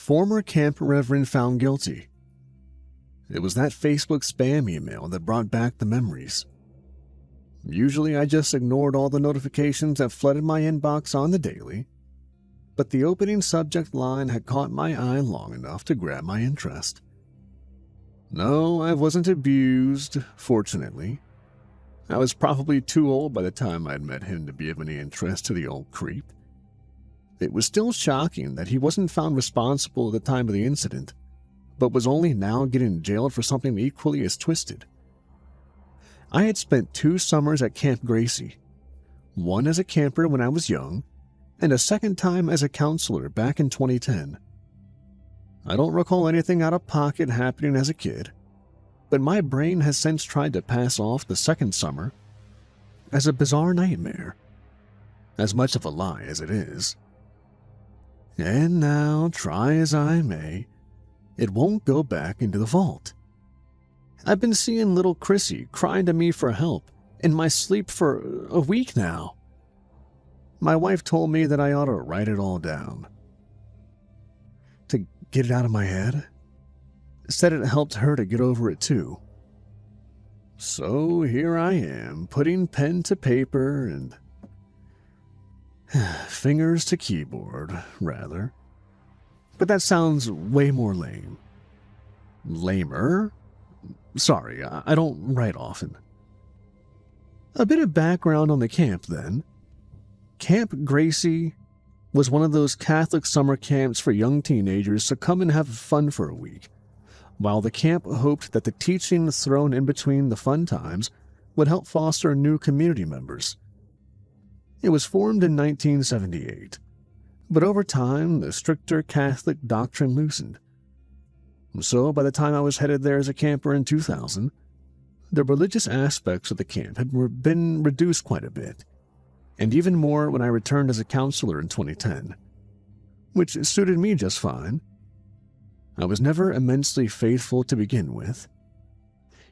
Former camp Reverend found guilty. It was that Facebook spam email that brought back the memories. Usually I just ignored all the notifications that flooded my inbox on the daily, but the opening subject line had caught my eye long enough to grab my interest. No, I wasn't abused, fortunately. I was probably too old by the time I'd met him to be of any interest to the old creep. It was still shocking that he wasn't found responsible at the time of the incident, but was only now getting jailed for something equally as twisted. I had spent 2 summers at Camp Gracie, one as a camper when I was young, and a second time as a counselor back in 2010. I don't recall anything out of pocket happening as a kid, but my brain has since tried to pass off the second summer as a bizarre nightmare, as much of a lie as it is. And now, try as I may, it won't go back into the vault. I've been seeing little Chrissy crying to me for help in my sleep for a week now. My wife told me that I ought to write it all down, to get it out of my head. Said it helped her to get over it too. So here I am, putting pen to paper and fingers to keyboard, rather. But that sounds way more lame. Lamer? Sorry, I don't write often. A bit of background on the camp, then. Camp Gracie was one of those Catholic summer camps for young teenagers to come and have fun for a week, while the camp hoped that the teachings thrown in between the fun times would help foster new community members. It was formed in 1978, but over time the stricter Catholic doctrine loosened. So by the time I was headed there as a camper in 2000, the religious aspects of the camp had been reduced quite a bit, and even more when I returned as a counselor in 2010, which suited me just fine. I was never immensely faithful to begin with.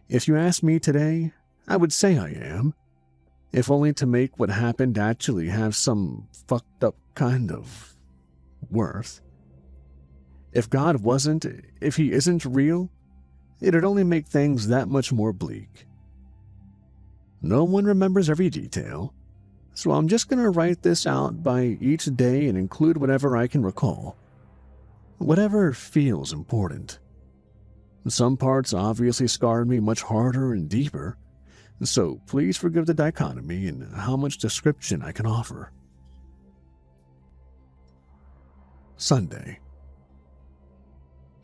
If you ask me today, I would say I am, if only to make what happened actually have some fucked up kind of worth. If God wasn't, if he isn't real, it'd only make things that much more bleak. No one remembers every detail, so I'm just going to write this out by each day and include whatever I can recall. Whatever feels important. Some parts obviously scarred me much harder and deeper, so please forgive the dichotomy in how much description I can offer. Sunday.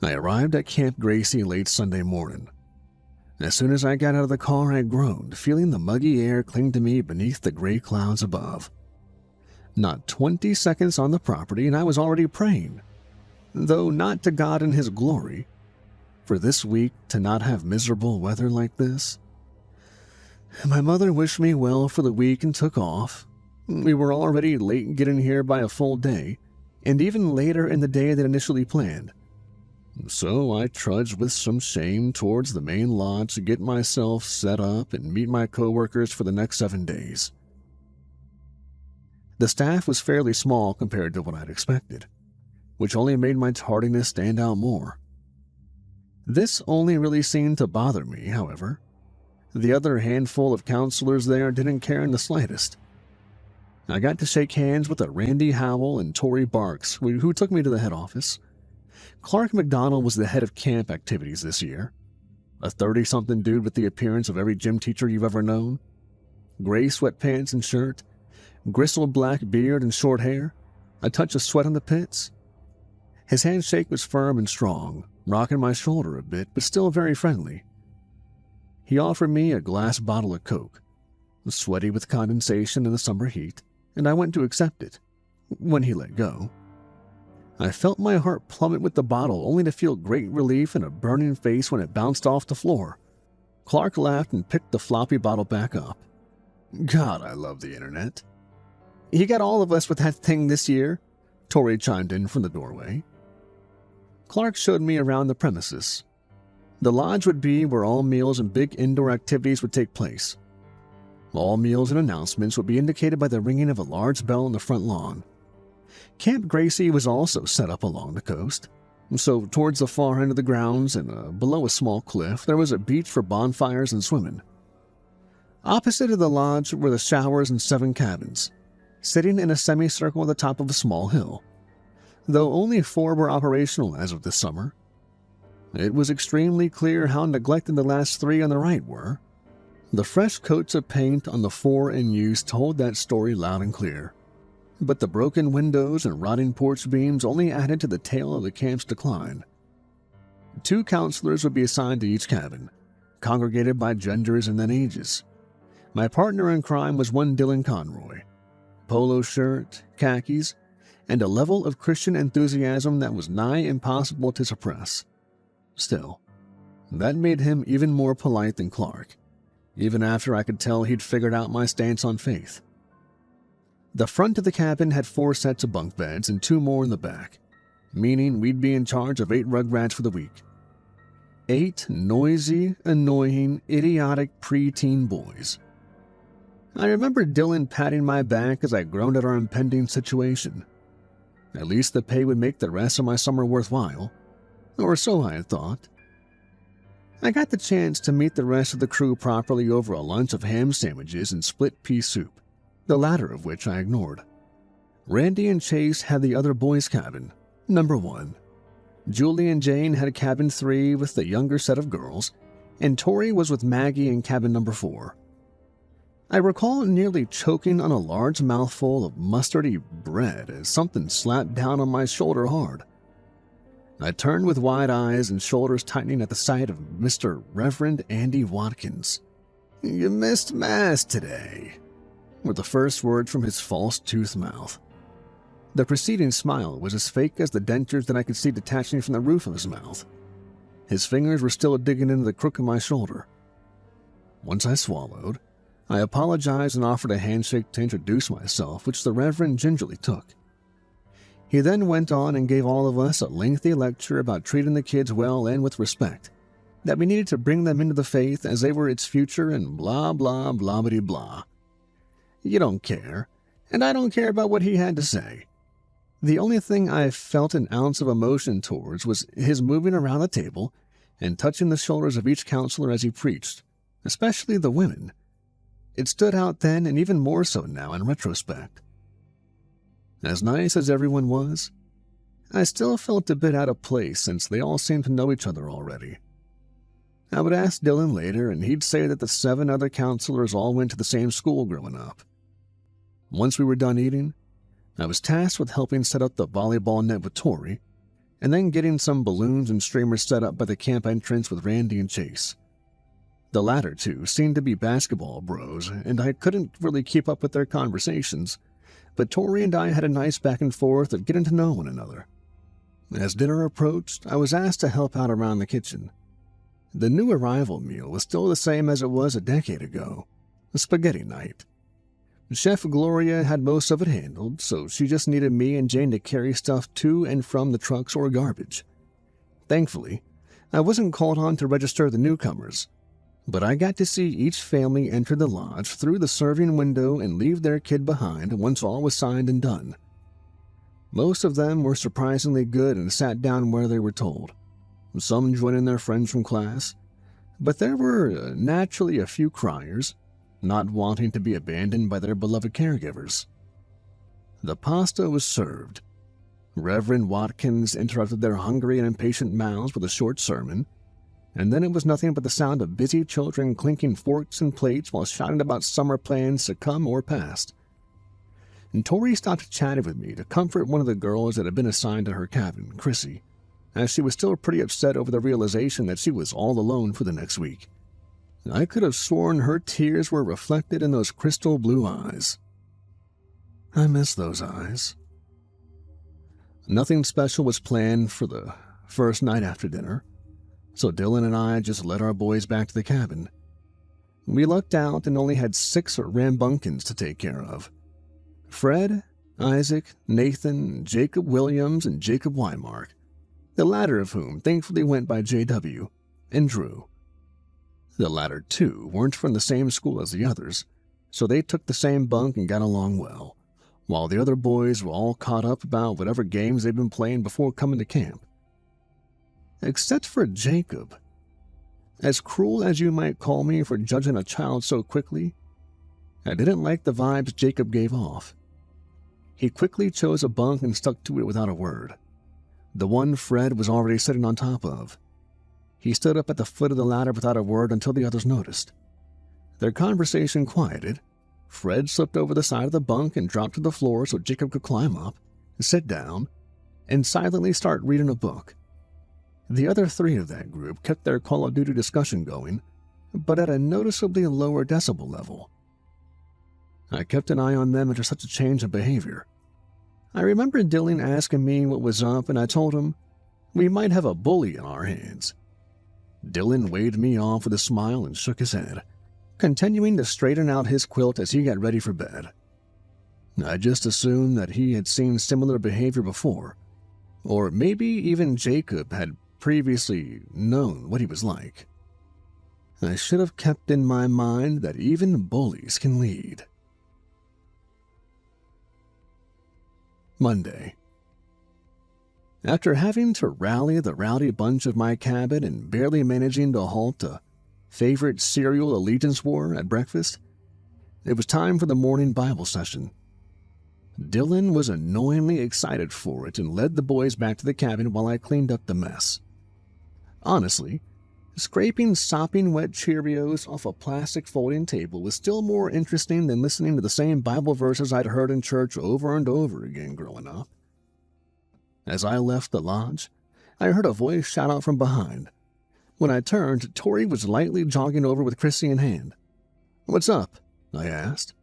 I arrived at Camp Gracie late Sunday morning. As soon as I got out of the car, I groaned, feeling the muggy air cling to me beneath the gray clouds above. Not 20 seconds on the property and I was already praying, though not to God in his glory, for this week to not have miserable weather like this. My mother wished me well for the week and took off. We were already late getting here by a full day, and even later in the day than initially planned. So I trudged with some shame towards the main lodge to get myself set up and meet my coworkers for the next 7 days. The staff was fairly small compared to what I'd expected, which only made my tardiness stand out more. This only really seemed to bother me, however. The other handful of counselors there didn't care in the slightest. I got to shake hands with a Randy Howell and Tory Barks, who took me to the head office. Clark McDonald was the head of camp activities this year, a 30-something dude with the appearance of every gym teacher you've ever known. Gray sweatpants and shirt, gristled black beard and short hair, a touch of sweat on the pits. His handshake was firm and strong, rocking my shoulder a bit, but still very friendly. He offered me a glass bottle of Coke, sweaty with condensation in the summer heat, and I went to accept it. When he let go, I felt my heart plummet with the bottle, only to feel great relief and a burning face when it bounced off the floor. Clark laughed and picked the floppy bottle back up. God, I love the internet. He got all of us with that thing this year, Tori chimed in from the doorway. Clark showed me around the premises. The lodge would be where all meals and big indoor activities would take place. All meals and announcements would be indicated by the ringing of a large bell on the front lawn. Camp Gracie was also set up along the coast, So towards the far end of the grounds and below a small cliff, there was a beach for bonfires and swimming. Opposite of the lodge were the showers and 7 cabins, sitting in a semicircle at the top of a small hill, though only 4 were operational as of this summer. It was extremely clear how neglected the last 3 on the right were. The fresh coats of paint on the 4 in use told that story loud and clear, but the broken windows and rotting porch beams only added to the tale of the camp's decline. 2 counselors would be assigned to each cabin, congregated by genders and then ages. My partner in crime was one Dylan Conroy, polo shirt, khakis, and a level of Christian enthusiasm that was nigh impossible to suppress. Still, that made him even more polite than Clark, even after I could tell he'd figured out my stance on faith. The front of the cabin had 4 sets of bunk beds and 2 more in the back, meaning we'd be in charge of 8 rugrats for the week. 8 noisy, annoying, idiotic preteen boys. I remember Dylan patting my back as I groaned at our impending situation. At least the pay would make the rest of my summer worthwhile, or so I had thought. I got the chance to meet the rest of the crew properly over a lunch of ham sandwiches and split pea soup, the latter of which I ignored. Randy and Chase had the other boys' cabin, number 1. Julie and Jane had cabin 3 with the younger set of girls, and Tori was with Maggie in cabin number 4. I recall nearly choking on a large mouthful of mustardy bread as something slapped down on my shoulder hard. I turned with wide eyes and shoulders tightening at the sight of Mr. Reverend Andy Watkins. "You missed Mass today," were the first words from his false-toothed mouth. The preceding smile was as fake as the dentures that I could see detaching from the roof of his mouth. His fingers were still digging into the crook of my shoulder. Once I swallowed, I apologized and offered a handshake to introduce myself, which the Reverend gingerly took. He then went on and gave all of us a lengthy lecture about treating the kids well and with respect, that we needed to bring them into the faith as they were its future and blah blah blah-bitty blah. You don't care, and I don't care about what he had to say. The only thing I felt an ounce of emotion towards was his moving around the table and touching the shoulders of each counselor as he preached, especially the women. It stood out then and even more so now in retrospect. As nice as everyone was, I still felt a bit out of place since they all seemed to know each other already. I would ask Dylan later, and he'd say that the 7 other counselors all went to the same school growing up. Once we were done eating, I was tasked with helping set up the volleyball net with Tori, and then getting some balloons and streamers set up by the camp entrance with Randy and Chase. The latter 2 seemed to be basketball bros, and I couldn't really keep up with their conversations, but Tori and I had a nice back and forth of getting to know one another. As dinner approached, I was asked to help out around the kitchen. The new arrival meal was still the same as it was a decade ago, a spaghetti night. Chef Gloria had most of it handled, so she just needed me and Jane to carry stuff to and from the trucks or garbage. Thankfully, I wasn't called on to register the newcomers, but I got to see each family enter the lodge through the serving window and leave their kid behind once all was signed and done. Most of them were surprisingly good and sat down where they were told, some joining their friends from class, but there were naturally a few criers, not wanting to be abandoned by their beloved caregivers. The pasta was served. Reverend Watkins interrupted their hungry and impatient mouths with a short sermon, and then it was nothing but the sound of busy children clinking forks and plates while shouting about summer plans to come or past. And Tori stopped chatting with me to comfort one of the girls that had been assigned to her cabin, Chrissy, as she was still pretty upset over the realization that she was all alone for the next week. I could have sworn her tears were reflected in those crystal blue eyes. I miss those eyes. Nothing special was planned for the first night after dinner, so Dylan and I just led our boys back to the cabin. We lucked out and only had 6 rambunctions to take care of. Fred, Isaac, Nathan, Jacob Williams, and Jacob Wymark, the latter of whom thankfully went by JW, and Drew. The latter 2 weren't from the same school as the others, so they took the same bunk and got along well, while the other boys were all caught up about whatever games they'd been playing before coming to camp. except for Jacob. As cruel as you might call me for judging a child so quickly, I didn't like the vibes Jacob gave off. He quickly chose a bunk and stuck to it without a word. The one Fred was already sitting on top of. He stood up at the foot of the ladder without a word until the others noticed. Their conversation quieted. Fred slipped over the side of the bunk and dropped to the floor so Jacob could climb up, sit down, and silently start reading a book. The other three of that group kept their Call of Duty discussion going, but at a noticeably lower decibel level. I kept an eye on them after such a change of behavior. I remember Dylan asking me what was up, and I told him we might have a bully in our hands. Dylan waved me off with a smile and shook his head, continuing to straighten out his quilt as he got ready for bed. I just assumed that he had seen similar behavior before, or maybe even Jacob had previously known what he was like. I should have kept in my mind that even bullies can lead. Monday. After having to rally the rowdy bunch of my cabin and barely managing to halt a favorite cereal allegiance war at breakfast, it was time for the morning Bible session. Dylan was annoyingly excited for it and led the boys back to the cabin while I cleaned up the mess. Honestly, scraping sopping wet Cheerios off a plastic folding table was still more interesting than listening to the same Bible verses I'd heard in church over and over again growing up. As I left the lodge, I heard a voice shout out from behind. When I turned, Tori was lightly jogging over with Chrissy in hand. "What's up?" I asked.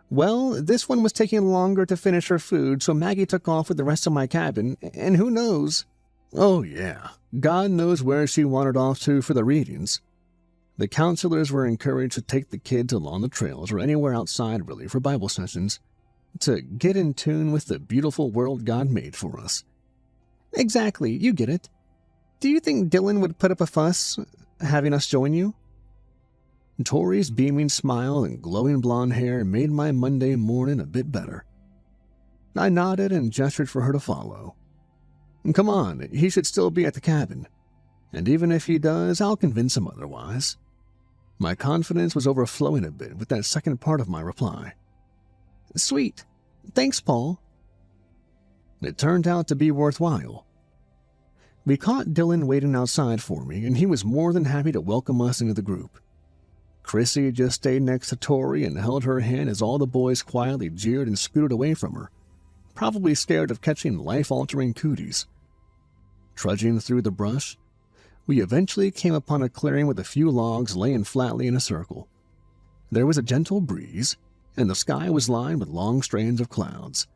"Well, this one was taking longer to finish her food, so Maggie took off with the rest of my cabin, and who knows?" Oh yeah, God knows where she wandered off to for the readings. The counselors were encouraged to take the kids along the trails or anywhere outside really for Bible sessions, to get in tune with the beautiful world God made for us. Exactly, you get it. Do you think Dylan would put up a fuss having us join you? Tori's beaming smile and glowing blonde hair made my Monday morning a bit better. I nodded and gestured for her to follow. Come on, he should still be at the cabin. And even if he does, I'll convince him otherwise. My confidence was overflowing a bit with that second part of my reply. Sweet. Thanks, Paul. It turned out to be worthwhile. We caught Dylan waiting outside for me, and he was more than happy to welcome us into the group. Chrissy just stayed next to Tori and held her hand as all the boys quietly jeered and scooted away from her, probably scared of catching life-altering cooties. Trudging through the brush, we eventually came upon a clearing with a few logs laying flatly in a circle. There was a gentle breeze, and the sky was lined with long strands of clouds.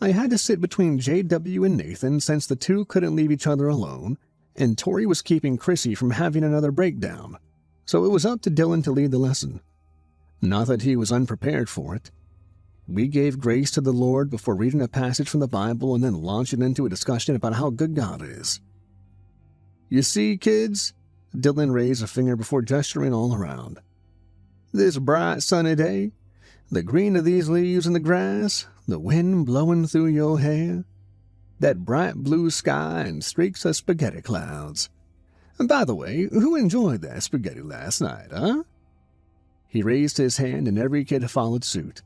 I had to sit between JW and Nathan since the two couldn't leave each other alone, and Tori was keeping Chrissy from having another breakdown, so it was up to Dylan to lead the lesson. Not that he was unprepared for it. We gave grace to the Lord before reading a passage from the Bible and then launching into a discussion about how good God is. You see, kids, Dylan raised a finger before gesturing all around. This bright sunny day, the green of these leaves in the grass, the wind blowing through your hair, that bright blue sky and streaks of spaghetti clouds. And by the way, who enjoyed that spaghetti last night, huh? He raised his hand and every kid followed suit.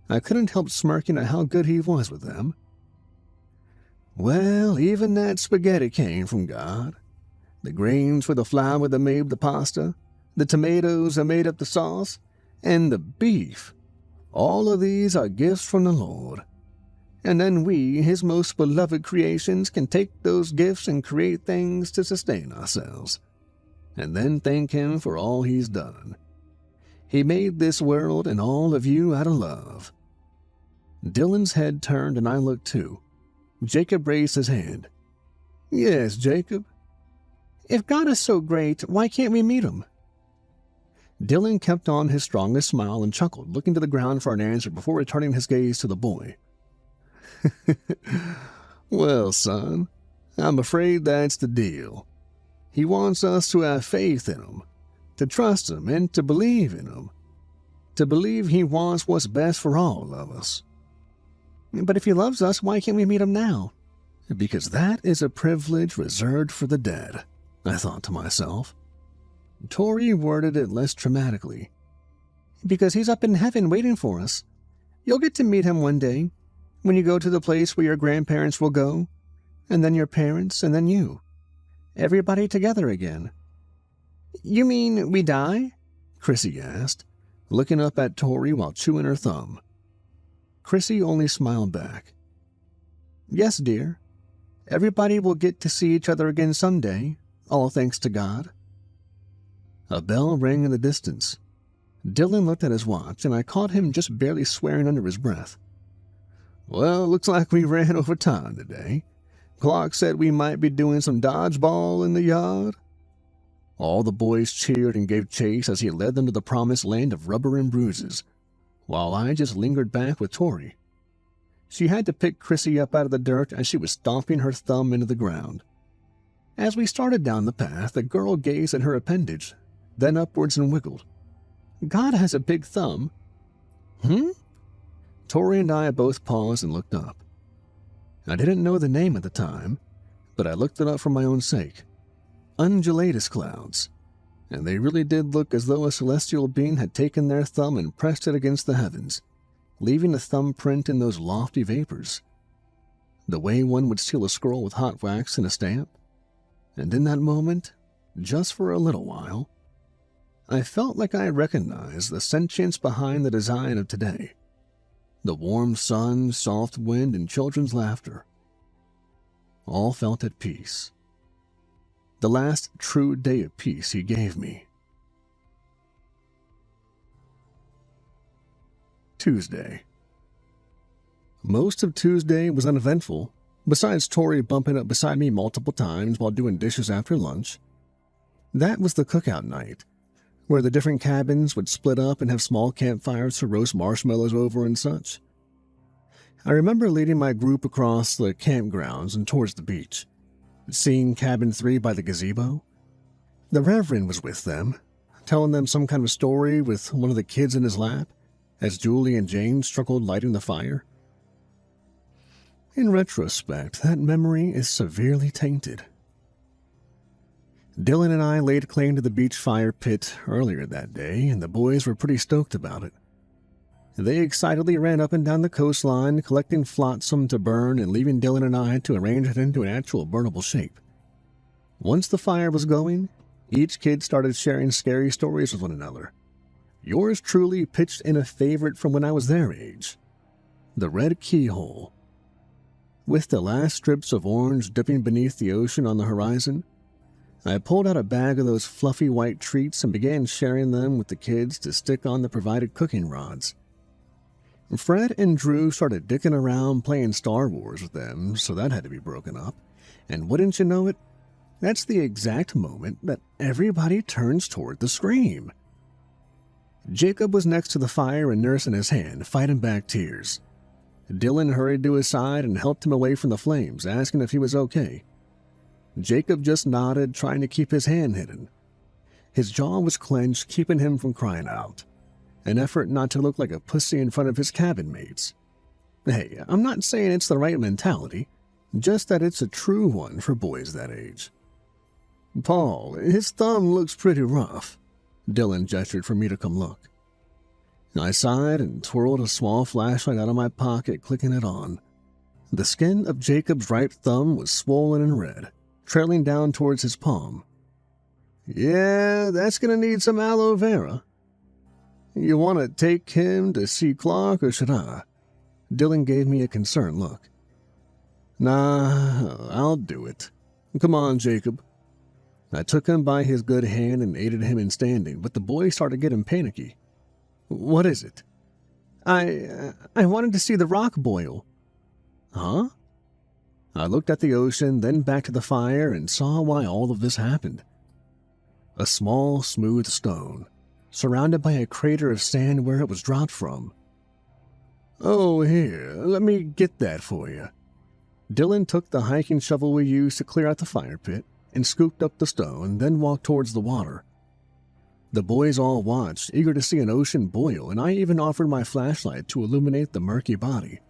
I couldn't help smirking at how good he was with them. Well, even that spaghetti came from God. The grains were the flour that made the pasta, the tomatoes that made up the sauce, and the beef. All of these are gifts from the Lord. And then we, His most beloved creations, can take those gifts and create things to sustain ourselves, and then thank Him for all He's done. He made this world and all of you out of love. Dylan's head turned and I looked too. Jacob raised his hand. Yes, Jacob. If God is so great, why can't we meet Him? Dylan kept on his strongest smile and chuckled, looking to the ground for an answer before returning his gaze to the boy. Well, son, I'm afraid that's the deal. He wants us to have faith in Him, to trust Him, and to believe in Him. To believe He wants what's best for all of us. But if He loves us, why can't we meet Him now? Because that is a privilege reserved for the dead, I thought to myself. Tori worded it less dramatically. Because he's up in heaven waiting for us. You'll get to meet him one day, when you go to the place where your grandparents will go, and then your parents, and then you. Everybody together again. You mean we die? Chrissy asked, looking up at Tori while chewing her thumb. Chrissy only smiled back. Yes, dear. Everybody will get to see each other again someday, all thanks to God. A bell rang in the distance. Dylan looked at his watch, and I caught him just barely swearing under his breath. Well, looks like we ran over time today. Clark said we might be doing some dodgeball in the yard. All the boys cheered and gave chase as he led them to the promised land of rubber and bruises, while I just lingered back with Tori. She had to pick Chrissy up out of the dirt as she was stomping her thumb into the ground. As we started down the path, the girl gazed at her appendage, then upwards and wiggled. God has a big thumb. Tori and I both paused and looked up. I didn't know the name at the time, but I looked it up for my own sake. Undulatus clouds, and they really did look as though a celestial being had taken their thumb and pressed it against the heavens, leaving a thumbprint in those lofty vapors. The way one would seal a scroll with hot wax and a stamp. And in that moment, just for a little while, I felt like I recognized the sentience behind the design of today. The warm sun, soft wind, and children's laughter. All felt at peace. The last true day of peace he gave me. Tuesday. Most of Tuesday was uneventful, besides Tori bumping up beside me multiple times while doing dishes after lunch. That was the cookout night, where the different cabins would split up and have small campfires to roast marshmallows over and such. I remember leading my group across the campgrounds and towards the beach, seeing Cabin 3 by the gazebo. The Reverend was with them, telling them some kind of story with one of the kids in his lap, as Julie and James struggled lighting the fire. In retrospect, that memory is severely tainted. Dylan and I laid claim to the beach fire pit earlier that day, and the boys were pretty stoked about it. They excitedly ran up and down the coastline, collecting flotsam to burn and leaving Dylan and I to arrange it into an actual burnable shape. Once the fire was going, each kid started sharing scary stories with one another. Yours truly pitched in a favorite from when I was their age, the red keyhole. With the last strips of orange dipping beneath the ocean on the horizon, I pulled out a bag of those fluffy white treats and began sharing them with the kids to stick on the provided cooking rods. Fred and Drew started dicking around playing Star Wars with them, so that had to be broken up. And wouldn't you know it, that's the exact moment that everybody turns toward the scream. Jacob was next to the fire and nursing his hand, fighting back tears. Dylan hurried to his side and helped him away from the flames, asking if he was okay. Jacob just nodded, trying to keep his hand hidden. His jaw was clenched, keeping him from crying out, an effort not to look like a pussy in front of his cabin mates. Hey, I'm not saying it's the right mentality, just that it's a true one for boys that age. Paul, his thumb looks pretty rough. Dylan gestured for me to come look. I sighed and twirled a small flashlight out of my pocket, clicking it on. The skin of Jacob's right thumb was swollen and red, trailing down towards his palm. Yeah, that's gonna need some aloe vera. You want to take him to see Clark, or should I? Dylan gave me a concerned look. Nah, I'll do it. Come on, Jacob. I took him by his good hand and aided him in standing, but the boy started getting panicky. What is it? I wanted to see the rock boil. Huh? I looked at the ocean, then back to the fire, and saw why all of this happened. A small, smooth stone, surrounded by a crater of sand where it was dropped from. Oh, here, let me get that for you. Dylan took the hiking shovel we used to clear out the fire pit and scooped up the stone, then walked towards the water. The boys all watched, eager to see an ocean boil, and I even offered my flashlight to illuminate the murky body.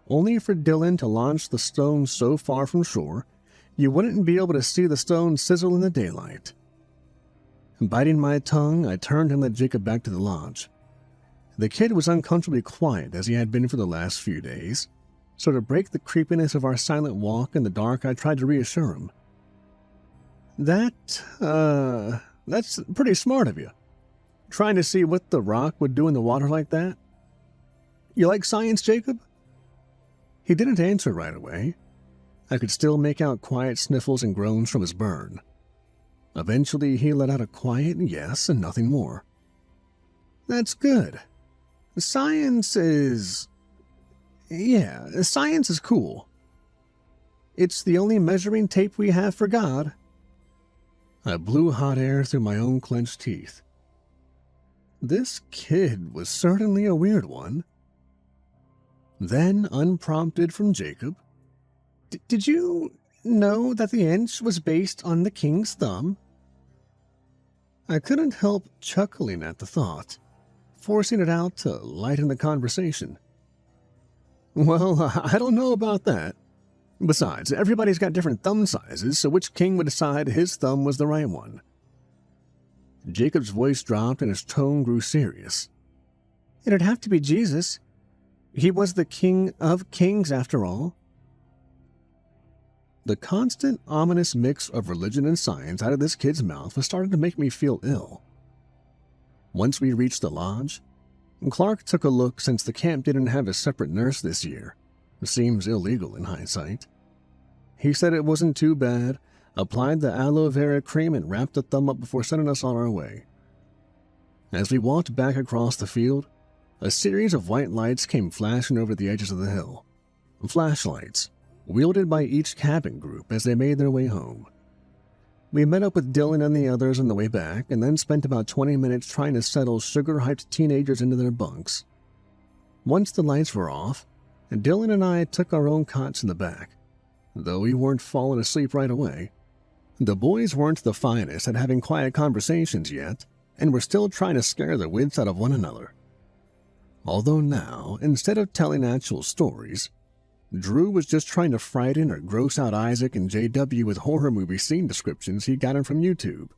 only for Dylan to launch the stone so far from shore you wouldn't be able to see the stone sizzle in the daylight. Biting my tongue, I turned and led Jacob back to the lodge. The kid was uncomfortably quiet as he had been for the last few days, so to break the creepiness of our silent walk in the dark, I tried to reassure him. That's pretty smart of you. Trying to see what the rock would do in the water like that? You like science, Jacob? He didn't answer right away. I could still make out quiet sniffles and groans from his burn. Eventually, he let out a quiet yes and nothing more. That's good. Science is cool. It's the only measuring tape we have for God. I blew hot air through my own clenched teeth. This kid was certainly a weird one. Then, unprompted from Jacob, Did you know that the inch was based on the king's thumb? I couldn't help chuckling at the thought, forcing it out to lighten the conversation. Well, I don't know about that. Besides, everybody's got different thumb sizes, so which king would decide his thumb was the right one? Jacob's voice dropped and his tone grew serious. It'd have to be Jesus. He was the king of kings, after all. The constant, ominous mix of religion and science out of this kid's mouth was starting to make me feel ill. Once we reached the lodge, Clark took a look since the camp didn't have a separate nurse this year. It seems illegal in hindsight. He said it wasn't too bad, applied the aloe vera cream and wrapped the thumb up before sending us on our way. As we walked back across the field, a series of white lights came flashing over the edges of the hill. Flashlights, wielded by each cabin group as they made their way home. We met up with Dylan and the others on the way back, and then spent about 20 minutes trying to settle sugar-hyped teenagers into their bunks. Once the lights were off, Dylan and I took our own cots in the back. Though we weren't falling asleep right away, the boys weren't the finest at having quiet conversations yet, and were still trying to scare the wits out of one another. Although now, instead of telling actual stories, Drew was just trying to frighten or gross out Isaac and JW with horror movie scene descriptions he'd gotten from YouTube.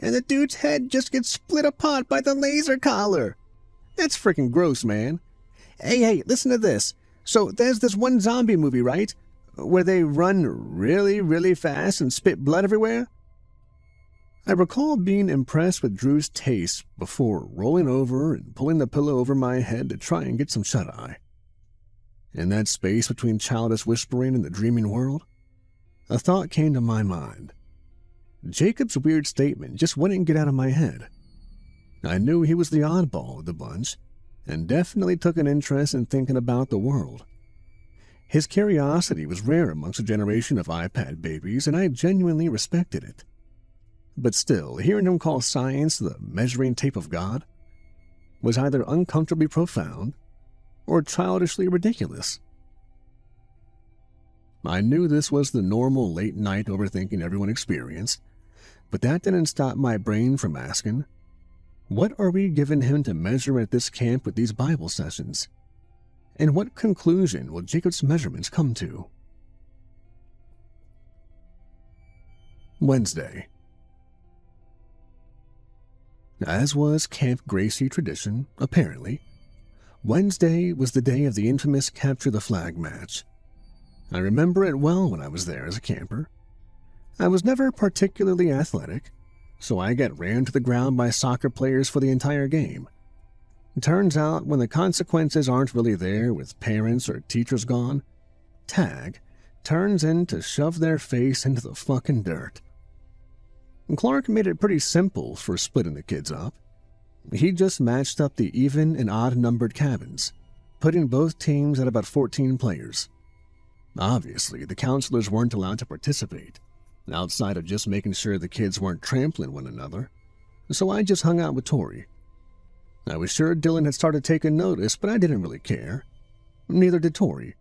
And the dude's head just gets split apart by the laser collar. That's freaking gross, man. Hey, listen to this. So there's this one zombie movie, right? Where they run really, really fast and spit blood everywhere? I recall being impressed with Drew's taste before rolling over and pulling the pillow over my head to try and get some shut-eye. In that space between childish whispering and the dreaming world, a thought came to my mind. Jacob's weird statement just wouldn't get out of my head. I knew he was the oddball of the bunch, and definitely took an interest in thinking about the world. His curiosity was rare amongst a generation of iPad babies, and I genuinely respected it. But still, hearing him call science the measuring tape of God was either uncomfortably profound or childishly ridiculous. I knew this was the normal late-night overthinking everyone experienced, but that didn't stop my brain from asking, what are we giving him to measure at this camp with these Bible sessions? And what conclusion will Jacob's measurements come to? Wednesday. As was Camp Gracie tradition, apparently, Wednesday was the day of the infamous Capture the Flag match. I remember it well when I was there as a camper. I was never particularly athletic, so I got ran to the ground by soccer players for the entire game. It turns out when the consequences aren't really there with parents or teachers gone, tag turns in to shove their face into the fucking dirt. Clark made it pretty simple for splitting the kids up. He just matched up the even and odd-numbered cabins, putting both teams at about 14 players. Obviously, the counselors weren't allowed to participate, outside of just making sure the kids weren't trampling one another, so I just hung out with Tori. I was sure Dylan had started taking notice, but I didn't really care. Neither did Tori.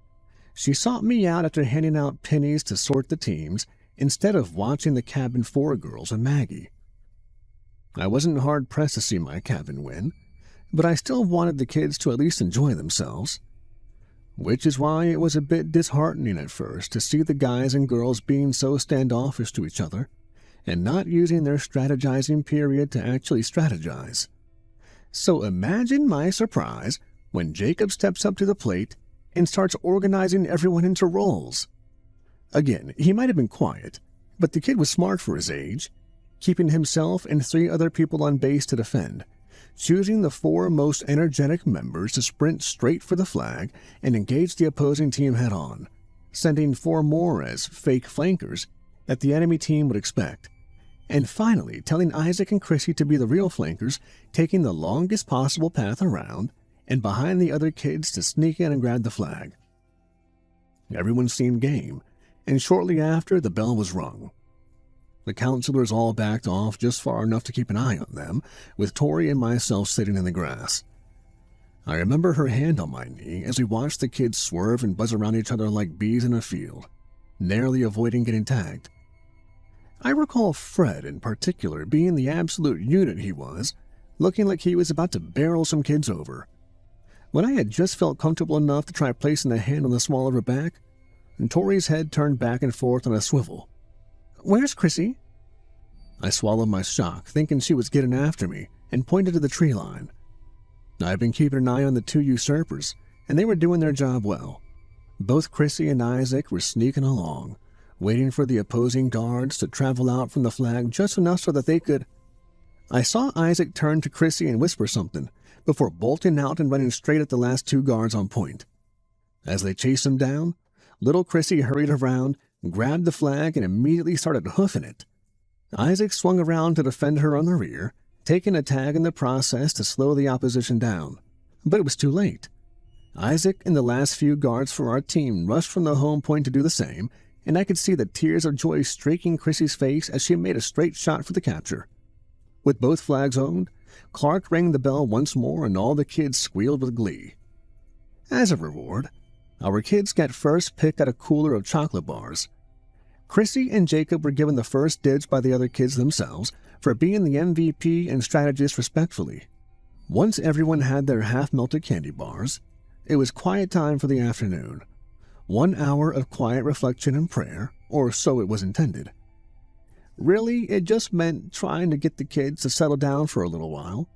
She sought me out after handing out pennies to sort the teams, instead of watching the cabin 4 girls and Maggie. I wasn't hard-pressed to see my cabin win, but I still wanted the kids to at least enjoy themselves. which is why it was a bit disheartening at first to see the guys and girls being so standoffish to each other and not using their strategizing period to actually strategize. So imagine my surprise when Jacob steps up to the plate and starts organizing everyone into roles. Again, he might have been quiet, but the kid was smart for his age, keeping himself and 3 other people on base to defend, choosing the 4 most energetic members to sprint straight for the flag and engage the opposing team head-on, sending 4 more as fake flankers that the enemy team would expect, and finally telling Isaac and Chrissy to be the real flankers, taking the longest possible path around and behind the other kids to sneak in and grab the flag. Everyone seemed game, and shortly after, the bell was rung. The counselors all backed off just far enough to keep an eye on them, with Tori and myself sitting in the grass. I remember her hand on my knee as we watched the kids swerve and buzz around each other like bees in a field, narrowly avoiding getting tagged. I recall Fred in particular being the absolute unit he was, looking like he was about to barrel some kids over. When I had just felt comfortable enough to try placing a hand on the small of her back, and Tori's head turned back and forth on a swivel. "Where's Chrissy?" I swallowed my shock, thinking she was getting after me, and pointed to the tree line. I had been keeping an eye on the 2 usurpers, and they were doing their job well. Both Chrissy and Isaac were sneaking along, waiting for the opposing guards to travel out from the flag just enough so that they could... I saw Isaac turn to Chrissy and whisper something, before bolting out and running straight at the last 2 guards on point. As they chased him down, little Chrissy hurried around, grabbed the flag, and immediately started hoofing it. Isaac swung around to defend her on the rear, taking a tag in the process to slow the opposition down. But it was too late. Isaac and the last few guards for our team rushed from the home point to do the same, and I could see the tears of joy streaking Chrissy's face as she made a straight shot for the capture. With both flags owned, Clark rang the bell once more and all the kids squealed with glee. As a reward, our kids got first pick at a cooler of chocolate bars. Chrissy and Jacob were given the first dibs by the other kids themselves for being the MVP and strategist respectfully. Once everyone had their half-melted candy bars, it was quiet time for the afternoon. 1 hour of quiet reflection and prayer, or so it was intended. Really, it just meant trying to get the kids to settle down for a little while,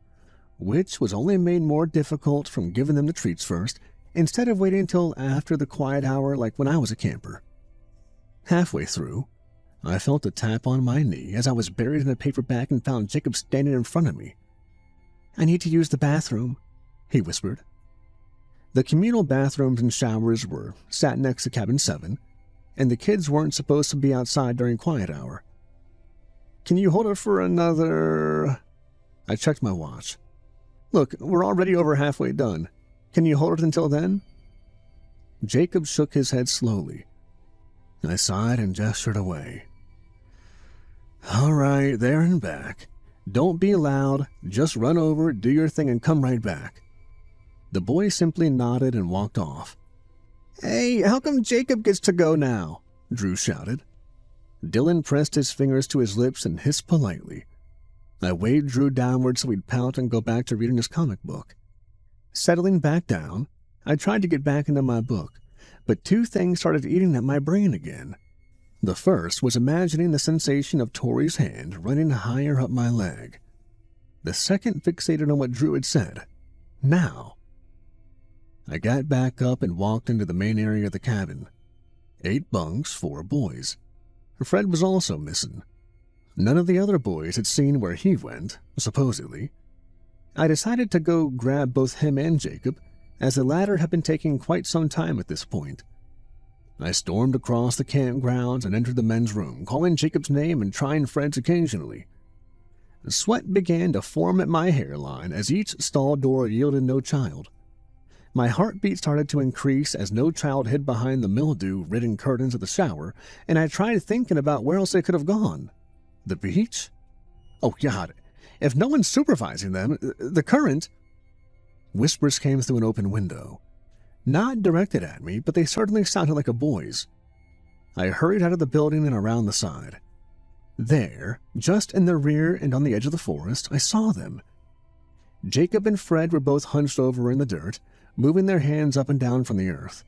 which was only made more difficult from giving them the treats first, instead of waiting until after the quiet hour like when I was a camper. Halfway through, I felt a tap on my knee as I was buried in a paperback and found Jacob standing in front of me. "I need to use the bathroom," he whispered. The communal bathrooms and showers were sat next to cabin 7, and the kids weren't supposed to be outside during quiet hour. "Can you hold it for another..." I checked my watch. "Look, we're already over halfway done. Can you hold it until then?" Jacob shook his head slowly. I sighed and gestured away. "All right, there and back. Don't be loud. Just run over, do your thing, and come right back." The boy simply nodded and walked off. "Hey, how come Jacob gets to go now?" Drew shouted. Dylan pressed his fingers to his lips and hissed politely. I waved Drew downward so he'd pout and go back to reading his comic book. Settling back down, I tried to get back into my book, but 2 things started eating at my brain again. The first was imagining the sensation of Tori's hand running higher up my leg. The second fixated on what Drew had said. Now. I got back up and walked into the main area of the cabin. 8 bunks, 4 boys. Fred was also missing. None of the other boys had seen where he went, supposedly. I decided to go grab both him and Jacob, as the latter had been taking quite some time at this point. I stormed across the campgrounds and entered the men's room, calling Jacob's name and trying Fred's occasionally. The sweat began to form at my hairline as each stall door yielded no child. My heartbeat started to increase as no child hid behind the mildew-ridden curtains of the shower, and I tried thinking about where else they could have gone. The beach? Oh, God. If no one's supervising them, the current... Whispers came through an open window. Not directed at me, but they certainly sounded like a boy's. I hurried out of the building and around the side. There, just in the rear and on the edge of the forest, I saw them. Jacob and Fred were both hunched over in the dirt, moving their hands up and down from the earth.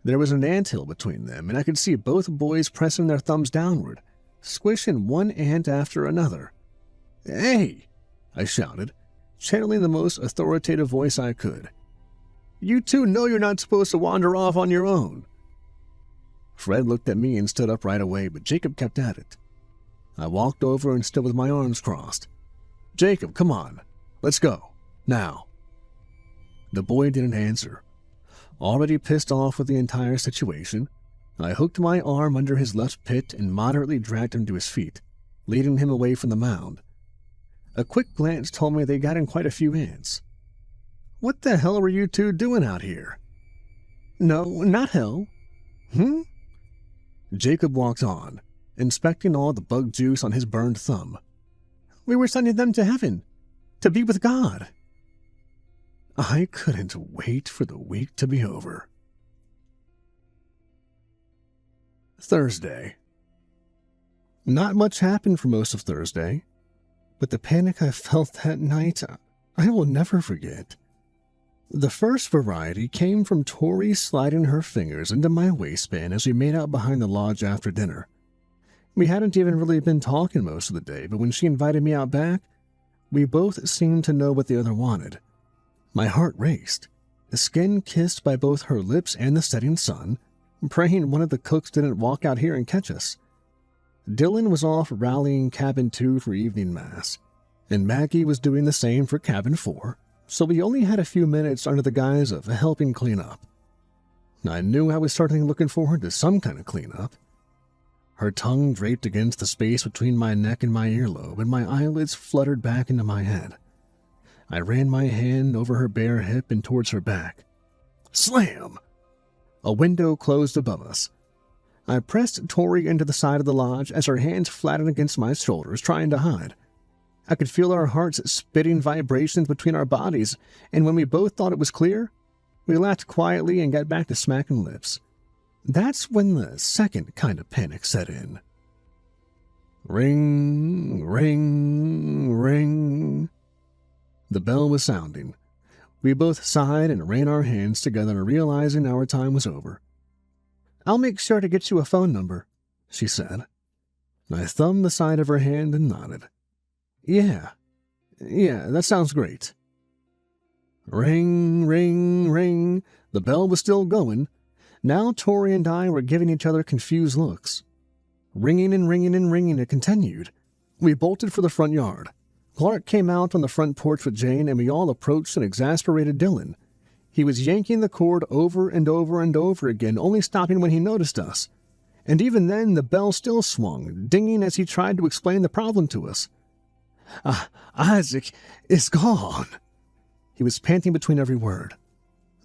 There was an anthill between them, and I could see both boys pressing their thumbs downward, squishing one ant after another. "Hey!" I shouted, channeling the most authoritative voice I could. "You two know you're not supposed to wander off on your own." Fred looked at me and stood up right away, but Jacob kept at it. I walked over and stood with my arms crossed. "Jacob, come on. Let's go. Now." The boy didn't answer. Already pissed off with the entire situation, I hooked my arm under his left pit and moderately dragged him to his feet, leading him away from the mound. A quick glance told me they got in quite a few ants. "What the hell were you two doing out here?" "No, not hell." Jacob walked on, inspecting all the bug juice on his burned thumb. "We were sending them to heaven, to be with God." I couldn't wait for the week to be over. Thursday. Not much happened for most of Thursday, but the panic I felt that night, I will never forget. The first variety came from Tori sliding her fingers into my waistband as we made out behind the lodge after dinner. We hadn't even really been talking most of the day, but when she invited me out back, we both seemed to know what the other wanted. My heart raced, the skin kissed by both her lips and the setting sun, praying one of the cooks didn't walk out here and catch us. Dylan was off rallying Cabin 2 for evening mass, and Maggie was doing the same for Cabin 4, so we only had a few minutes under the guise of helping clean up. I knew I was certainly looking forward to some kind of cleanup. Her tongue draped against the space between my neck and my earlobe, and my eyelids fluttered back into my head. I ran my hand over her bare hip and towards her back. Slam! A window closed above us. I pressed Tori into the side of the lodge as her hands flattened against my shoulders, trying to hide. I could feel our hearts spitting vibrations between our bodies, and when we both thought it was clear, we laughed quietly and got back to smacking lips. That's when the second kind of panic set in. Ring, ring, ring. The bell was sounding. We both sighed and ran our hands together, realizing our time was over. "I'll make sure to get you a phone number," she said. I thumbed the side of her hand and nodded. Yeah, that sounds great." Ring, ring, ring. The bell was still going. Now Tori and I were giving each other confused looks. Ringing and ringing and ringing, it continued. We bolted for the front yard. Clark came out on the front porch with Jane, and we all approached an exasperated Dylan. He was yanking the cord over and over and over again, only stopping when he noticed us. And even then, the bell still swung, dinging as he tried to explain the problem to us. Isaac is gone." He was panting between every word.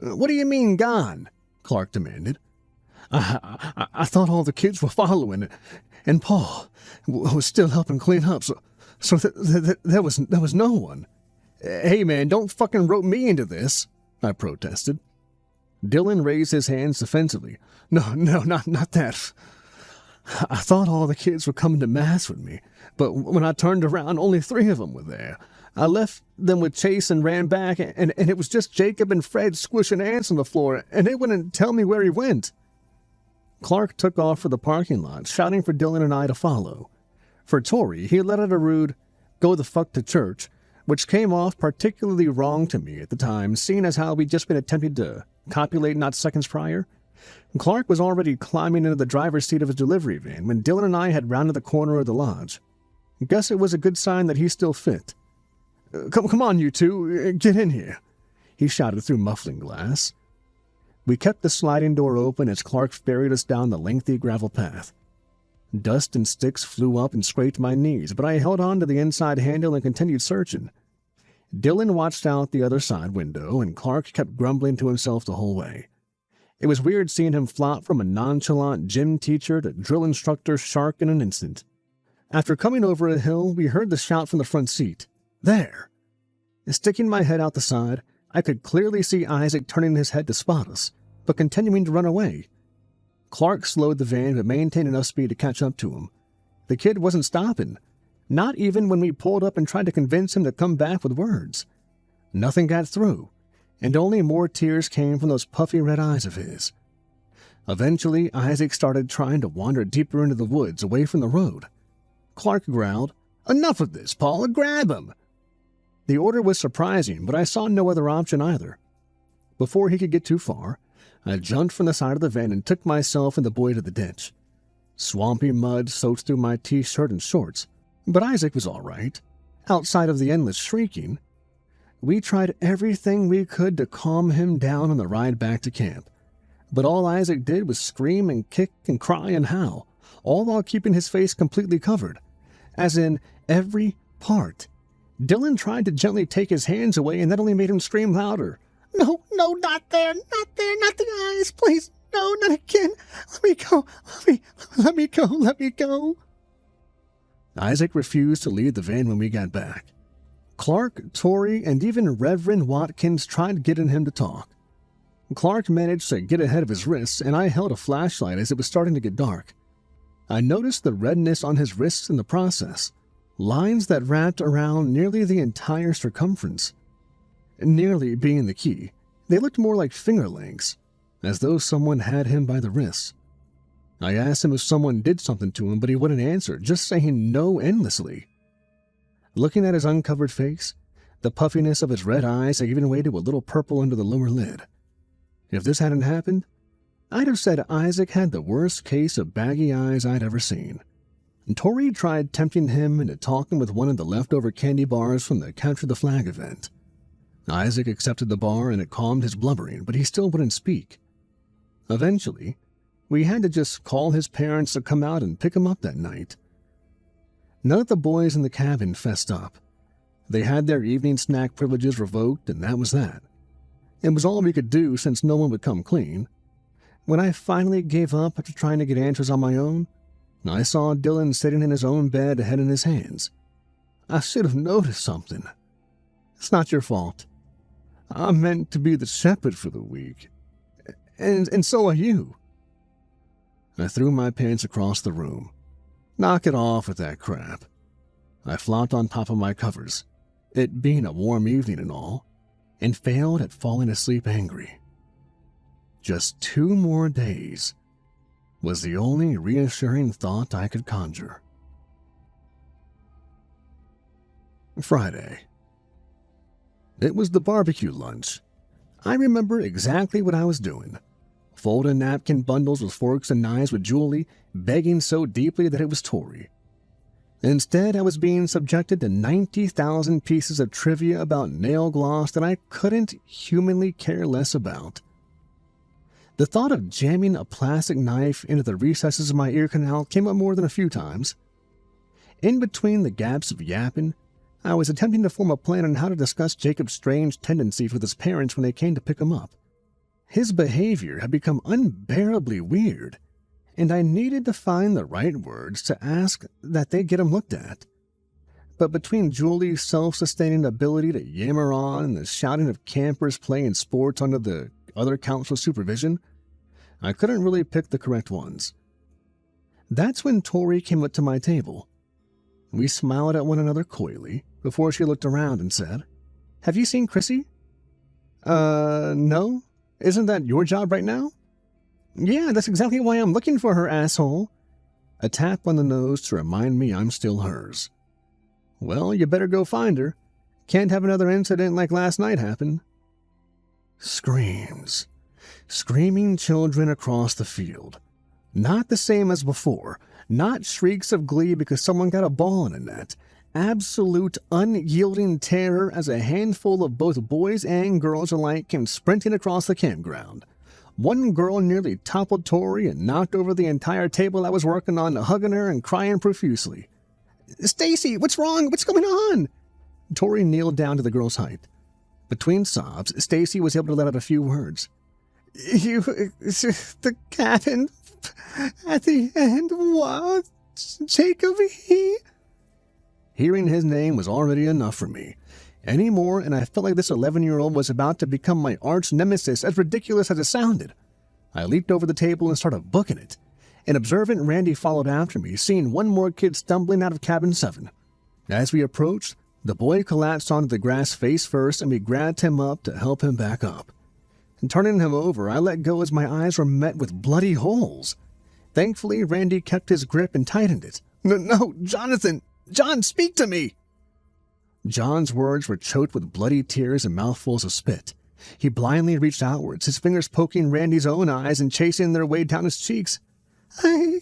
"What do you mean, gone?" Clark demanded. I thought all the kids were following, and Paul was still helping clean up, so there was no one." "Hey, man, don't fucking rope me into this," I protested. Dylan raised his hands defensively. No, not that. "I thought all the kids were coming to Mass with me, but when I turned around, only 3 of them were there. I left them with Chase and ran back, and it was just Jacob and Fred squishing ants on the floor, and they wouldn't tell me where he went." Clark took off for the parking lot, shouting for Dylan and I to follow. For Tori, he let out a rude, "Go the fuck to church," which came off particularly wrong to me at the time, seeing as how we'd just been attempting to copulate not seconds prior. Clark was already climbing into the driver's seat of his delivery van when Dylan and I had rounded the corner of the lodge. Guess it was a good sign that he's still fit. Come on, you two, get in here," he shouted through muffling glass. We kept the sliding door open as Clark ferried us down the lengthy gravel path. Dust and sticks flew up and scraped my knees, but I held on to the inside handle and continued searching. Dylan watched out the other side window, and Clark kept grumbling to himself the whole way. It was weird seeing him flop from a nonchalant gym teacher to drill instructor shark in an instant. After coming over a hill, we heard the shout from the front seat. There! Sticking my head out the side, I could clearly see Isaac turning his head to spot us, but continuing to run away. Clark slowed the van but maintained enough speed to catch up to him. The kid wasn't stopping, not even when we pulled up and tried to convince him to come back with words. Nothing got through. and only more tears came from those puffy red eyes of his. Eventually, Isaac started trying to wander deeper into the woods away from the road. Clark growled, "Enough of this, Paula, grab him!" The order was surprising, but I saw no other option either. Before he could get too far, I jumped from the side of the van and took myself and the boy to the ditch. Swampy mud soaked through my t-shirt and shorts, but Isaac was all right. Outside of the endless shrieking, we tried everything we could to calm him down on the ride back to camp. But all Isaac did was scream and kick and cry and howl, all while keeping his face completely covered, as in every part. Dylan tried to gently take his hands away, and that only made him scream louder. "No, no, not there, not the eyes, please, no, not again. Let me go, let me go. Isaac refused to leave the van when we got back. Clark, Tori, and even Reverend Watkins tried getting him to talk. Clark managed to get ahead of his wrists, and I held a flashlight as it was starting to get dark. I noticed the redness on his wrists in the process, lines that wrapped around nearly the entire circumference. Nearly being the key, they looked more like finger lengths, as though someone had him by the wrists. I asked him if someone did something to him, but he wouldn't answer, just saying no endlessly. Looking at his uncovered face, the puffiness of his red eyes even waited with a little purple under the lower lid. If this hadn't happened, I'd have said Isaac had the worst case of baggy eyes I'd ever seen. Tori tried tempting him into talking with one of the leftover candy bars from the Capture the Flag event. Isaac accepted the bar and it calmed his blubbering, but he still wouldn't speak. Eventually, we had to just call his parents to come out and pick him up that night. None of the boys in the cabin fessed up. They had their evening snack privileges revoked, and that was that. It was all we could do since no one would come clean. When I finally gave up after trying to get answers on my own, I saw Dylan sitting in his own bed, head in his hands. I should have noticed something. It's not your fault. I'm meant to be the shepherd for the week. And so are you. I threw my pants across the room. Knock it off with that crap. I flopped on top of my covers, it being a warm evening and all, and failed at falling asleep angry. Just 2 more days was the only reassuring thought I could conjure. Friday. It was the barbecue lunch. I remember exactly what I was doing. Folding napkin bundles with forks and knives with Julie, begging so deeply that it was Tori. Instead, I was being subjected to 90,000 pieces of trivia about nail gloss that I couldn't humanly care less about. The thought of jamming a plastic knife into the recesses of my ear canal came up more than a few times. In between the gaps of yapping, I was attempting to form a plan on how to discuss Jacob's strange tendencies with his parents when they came to pick him up. His behavior had become unbearably weird, and I needed to find the right words to ask that they get him looked at. But between Julie's self-sustaining ability to yammer on and the shouting of campers playing sports under the other council's supervision, I couldn't really pick the correct ones. That's when Tori came up to my table. We smiled at one another coyly before she looked around and said, "Have you seen Chrissy?" No. Isn't that your job right now?" "Yeah, that's exactly why I'm looking for her, asshole." A tap on the nose to remind me I'm still hers. "Well, you better go find her. Can't have another incident like last night happen." Screams. Screaming children across the field. Not the same as before. Not shrieks of glee because someone got a ball in a net. Absolute unyielding terror as a handful of both boys and girls alike came sprinting across the campground. One girl nearly toppled Tori and knocked over the entire table I was working on, hugging her and crying profusely. "Stacy, what's wrong? What's going on?" Tori kneeled down to the girl's height. Between sobs, Stacy was able to let out a few words. The cabin at the end, what? Jacob, he..." Hearing his name was already enough for me. Any more, and I felt like this 11-year-old was about to become my arch nemesis, as ridiculous as it sounded. I leaped over the table and started booking it. An observant Randy followed after me, seeing one more kid stumbling out of cabin 7. As we approached, The boy collapsed onto the grass face first, and we grabbed him up to help him back up. And turning him over, I let go as my eyes were met with bloody holes. Thankfully, Randy kept his grip and tightened it. No, Jonathan! John, speak to me! John's words were choked with bloody tears and mouthfuls of spit. He blindly reached outwards, his fingers poking Randy's own eyes and chasing their way down his cheeks. I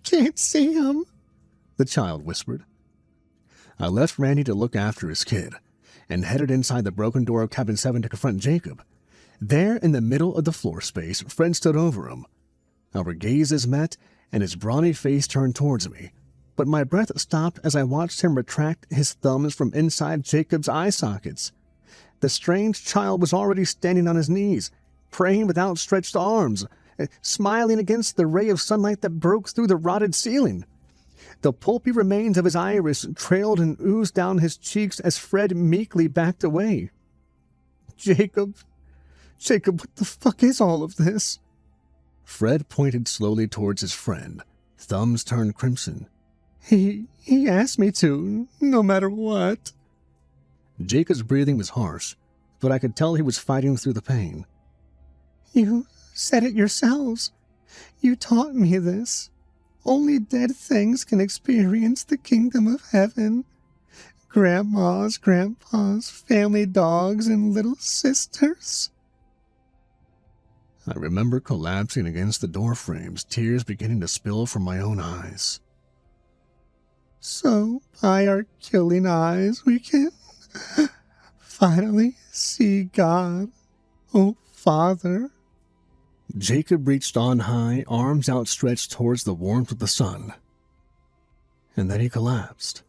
can't see him, the child whispered. I left Randy to look after his kid, and headed inside the broken door of Cabin 7 to confront Jacob. There, in the middle of the floor space, Fred stood over him. Our gazes met, and his brawny face turned towards me, but my breath stopped as I watched him retract his thumbs from inside Jacob's eye sockets. The strange child was already standing on his knees, praying with outstretched arms, smiling against the ray of sunlight that broke through the rotted ceiling. The pulpy remains of his iris trailed and oozed down his cheeks as Fred meekly backed away. Jacob, what the fuck is all of this? Fred pointed slowly towards his friend, thumbs turned crimson. He asked me to, no matter what. Jacob's breathing was harsh, but I could tell he was fighting through the pain. You said it yourselves. You taught me this. Only dead things can experience the kingdom of heaven. Grandmas, grandpas, family dogs, and little sisters. I remember collapsing against the door frames, tears beginning to spill from my own eyes. So, by our killing eyes, we can finally see God, oh Father. Jacob reached on high, arms outstretched towards the warmth of the sun. And then he collapsed.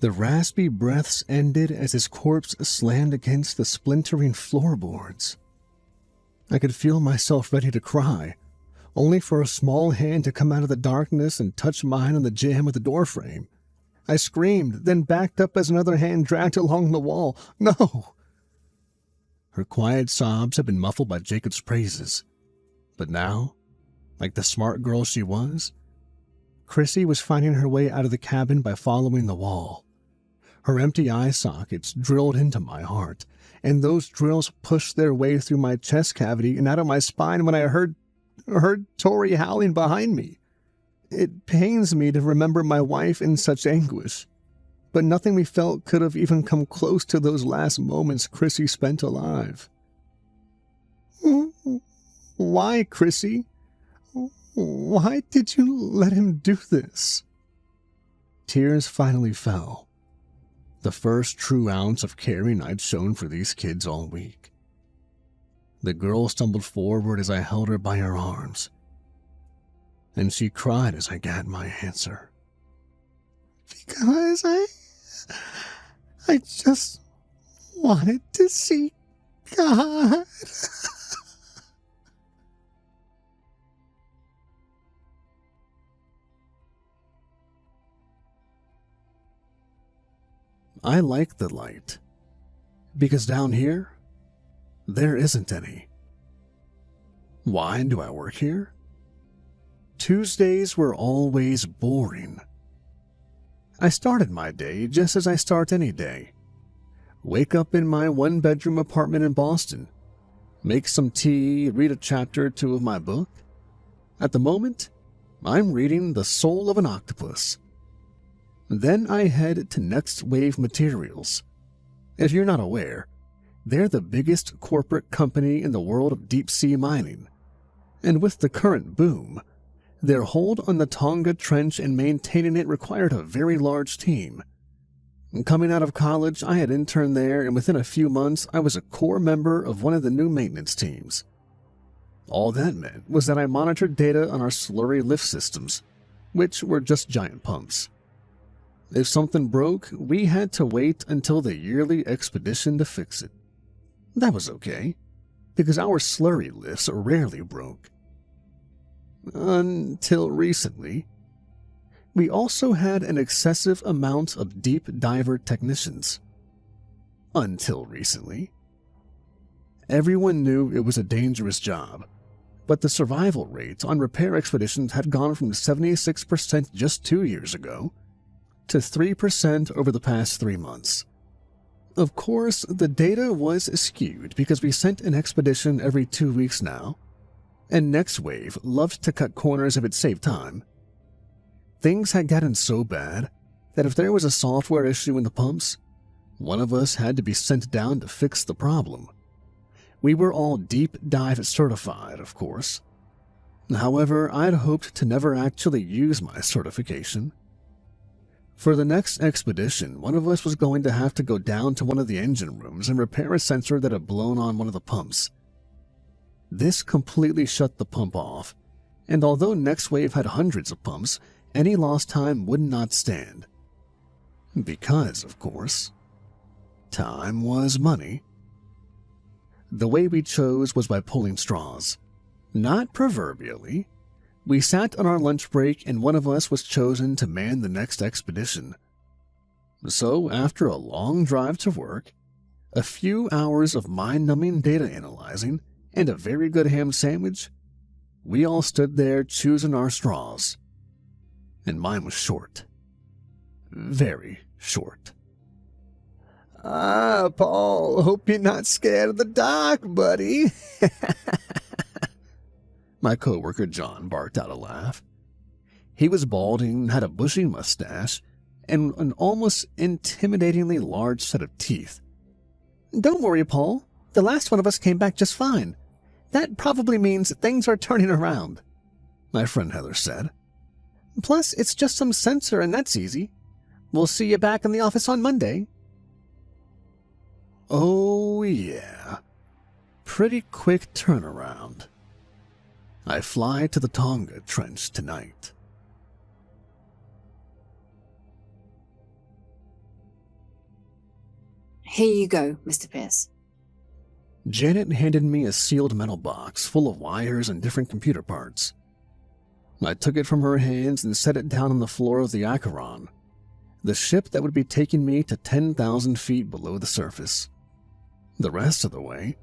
The raspy breaths ended as his corpse slammed against the splintering floorboards. I could feel myself ready to cry, only for a small hand to come out of the darkness and touch mine on the jamb of the doorframe. I screamed, then backed up as another hand dragged along the wall. No! Her quiet sobs had been muffled by Jacob's praises. But now, like the smart girl she was, Chrissy was finding her way out of the cabin by following the wall. Her empty eye sockets drilled into my heart, and those drills pushed their way through my chest cavity and out of my spine when I heard Tori howling behind me. It pains me to remember my wife in such anguish, but nothing we felt could have even come close to those last moments Chrissy spent alive. Why, Chrissy? Why did you let him do this? Tears finally fell. The first true ounce of caring I'd shown for these kids all week. The girl stumbled forward as I held her by her arms, and she cried as I got my answer. Because I just wanted to see God. I like the light, because down here, there isn't any. Why do I work here? Tuesdays were always boring. I started my day just as I start any day. Wake up in my one-bedroom apartment in Boston, make some tea, read a chapter or two of my book. At the moment, I'm reading The Soul of an Octopus. Then I head to Next Wave Materials. If you're not aware, they're the biggest corporate company in the world of deep-sea mining. And with the current boom, their hold on the Tonga Trench and maintaining it required a very large team. Coming out of college, I had interned there, and within a few months, I was a core member of one of the new maintenance teams. All that meant was that I monitored data on our slurry lift systems, which were just giant pumps. If something broke, we had to wait until the yearly expedition to fix it. That was okay, because our slurry lifts rarely broke. Until recently. We also had an excessive amount of deep diver technicians. Until recently. Everyone knew it was a dangerous job, but the survival rate on repair expeditions had gone from 76% just 2 years ago to 3% over the past 3 months. Of course, the data was skewed because we sent an expedition every 2 weeks now, and Next Wave loved to cut corners if it saved time. Things had gotten so bad that if there was a software issue in the pumps, one of us had to be sent down to fix the problem. We were all deep dive certified, of course. However, I'd hoped to never actually use my certification. For the next expedition, one of us was going to have to go down to one of the engine rooms and repair a sensor that had blown on one of the pumps. This completely shut the pump off, and although Next Wave had hundreds of pumps, any lost time would not stand. Because, of course, time was money. The way we chose was by pulling straws. Not proverbially. We sat on our lunch break and one of us was chosen to man the next expedition. So, after a long drive to work, a few hours of mind-numbing data analyzing, and a very good ham sandwich, we all stood there choosing our straws. And mine was short. Very short. Paul, hope you're not scared of the dark, buddy. My coworker John barked out a laugh. He was balding, had a bushy mustache, and an almost intimidatingly large set of teeth. Don't worry, Paul. The last one of us came back just fine. That probably means things are turning around, my friend Heather said. Plus, it's just some sensor and that's easy. We'll see you back in the office on Monday. Oh, yeah. Pretty quick turnaround. I fly to the Tonga Trench tonight. Here you go, Mr. Pierce. Janet handed me a sealed metal box full of wires and different computer parts. I took it from her hands and set it down on the floor of the Acheron, the ship that would be taking me to 10,000 feet below the surface. The rest of the way,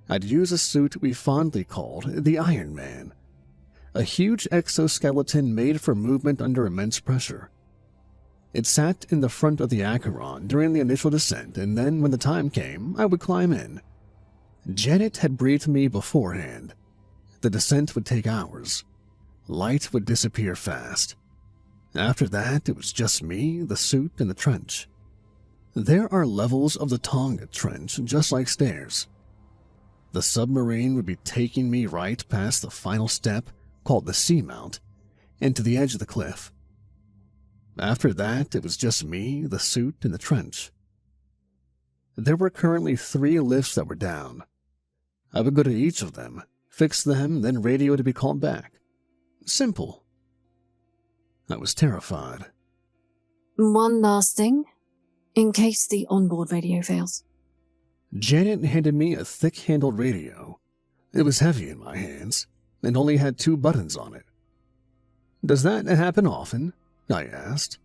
I'd use a suit we fondly called the Iron Man, a huge exoskeleton made for movement under immense pressure. It sat in the front of the Acheron during the initial descent, and then when the time came, I would climb in. Janet had briefed me beforehand. The descent would take hours. Light would disappear fast. After that, it was just me, the suit, and the trench. There are levels of the Tonga Trench, just like stairs. The submarine would be taking me right past the final step, called the seamount, and to the edge of the cliff. After that, it was just me, the suit, and the trench. There were currently 3 lifts that were down. I would go to each of them, fix them, then radio to be called back. Simple. I was terrified. One last thing, in case the onboard radio fails. Janet handed me a thick-handled radio. It was heavy in my hands, and only had 2 buttons on it. Does that happen often? I asked.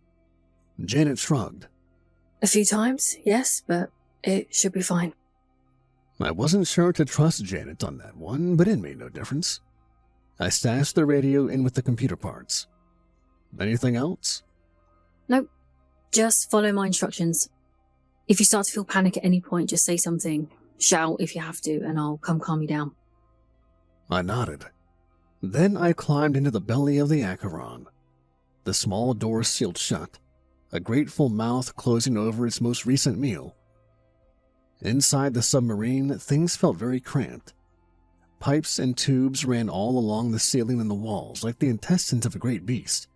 Janet shrugged. A few times, yes, but it should be fine. I wasn't sure to trust Janet on that one, but it made no difference. I stashed the radio in with the computer parts. Anything else? Nope. Just follow my instructions. If you start to feel panic at any point, just say something. Shout if you have to, and I'll come calm you down. I nodded. Then I climbed into the belly of the Acheron. The small door sealed shut, a grateful mouth closing over its most recent meal. Inside the submarine, things felt very cramped. Pipes and tubes ran all along the ceiling and the walls like the intestines of a great beast.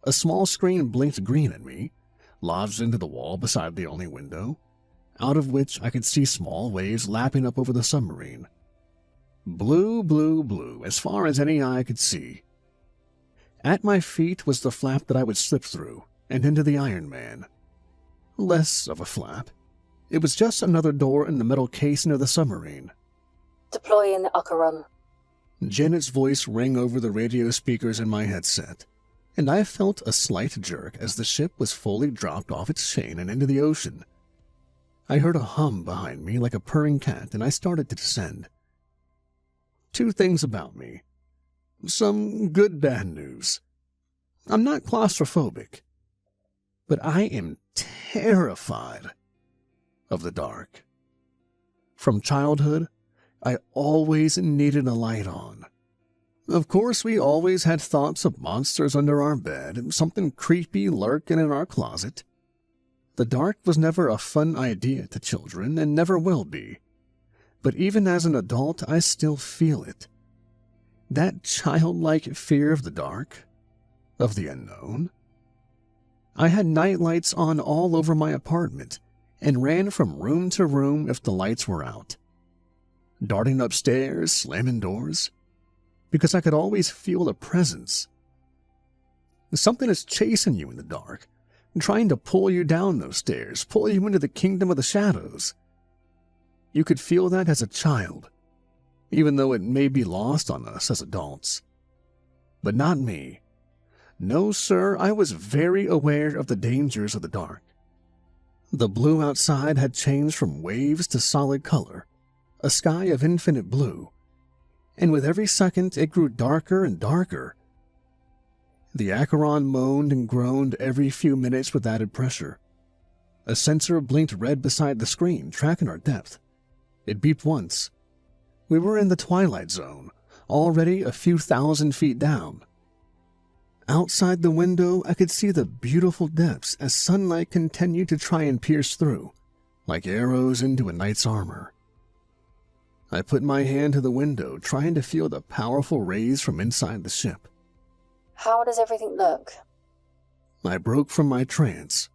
A small screen blinked green at me, lodged into the wall beside the only window, out of which I could see small waves lapping up over the submarine. Blue, blue, blue, as far as any eye could see. At my feet was the flap that I would slip through, and into the Iron Man. Less of a flap. It was just another door in the metal casing of the submarine. Deploy in the Acheron. Janet's voice rang over the radio speakers in my headset, and I felt a slight jerk as the ship was fully dropped off its chain and into the ocean. I heard a hum behind me like a purring cat, and I started to descend. 2 things about me. Some good bad news. I'm not claustrophobic. but I am terrified of the dark. From childhood, I always needed a light on. Of course, we always had thoughts of monsters under our bed and something creepy lurking in our closet. The dark was never a fun idea to children and never will be. But even as an adult, I still feel it. That childlike fear of the dark, of the unknown. I had night lights on all over my apartment and ran from room to room if the lights were out. Darting upstairs, slamming doors, because I could always feel a presence. Something is chasing you in the dark, trying to pull you down those stairs, pull you into the kingdom of the shadows. You could feel that as a child, even though it may be lost on us as adults. But not me. No, sir, I was very aware of the dangers of the dark. The blue outside had changed from waves to solid color, a sky of infinite blue, and with every second it grew darker and darker. The Acheron moaned and groaned every few minutes with added pressure. A sensor blinked red beside the screen, tracking our depth. It beeped once. We were in the twilight zone, already a few thousand feet down. Outside the window, I could see the beautiful depths as sunlight continued to try and pierce through, like arrows into a knight's armor. I put my hand to the window, trying to feel the powerful rays from inside the ship. How does everything look? I broke from my trance.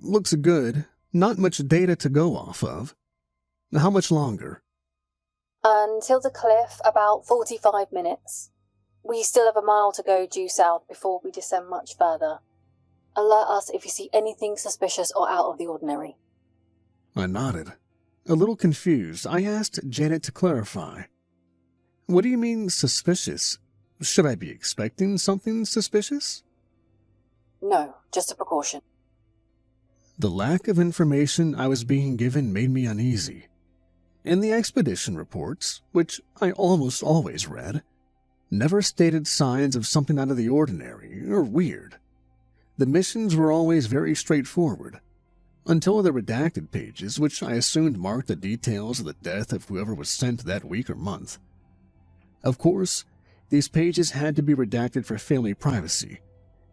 Looks good. Not much data to go off of. How much longer? Until the cliff, about 45 minutes. We still have a mile to go due south before we descend much further. Alert us if you see anything suspicious or out of the ordinary. I nodded. A little confused, I asked Janet to clarify. What do you mean, suspicious? Should I be expecting something suspicious? No, just a precaution. The lack of information I was being given made me uneasy. In the expedition reports, which I almost always read, never stated signs of something out of the ordinary or weird. The missions were always very straightforward, until the redacted pages, which I assumed marked the details of the death of whoever was sent that week or month. Of course, these pages had to be redacted for family privacy.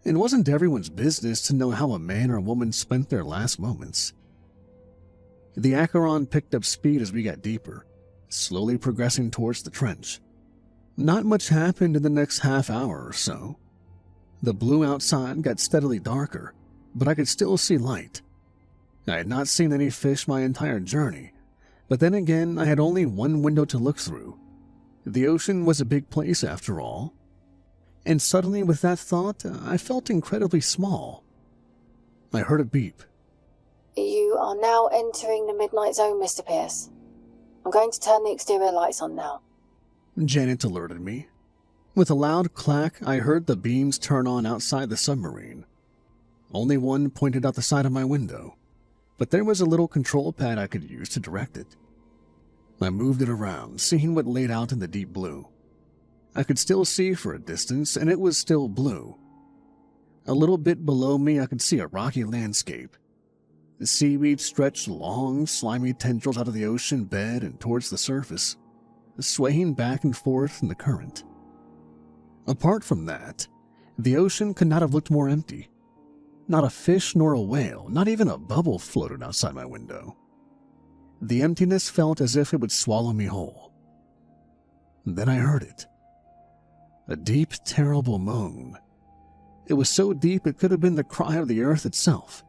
It wasn't everyone's business to know how a man or woman spent their last moments. The Acheron picked up speed as we got deeper, slowly progressing towards the trench. Not much happened in the next half hour or so. The blue outside got steadily darker, but I could still see light. I had not seen any fish my entire journey, but then again I had only one window to look through. The ocean was a big place after all. And suddenly with that thought, I felt incredibly small. I heard a beep. You are now entering the midnight zone, Mr. Pierce. I'm going to turn the exterior lights on now. Janet alerted me. With a loud clack, I heard the beams turn on outside the submarine. Only one pointed out the side of my window, but there was a little control pad I could use to direct it. I moved it around, seeing what laid out in the deep blue. I could still see for a distance, and it was still blue. A little bit below me, I could see a rocky landscape. The seaweed stretched long, slimy tendrils out of the ocean bed and towards the surface, swaying back and forth in the current. Apart from that, the ocean could not have looked more empty. Not a fish nor a whale, not even a bubble floated outside my window. The emptiness felt as if it would swallow me whole. Then I heard it. A deep, terrible moan. It was so deep it could have been the cry of the earth itself.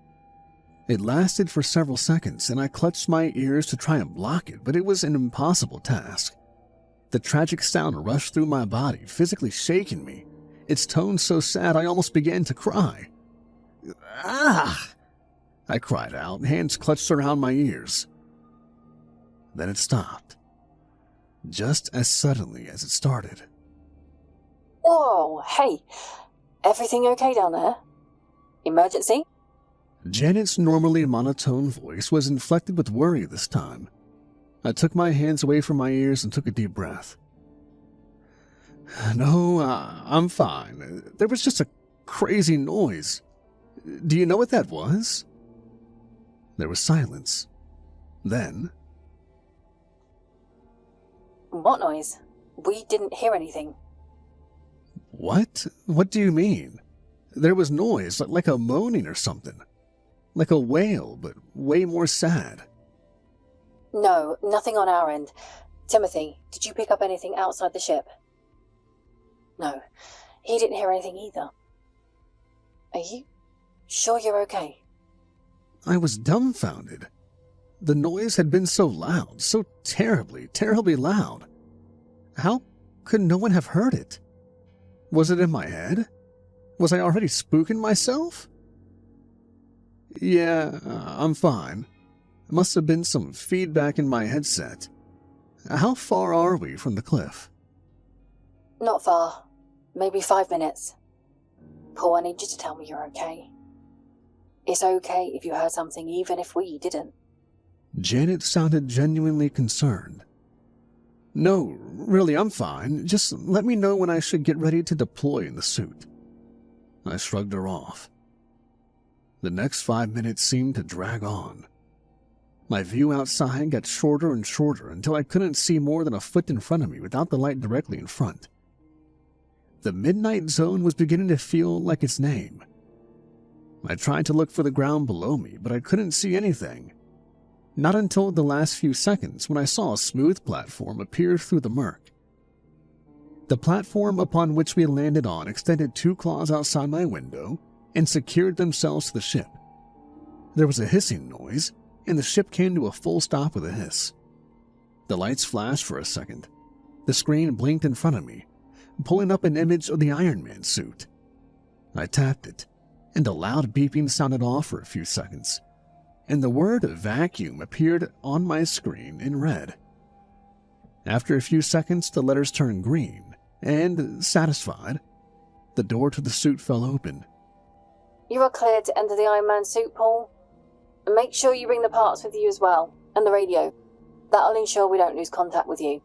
It lasted for several seconds, and I clutched my ears to try and block it, but it was an impossible task. The tragic sound rushed through my body, physically shaking me, its tone so sad I almost began to cry. "Ah!" I cried out, hands clutched around my ears. Then it stopped, just as suddenly as it started. Whoa, hey, everything okay down there? Emergency? Janet's normally monotone voice was inflected with worry this time. I took my hands away from my ears and took a deep breath. "No, I'm fine. There was just a crazy noise. Do you know what that was?" There was silence. Then, What noise? We didn't hear anything. "What? What do you mean? There was noise, like a moaning or something. Like a wail, but way more sad." No, nothing on our end. Timothy, did you pick up anything outside the ship? No, he didn't hear anything either. Are you sure you're okay? I was dumbfounded. The noise had been so loud, so terribly, terribly loud. How could no one have heard it? Was it in my head? Was I already spooking myself? "Yeah, I'm fine. Must have been some feedback in my headset. How far are we from the cliff?" Not far. Maybe 5 minutes. Paul, I need you to tell me you're okay. It's okay if you heard something, even if we didn't. Janet sounded genuinely concerned. "No, really, I'm fine. Just let me know when I should get ready to deploy in the suit." I shrugged her off. The next 5 minutes seemed to drag on. My view outside got shorter and shorter until I couldn't see more than a foot in front of me without the light directly in front. The midnight zone was beginning to feel like its name. I tried to look for the ground below me, but I couldn't see anything. Not until the last few seconds when I saw a smooth platform appear through the murk. The platform upon which we landed on extended 2 claws outside my window and secured themselves to the ship. There was a hissing noise, and the ship came to a full stop with a hiss. The lights flashed for a second. The screen blinked in front of me, pulling up an image of the Iron Man suit. I tapped it, and a loud beeping sounded off for a few seconds, and the word vacuum appeared on my screen in red. After a few seconds, the letters turned green, and, satisfied, the door to the suit fell open. You are cleared to enter the Iron Man suit, Paul. And make sure you bring the parts with you as well, and the radio. That'll ensure we don't lose contact with you.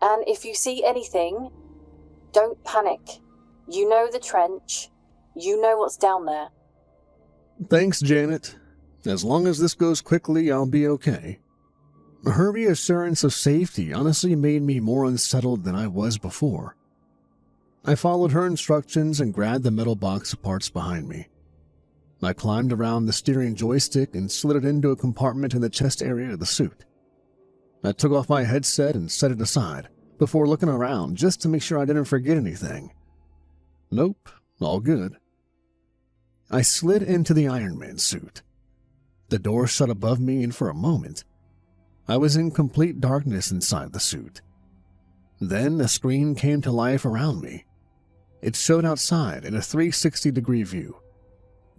And if you see anything, don't panic. You know the trench. You know what's down there. "Thanks, Janet. As long as this goes quickly, I'll be okay." Her reassurance of safety honestly made me more unsettled than I was before. I followed her instructions and grabbed the metal box of parts behind me. I climbed around the steering joystick and slid it into a compartment in the chest area of the suit. I took off my headset and set it aside before looking around just to make sure I didn't forget anything. Nope, all good. I slid into the Iron Man suit. The door shut above me, and for a moment, I was in complete darkness inside the suit. Then a screen came to life around me. It showed outside in a 360-degree view.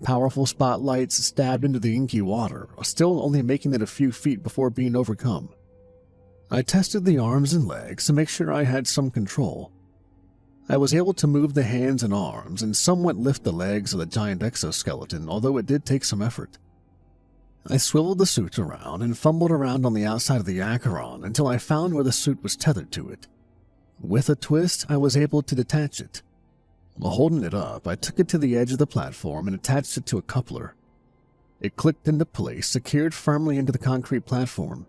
Powerful spotlights stabbed into the inky water, still only making it a few feet before being overcome. I tested the arms and legs to make sure I had some control. I was able to move the hands and arms and somewhat lift the legs of the giant exoskeleton, although it did take some effort. I swiveled the suit around and fumbled around on the outside of the Acheron until I found where the suit was tethered to it. With a twist, I was able to detach it. While holding it up, I took it to the edge of the platform and attached it to a coupler. It clicked into place, secured firmly into the concrete platform.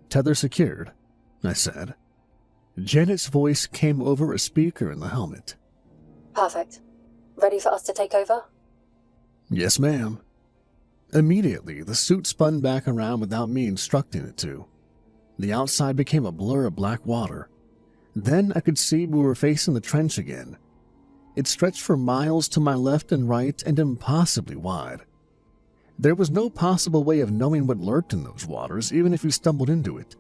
"Tether secured," I said. Janet's voice came over a speaker in the helmet. Perfect. Ready for us to take over? "Yes, ma'am." Immediately, the suit spun back around without me instructing it to. The outside became a blur of black water. Then I could see we were facing the trench again. It stretched for miles to my left and right and impossibly wide. There was no possible way of knowing what lurked in those waters, even if you stumbled into it.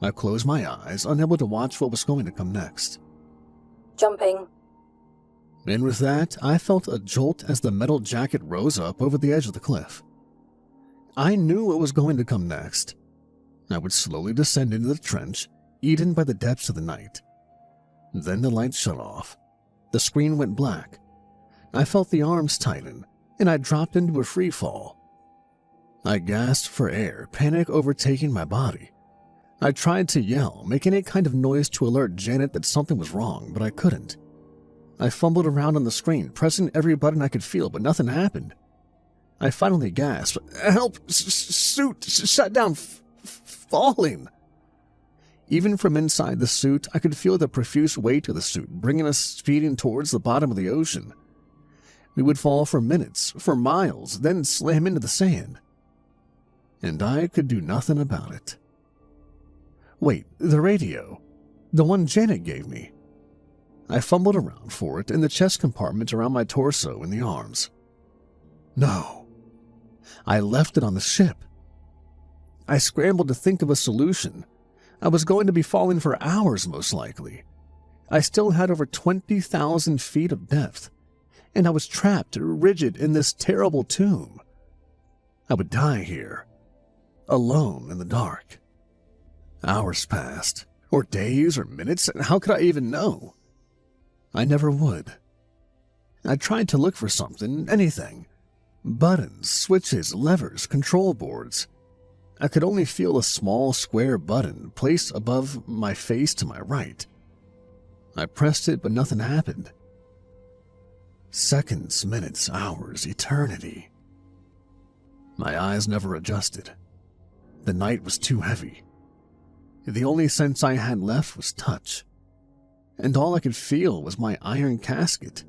I closed my eyes, unable to watch what was going to come next. Jumping. And with that, I felt a jolt as the metal jacket rose up over the edge of the cliff. I knew what was going to come next. I would slowly descend into the trench, eaten by the depths of the night. Then the lights shut off. The screen went black. I felt the arms tighten, and I dropped into a free fall. I gasped for air, panic overtaking my body. I tried to yell, make any kind of noise to alert Janet that something was wrong, but I couldn't. I fumbled around on the screen, pressing every button I could feel, but nothing happened. I finally gasped, "Help! Suit! Shut down! Falling!" Even from inside the suit, I could feel the profuse weight of the suit bringing us speeding towards the bottom of the ocean. We would fall for minutes, for miles, then slam into the sand. And I could do nothing about it. Wait, the radio. The one Janet gave me. I fumbled around for it in the chest compartment around my torso and the arms. No. I left it on the ship. I scrambled to think of a solution. I was going to be falling for hours, most likely. I still had over 20,000 feet of depth, and I was trapped, rigid in this terrible tomb. I would die here, alone in the dark. Hours passed, or days, or minutes, and how could I even know? I never would. I tried to look for something, anything. Buttons, switches, levers, control boards. I could only feel a small square button placed above my face to my right. I pressed it, but nothing happened. Seconds, minutes, hours, eternity. My eyes never adjusted. The night was too heavy. The only sense I had left was touch, and all I could feel was my iron casket.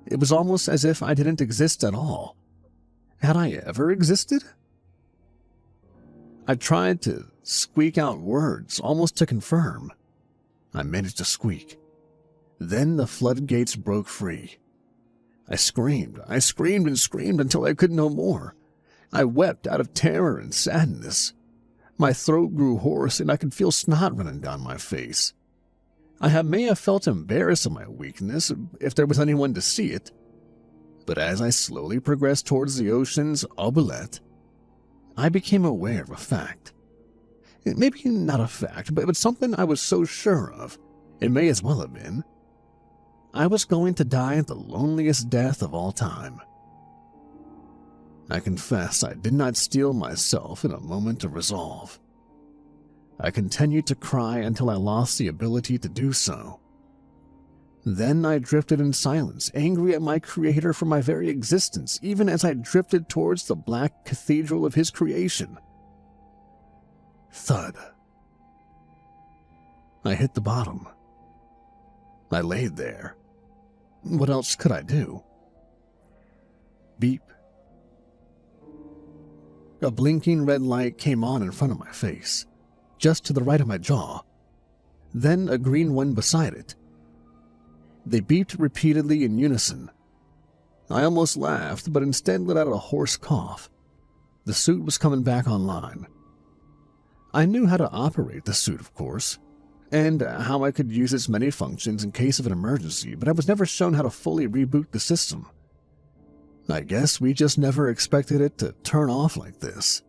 It was almost as if I didn't exist at all. Had I ever existed? I tried to squeak out words, almost to confirm. I managed to squeak. Then the floodgates broke free. I screamed and screamed until I could no more. I wept out of terror and sadness. My throat grew hoarse and I could feel snot running down my face. I may have felt embarrassed of my weakness if there was anyone to see it. But as I slowly progressed towards the ocean's oubliette, I became aware of a fact. Maybe not a fact, but something I was so sure of. It may as well have been. I was going to die the loneliest death of all time. I confess I did not steel myself in a moment of resolve. I continued to cry until I lost the ability to do so. Then I drifted in silence, angry at my creator for my very existence, even as I drifted towards the black cathedral of his creation. Thud. I hit the bottom. I laid there. What else could I do? Beep. A blinking red light came on in front of my face, just to the right of my jaw. Then a green one beside it. They beeped repeatedly in unison. I almost laughed, but instead let out a hoarse cough. The suit was coming back online. I knew how to operate the suit, of course, and how I could use its many functions in case of an emergency, but I was never shown how to fully reboot the system. I guess we just never expected it to turn off like this.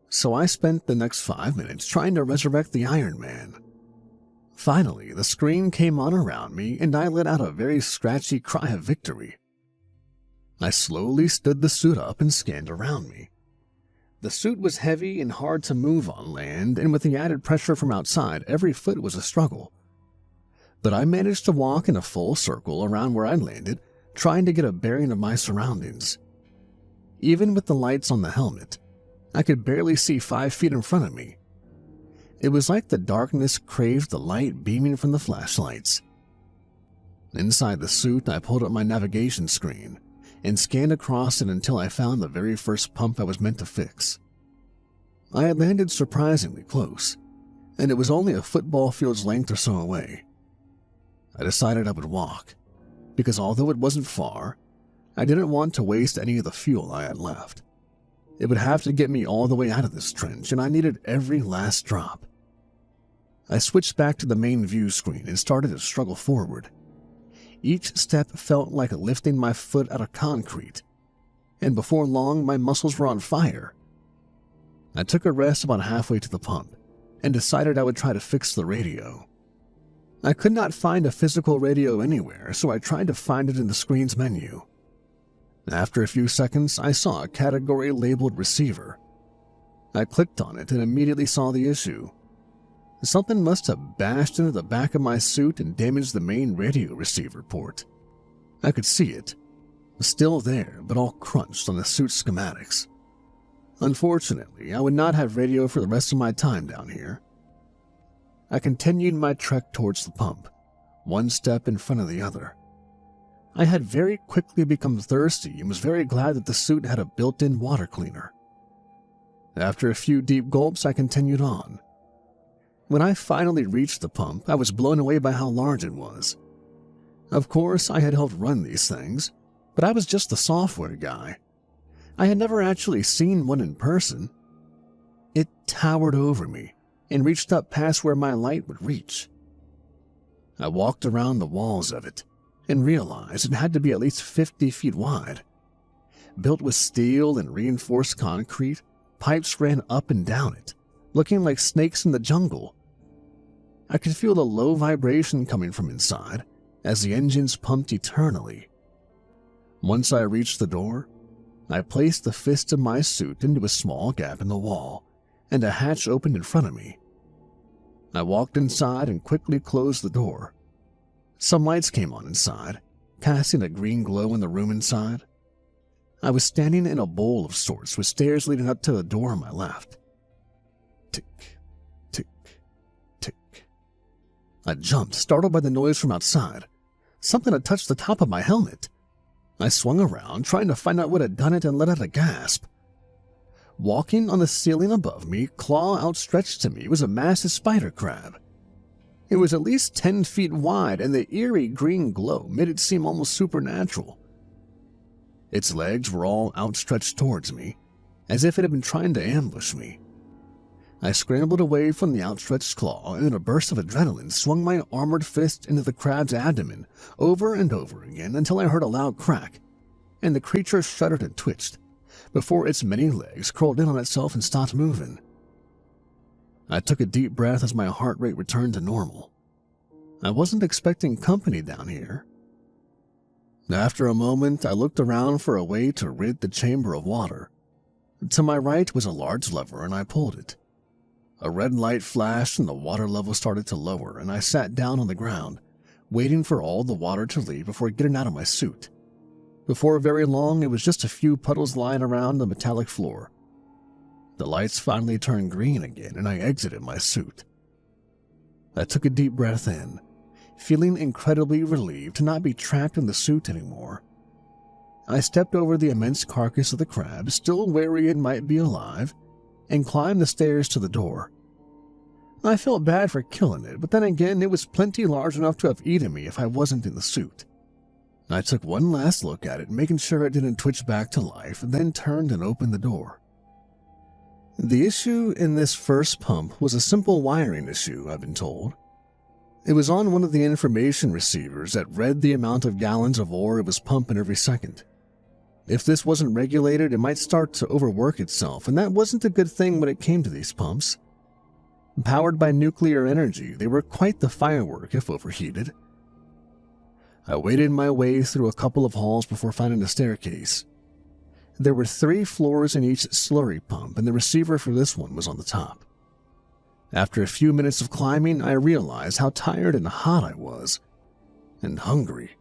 So I spent the next 5 minutes trying to resurrect the Iron Man. Finally, the screen came on around me, and I let out a very scratchy cry of victory. I slowly stood the suit up and scanned around me. The suit was heavy and hard to move on land, and with the added pressure from outside, every foot was a struggle. But I managed to walk in a full circle around where I landed, trying to get a bearing of my surroundings. Even with the lights on the helmet, I could barely see 5 feet in front of me. It was like the darkness craved the light beaming from the flashlights. Inside the suit, I pulled up my navigation screen and scanned across it until I found the very first pump I was meant to fix. I had landed surprisingly close, and it was only a football field's length or so away. I decided I would walk, because although it wasn't far, I didn't want to waste any of the fuel I had left. It would have to get me all the way out of this trench, and I needed every last drop. I switched back to the main view screen and started to struggle forward. Each step felt like lifting my foot out of concrete, and before long my muscles were on fire. I took a rest about halfway to the pump and decided I would try to fix the radio. I could not find a physical radio anywhere, so I tried to find it in the screen's menu. After a few seconds, I saw a category labeled receiver. I clicked on it and immediately saw the issue. Something must have bashed into the back of my suit and damaged the main radio receiver port. I could see it. Still there, but all crunched on the suit schematics. Unfortunately, I would not have radio for the rest of my time down here. I continued my trek towards the pump, one step in front of the other. I had very quickly become thirsty and was very glad that the suit had a built-in water cleaner. After a few deep gulps, I continued on. When I finally reached the pump, I was blown away by how large it was. Of course, I had helped run these things, but I was just the software guy. I had never actually seen one in person. It towered over me and reached up past where my light would reach. I walked around the walls of it and realized it had to be at least 50 feet wide. Built with steel and reinforced concrete, pipes ran up and down it, looking like snakes in the jungle. I could feel the low vibration coming from inside as the engines pumped eternally. Once I reached the door, I placed the fist of my suit into a small gap in the wall, and a hatch opened in front of me. I walked inside and quickly closed the door. Some lights came on inside, casting a green glow in the room inside. I was standing in a bowl of sorts with stairs leading up to the door on my left. Tick, tick, tick. I jumped, startled by the noise from outside. Something had touched the top of my helmet. I swung around, trying to find out what had done it, and let out a gasp. Walking on the ceiling above me, claw outstretched to me, was a massive spider crab. It was at least 10 feet wide, and the eerie green glow made it seem almost supernatural. Its legs were all outstretched towards me, as if it had been trying to ambush me. I scrambled away from the outstretched claw, and in a burst of adrenaline swung my armored fist into the crab's abdomen over and over again until I heard a loud crack, and the creature shuddered and twitched, before its many legs curled in on itself and stopped moving. I took a deep breath as my heart rate returned to normal. I wasn't expecting company down here. After a moment, I looked around for a way to rid the chamber of water. To my right was a large lever, and I pulled it. A red light flashed and the water level started to lower, and I sat down on the ground, waiting for all the water to leave before getting out of my suit. Before very long, it was just a few puddles lying around the metallic floor. The lights finally turned green again, and I exited my suit. I took a deep breath in, feeling incredibly relieved to not be trapped in the suit anymore. I stepped over the immense carcass of the crab, still wary it might be alive, and climbed the stairs to the door. I felt bad for killing it, but then again, it was plenty large enough to have eaten me if I wasn't in the suit. I took one last look at it, making sure it didn't twitch back to life, and then turned and opened the door. The issue in this first pump was a simple wiring issue, I've been told. It was on one of the information receivers that read the amount of gallons of ore it was pumping every second. If this wasn't regulated, it might start to overwork itself, and that wasn't a good thing when it came to these pumps. Powered by nuclear energy, they were quite the firework if overheated. I waded my way through a couple of halls before finding a staircase. There were 3 floors in each slurry pump, and the receiver for this one was on the top. After a few minutes of climbing, I realized how tired and hot I was, and hungry.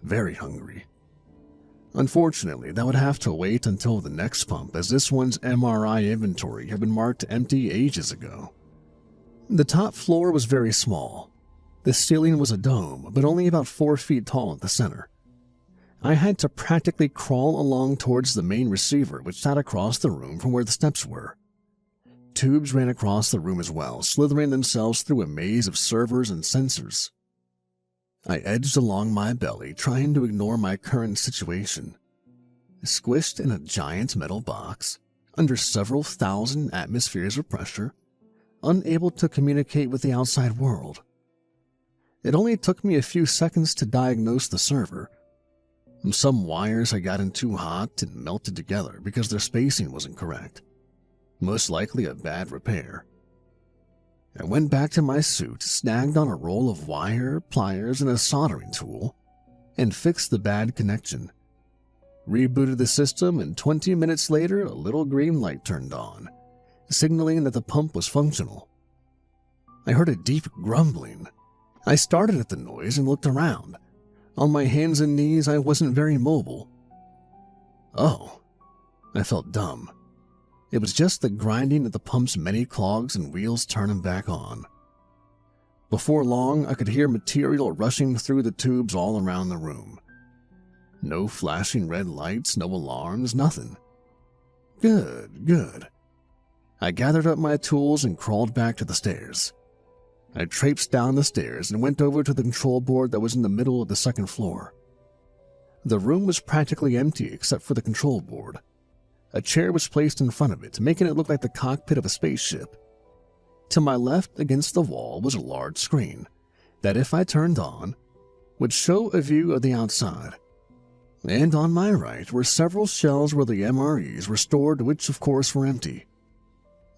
Very hungry. Unfortunately, that would have to wait until the next pump, as this one's MRI inventory had been marked empty ages ago. The top floor was very small. The ceiling was a dome, but only about 4 feet tall at the center. I had to practically crawl along towards the main receiver, which sat across the room from where the steps were. Tubes ran across the room as well, slithering themselves through a maze of servers and sensors. I edged along my belly, trying to ignore my current situation. Squished in a giant metal box, under several thousand atmospheres of pressure, unable to communicate with the outside world. It only took me a few seconds to diagnose the server. Some wires had gotten too hot and melted together because their spacing wasn't correct. Most likely a bad repair. I went back to my suit, snagged on a roll of wire, pliers, and a soldering tool, and fixed the bad connection. Rebooted the system, and 20 minutes later, a little green light turned on, signaling that the pump was functional. I heard a deep grumbling. I started at the noise and looked around. On my hands and knees, I wasn't very mobile. Oh, I felt dumb. It was just the grinding of the pump's many clogs and wheels turning back on. Before long, I could hear material rushing through the tubes all around the room. No flashing red lights, no alarms, nothing. Good. I gathered up my tools and crawled back to the stairs. I traipsed down the stairs and went over to the control board that was in the middle of the second floor. The room was practically empty except for the control board. A chair was placed in front of it, making it look like the cockpit of a spaceship. To my left, against the wall, was a large screen that, if I turned on, would show a view of the outside. And on my right were several shelves where the MREs were stored, which of course were empty.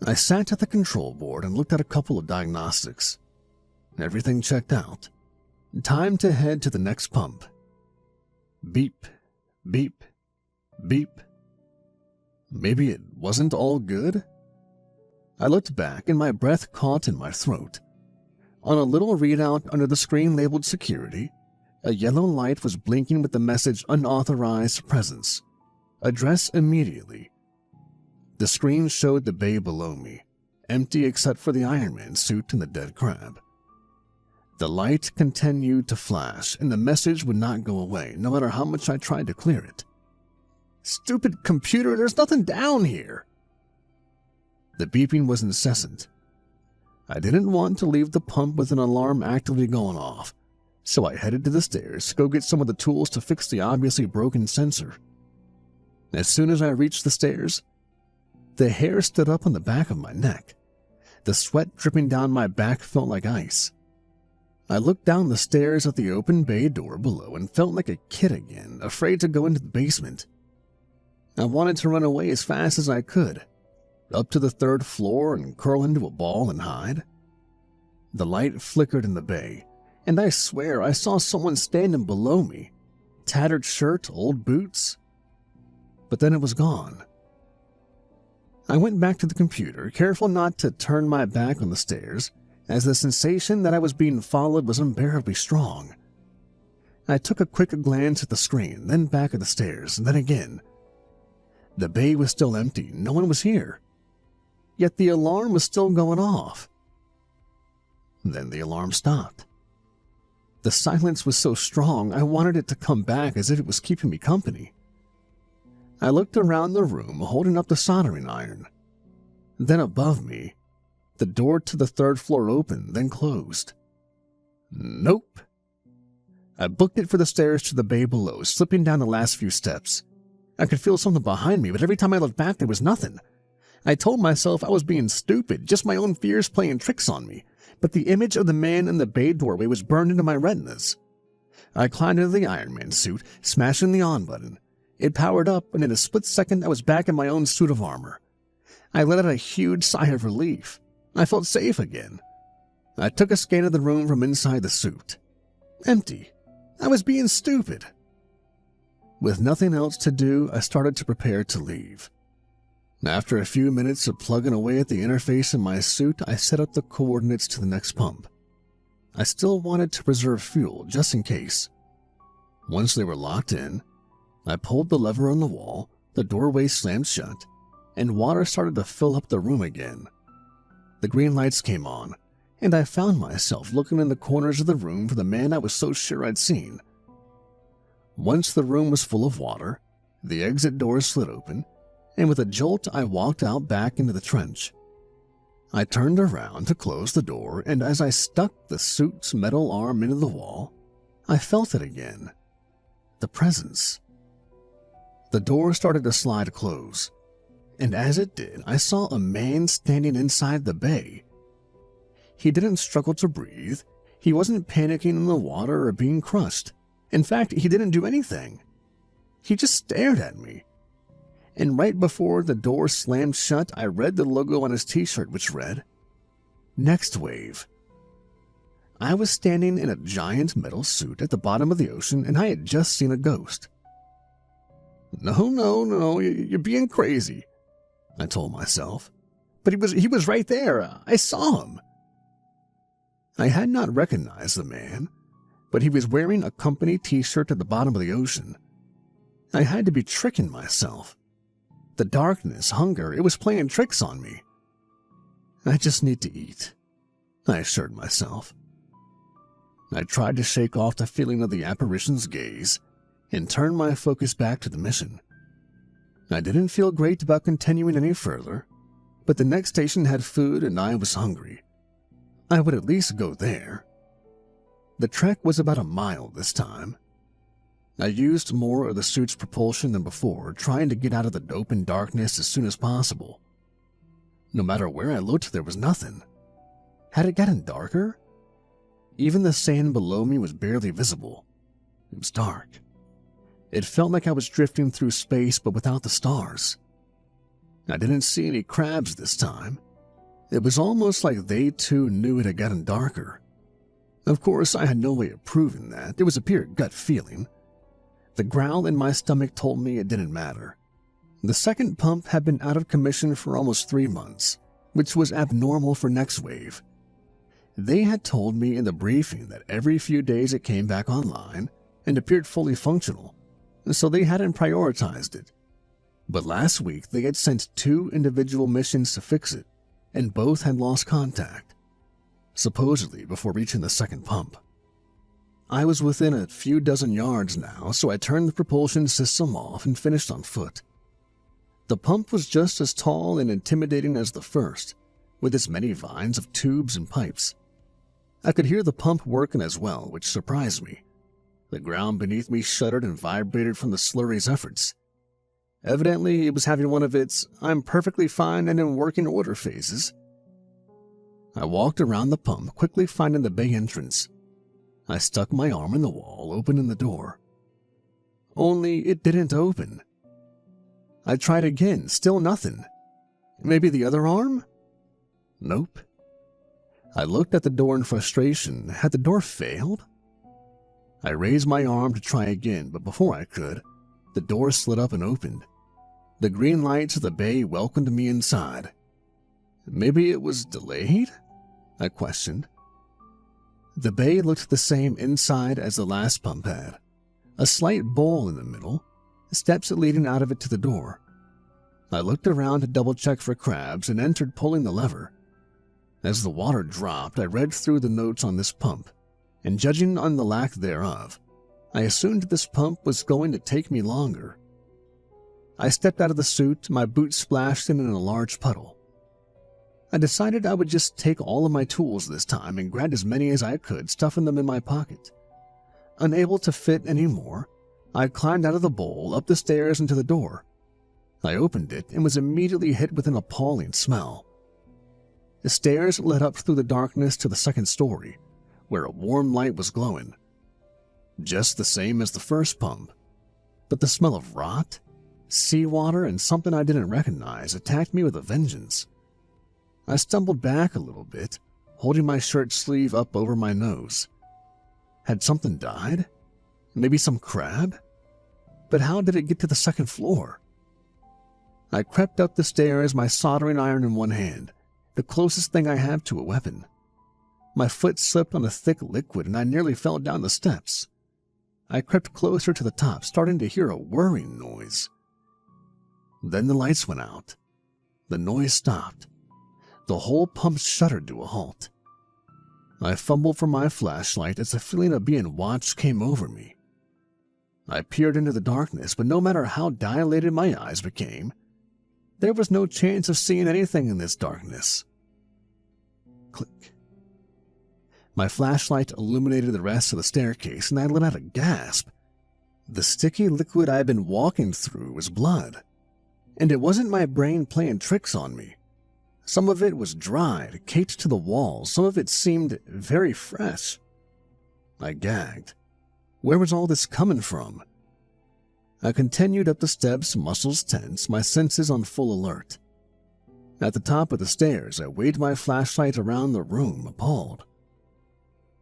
I sat at the control board and looked at a couple of diagnostics. Everything checked out. Time to head to the next pump. Beep, beep, beep. Maybe it wasn't all good? I looked back and my breath caught in my throat. On a little readout under the screen labeled security, a yellow light was blinking with the message unauthorized presence. Address immediately. The screen showed the bay below me, empty except for the Iron Man suit and the dead crab. The light continued to flash and the message would not go away no matter how much I tried to clear it. Stupid computer, there's nothing down here. The beeping was incessant. I didn't want to leave the pump with an alarm actively going off, so I headed to the stairs to go get some of the tools to fix the obviously broken sensor. As soon as I reached the stairs, the hair stood up on the back of my neck. The sweat dripping down my back felt like ice. I looked down the stairs at the open bay door below and felt like a kid again, afraid to go into the basement. I wanted to run away as fast as I could, up to the third floor and curl into a ball and hide. The light flickered in the bay, and I swear I saw someone standing below me, tattered shirt, old boots. But then it was gone. I went back to the computer, careful not to turn my back on the stairs, as the sensation that I was being followed was unbearably strong. I took a quick glance at the screen, then back at the stairs, and then again. The bay was still empty, no one was here. Yet the alarm was still going off. Then the alarm stopped. The silence was so strong, I wanted it to come back as if it was keeping me company. I looked around the room, holding up the soldering iron. Then above me, the door to the third floor opened, then closed. Nope. I booked it for the stairs to the bay below, slipping down the last few steps. I could feel something behind me, but every time I looked back, there was nothing. I told myself I was being stupid, just my own fears playing tricks on me, but the image of the man in the bay doorway was burned into my retinas. I climbed into the Iron Man suit, smashing the on button. It powered up, and in a split second, I was back in my own suit of armor. I let out a huge sigh of relief. I felt safe again. I took a scan of the room from inside the suit. Empty. I was being stupid. With nothing else to do, I started to prepare to leave. After a few minutes of plugging away at the interface in my suit, I set up the coordinates to the next pump. I still wanted to preserve fuel, just in case. Once they were locked in, I pulled the lever on the wall, the doorway slammed shut, and water started to fill up the room again. The green lights came on, and I found myself looking in the corners of the room for the man I was so sure I'd seen. Once the room was full of water, the exit door slid open, and with a jolt I walked out back into the trench. I turned around to close the door, and as I stuck the suit's metal arm into the wall, I felt it again. The presence. The door started to slide close, and as it did, I saw a man standing inside the bay. He didn't struggle to breathe. He wasn't panicking in the water or being crushed. In fact, he didn't do anything. He just stared at me. And right before the door slammed shut, I read the logo on his t-shirt, which read, Next Wave. I was standing in a giant metal suit at the bottom of the ocean, and I had just seen a ghost. No, you're being crazy, I told myself. But he was right there. I saw him. I had not recognized the man, but he was wearing a company t-shirt at the bottom of the ocean. I had to be tricking myself. The darkness, hunger, it was playing tricks on me. I just need to eat, I assured myself. I tried to shake off the feeling of the apparition's gaze and turn my focus back to the mission. I didn't feel great about continuing any further, but the next station had food and I was hungry. I would at least go there. The trek was about a mile this time. I used more of the suit's propulsion than before, trying to get out of the open darkness as soon as possible. No matter where I looked, there was nothing. Had it gotten darker? Even the sand below me was barely visible. It was dark. It felt like I was drifting through space, but without the stars. I didn't see any crabs this time. It was almost like they too knew it had gotten darker. Of course, I had no way of proving that. It was a pure gut feeling. The growl in my stomach told me it didn't matter. The second pump had been out of commission for almost 3 months, which was abnormal for Next Wave. They had told me in the briefing that every few days it came back online and appeared fully functional, so they hadn't prioritized it. But last week they had sent 2 individual missions to fix it, and both had lost contact, supposedly before reaching the second pump. I was within a few dozen yards now, so I turned the propulsion system off and finished on foot. The pump was just as tall and intimidating as the first, with its many vines of tubes and pipes. I could hear the pump working as well, which surprised me. The ground beneath me shuddered and vibrated from the slurry's efforts. Evidently, it was having one of its "I'm perfectly fine and in working order" phases. I walked around the pump, quickly finding the bay entrance. I stuck my arm in the wall, opening the door. Only it didn't open. I tried again, still nothing. Maybe the other arm? Nope. I looked at the door in frustration. Had the door failed? I raised my arm to try again, but before I could, the door slid up and opened. The green lights of the bay welcomed me inside. Maybe it was delayed? I questioned. The bay looked the same inside as the last pump had. A slight bowl in the middle, steps leading out of it to the door. I looked around to double-check for crabs and entered, pulling the lever. As the water dropped, I read through the notes on this pump, and judging on the lack thereof, I assumed this pump was going to take me longer. I stepped out of the suit, my boots splashed in a large puddle. I decided I would just take all of my tools this time and grabbed as many as I could, stuffing them in my pocket. Unable to fit any more, I climbed out of the bowl, up the stairs, and to the door. I opened it and was immediately hit with an appalling smell. The stairs led up through the darkness to the second story, where a warm light was glowing. Just the same as the first pump, but the smell of rot, seawater, and something I didn't recognize attacked me with a vengeance. I stumbled back a little bit, holding my shirt sleeve up over my nose. Had something died? Maybe some crab? But how did it get to the second floor? I crept up the stairs, my soldering iron in one hand, the closest thing I have to a weapon. My foot slipped on a thick liquid and I nearly fell down the steps. I crept closer to the top, starting to hear a whirring noise. Then the lights went out. The noise stopped. The whole pump shuddered to a halt. I fumbled for my flashlight as the feeling of being watched came over me. I peered into the darkness, but no matter how dilated my eyes became, there was no chance of seeing anything in this darkness. Click. My flashlight illuminated the rest of the staircase, and I let out a gasp. The sticky liquid I had been walking through was blood, and it wasn't my brain playing tricks on me. Some of it was dried, caked to the walls. Some of it seemed very fresh. I gagged. Where was all this coming from? I continued up the steps, muscles tense, my senses on full alert. At the top of the stairs, I waved my flashlight around the room, appalled.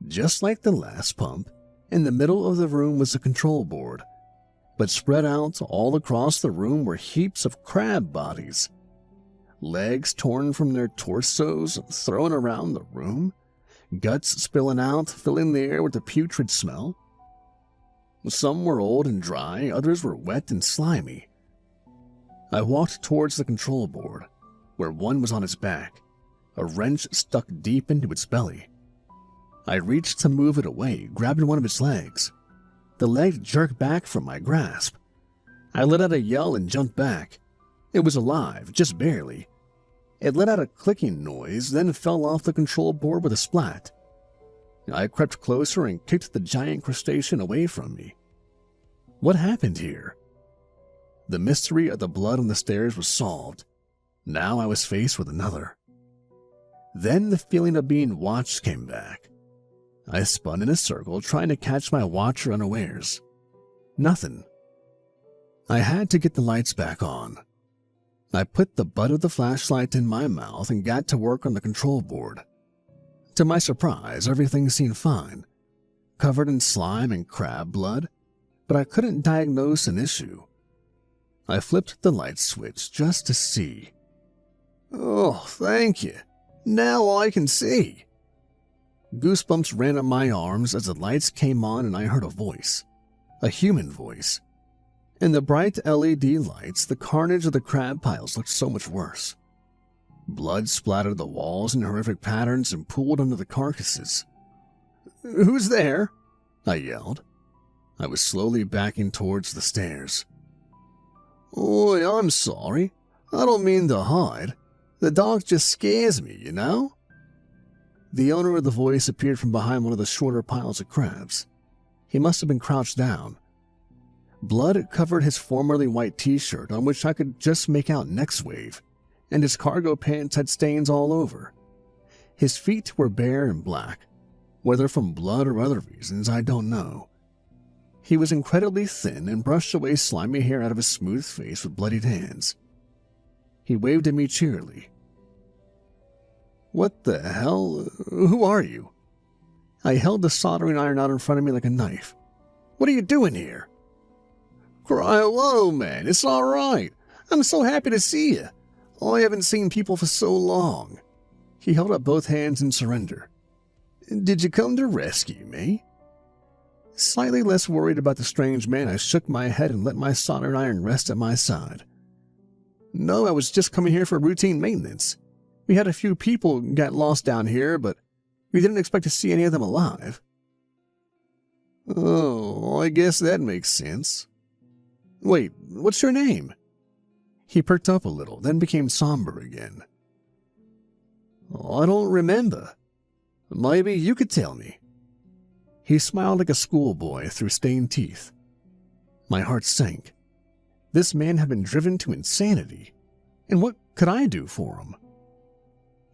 Just like the last pump, in the middle of the room was a control board, but spread out all across the room were heaps of crab bodies. Legs torn from their torsos, thrown around the room, guts spilling out, filling the air with a putrid smell. Some were old and dry, others were wet and slimy. I walked towards the control board, where one was on its back, a wrench stuck deep into its belly. I reached to move it away, grabbing one of its legs. The leg jerked back from my grasp. I let out a yell and jumped back. It was alive, just barely. It let out a clicking noise, then fell off the control board with a splat. I crept closer and kicked the giant crustacean away from me. What happened here? The mystery of the blood on the stairs was solved. Now I was faced with another. Then the feeling of being watched came back. I spun in a circle, trying to catch my watcher unawares. Nothing. I had to get the lights back on. I put the butt of the flashlight in my mouth and got to work on the control board. To my surprise, everything seemed fine, covered in slime and crab blood, but I couldn't diagnose an issue. I flipped the light switch just to see. Oh, thank you. Now I can see. Goosebumps ran up my arms as the lights came on and I heard a voice. A human voice. In the bright LED lights, the carnage of the crab piles looked so much worse. Blood splattered the walls in horrific patterns and pooled under the carcasses. "Who's there?" I yelled. I was slowly backing towards the stairs. "Oi, I'm sorry. I don't mean to hide. The dog just scares me, you know?" The owner of the voice appeared from behind one of the shorter piles of crabs. He must have been crouched down. Blood covered his formerly white t-shirt, on which I could just make out Next Wave, and his cargo pants had stains all over. His feet were bare and black. Whether from blood or other reasons, I don't know. He was incredibly thin and brushed away slimy hair out of his smooth face with bloodied hands. He waved at me cheerily. "What the hell? Who are you?" I held the soldering iron out in front of me like a knife. "What are you doing here?" "Cry hello, man. It's all right. I'm so happy to see you. I haven't seen people for so long." He held up both hands in surrender. "Did you come to rescue me?" Slightly less worried about the strange man, I shook my head and let my soldering iron rest at my side. "No, I was just coming here for routine maintenance. We had a few people get lost down here, but we didn't expect to see any of them alive." "Oh, I guess that makes sense. Wait, what's your name?" He perked up a little, then became somber again. "I don't remember. Maybe you could tell me." He smiled like a schoolboy through stained teeth. My heart sank. This man had been driven to insanity, and what could I do for him?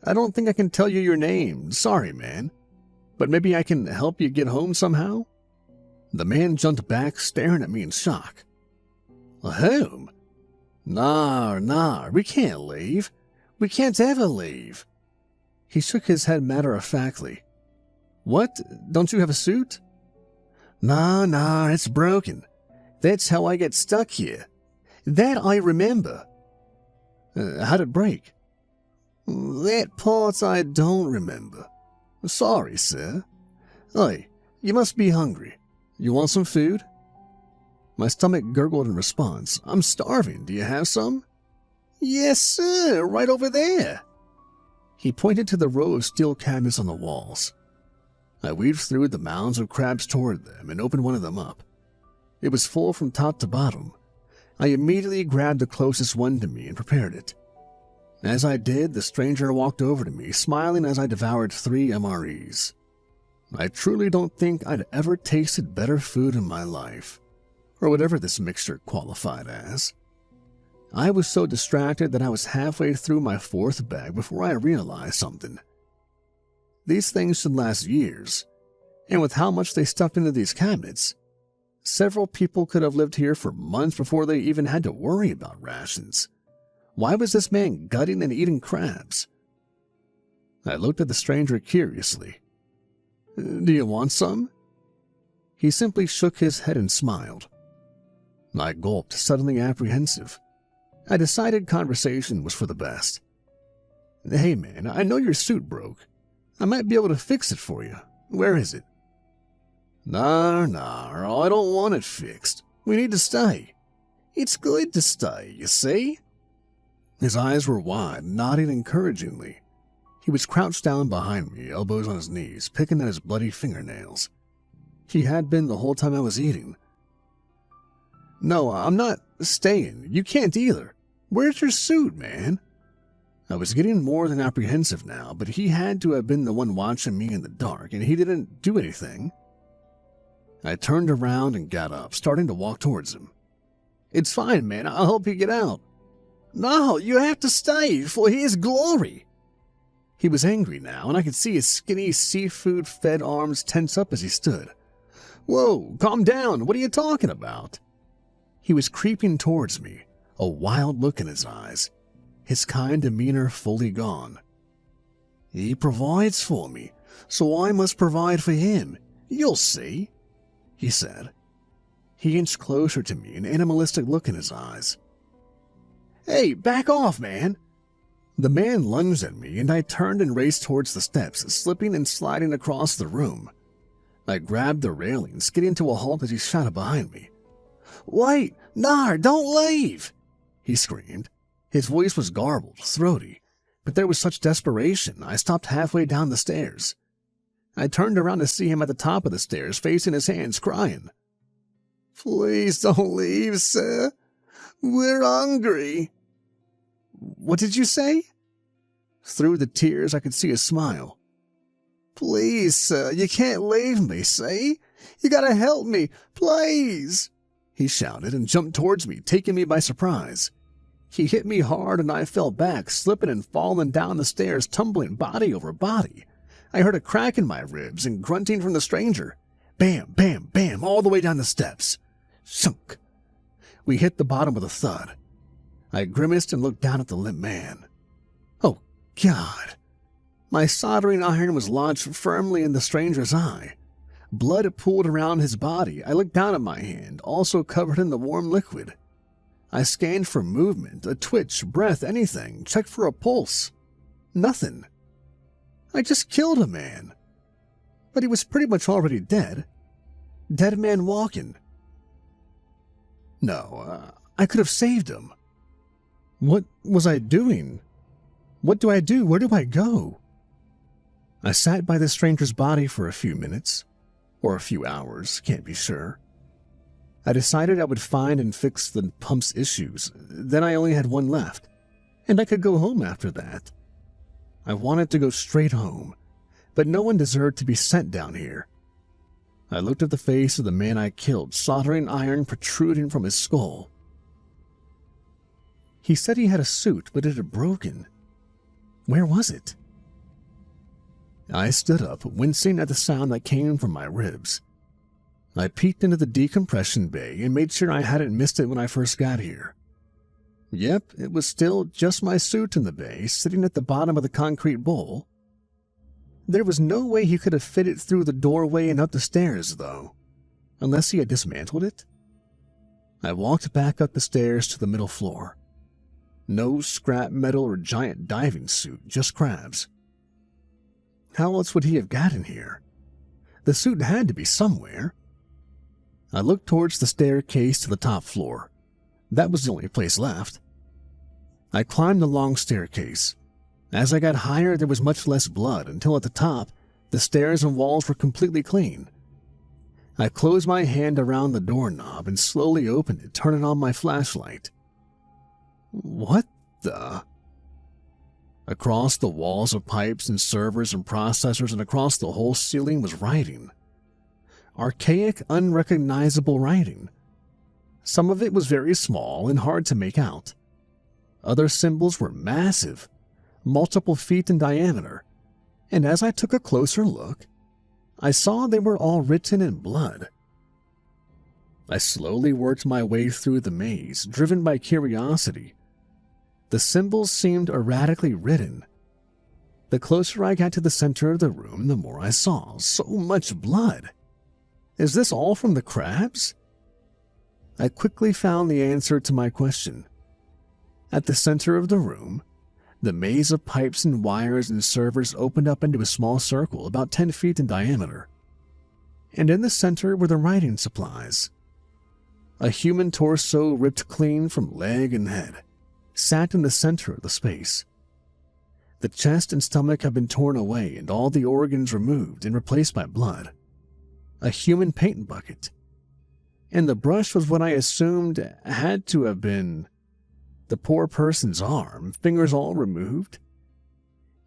"I don't think I can tell you your name. Sorry, man. But maybe I can help you get home somehow?" The man jumped back, staring at me in shock. "Home? Nah, we can't leave. We can't ever leave." He shook his head matter-of-factly. "What? Don't you have a suit?" Nah, it's broken. That's how I get stuck here. That I remember." How'd it break?" "That part I don't remember. Sorry, sir. Hey, you must be hungry. You want some food?" My stomach gurgled in response. "I'm starving. Do you have some?" "Yes, sir, right over there." He pointed to the row of steel cabinets on the walls. I weaved through the mounds of crabs toward them and opened one of them up. It was full from top to bottom. I immediately grabbed the closest one to me and prepared it. As I did, the stranger walked over to me, smiling as I devoured 3 MREs. I truly don't think I'd ever tasted better food in my life, or whatever this mixture qualified as. I was so distracted that I was halfway through my 4th bag before I realized something. These things should last years, and with how much they stuffed into these cabinets, several people could have lived here for months before they even had to worry about rations. Why was this man gutting and eating crabs? I looked at the stranger curiously. "Do you want some?" He simply shook his head and smiled. I gulped, suddenly apprehensive. I decided conversation was for the best. "Hey man, I know your suit broke. I might be able to fix it for you. Where is it? Nah, I don't want it fixed. We need to stay. It's good to stay, you see? His eyes were wide, nodding encouragingly. He was crouched down behind me, elbows on his knees, picking at his bloody fingernails. He had been the whole time I was eating. No, I'm not staying. You can't either. Where's your suit, man? I was getting more than apprehensive now, but he had to have been the one watching me in the dark, and he didn't do anything. I turned around and got up, starting to walk towards him. It's fine, man. I'll help you get out. No, you have to stay for his glory. He was angry now, and I could see his skinny, seafood-fed arms tense up as he stood. Whoa, calm down. What are you talking about? He was creeping towards me, a wild look in his eyes, his kind demeanor fully gone. He provides for me, so I must provide for him. You'll see, he said. He inched closer to me, an animalistic look in his eyes. Hey, back off, man! The man lunged at me, and I turned and raced towards the steps, slipping and sliding across the room. I grabbed the railing, skidding to a halt as he shot behind me. Wait! Nar, don't leave! He screamed. His voice was garbled, throaty, but there was such desperation I stopped halfway down the stairs. I turned around to see him at the top of the stairs, facing his hands, crying. Please don't leave, sir. We're hungry. What did you say? Through the tears, I could see a smile. Please, sir, you can't leave me, see? You gotta help me, please! He shouted and jumped towards me, taking me by surprise. He hit me hard and I fell back, slipping and falling down the stairs, tumbling body over body. I heard a crack in my ribs and grunting from the stranger. Bam, bam, bam, all the way down the steps. Sunk. We hit the bottom with a thud. I grimaced and looked down at the limp man. Oh, God. My soldering iron was lodged firmly in the stranger's eye. Blood pooled around his body. I looked down at my hand, also covered in the warm liquid. I scanned for movement, a twitch, breath, anything, checked for a pulse. Nothing. I just killed a man. But he was pretty much already dead. Dead man walking. No, I could have saved him. What was I doing? What do I do? Where do I go? I sat by the stranger's body for a few minutes, or a few hours, can't be sure. I decided I would find and fix the pump's issues. Then I only had one left, and I could go home after that. I wanted to go straight home, but no one deserved to be sent down here. I looked at the face of the man I killed, soldering iron protruding from his skull. He said he had a suit, but it had broken. Where was it? I stood up, wincing at the sound that came from my ribs. I peeked into the decompression bay and made sure I hadn't missed it when I first got here. Yep, it was still just my suit in the bay, sitting at the bottom of the concrete bowl. There was no way he could have fit it through the doorway and up the stairs, though, unless he had dismantled it. I walked back up the stairs to the middle floor. No scrap metal or giant diving suit, just crabs. How else would he have gotten here? The suit had to be somewhere. I looked towards the staircase to the top floor. That was the only place left. I climbed the long staircase. As I got higher, there was much less blood, until at the top, the stairs and walls were completely clean. I closed my hand around the doorknob and slowly opened it, turning on my flashlight. What the? Across the walls of pipes and servers and processors and across the whole ceiling was writing. Archaic, unrecognizable writing. Some of it was very small and hard to make out. Other symbols were massive, multiple feet in diameter, and as I took a closer look, I saw they were all written in blood. I slowly worked my way through the maze, driven by curiosity. The symbols seemed erratically written. The closer I got to the center of the room, the more I saw. So much blood. Is this all from the crabs? I quickly found the answer to my question. At the center of the room, The maze of pipes and wires and servers opened up into a small circle about 10 feet in diameter. And in the center were the writing supplies. A human torso ripped clean from leg and head sat in the center of the space. The chest and stomach had been torn away and all the organs removed and replaced by blood. A human paint bucket. And the brush was what I assumed had to have been the poor person's arm, fingers all removed.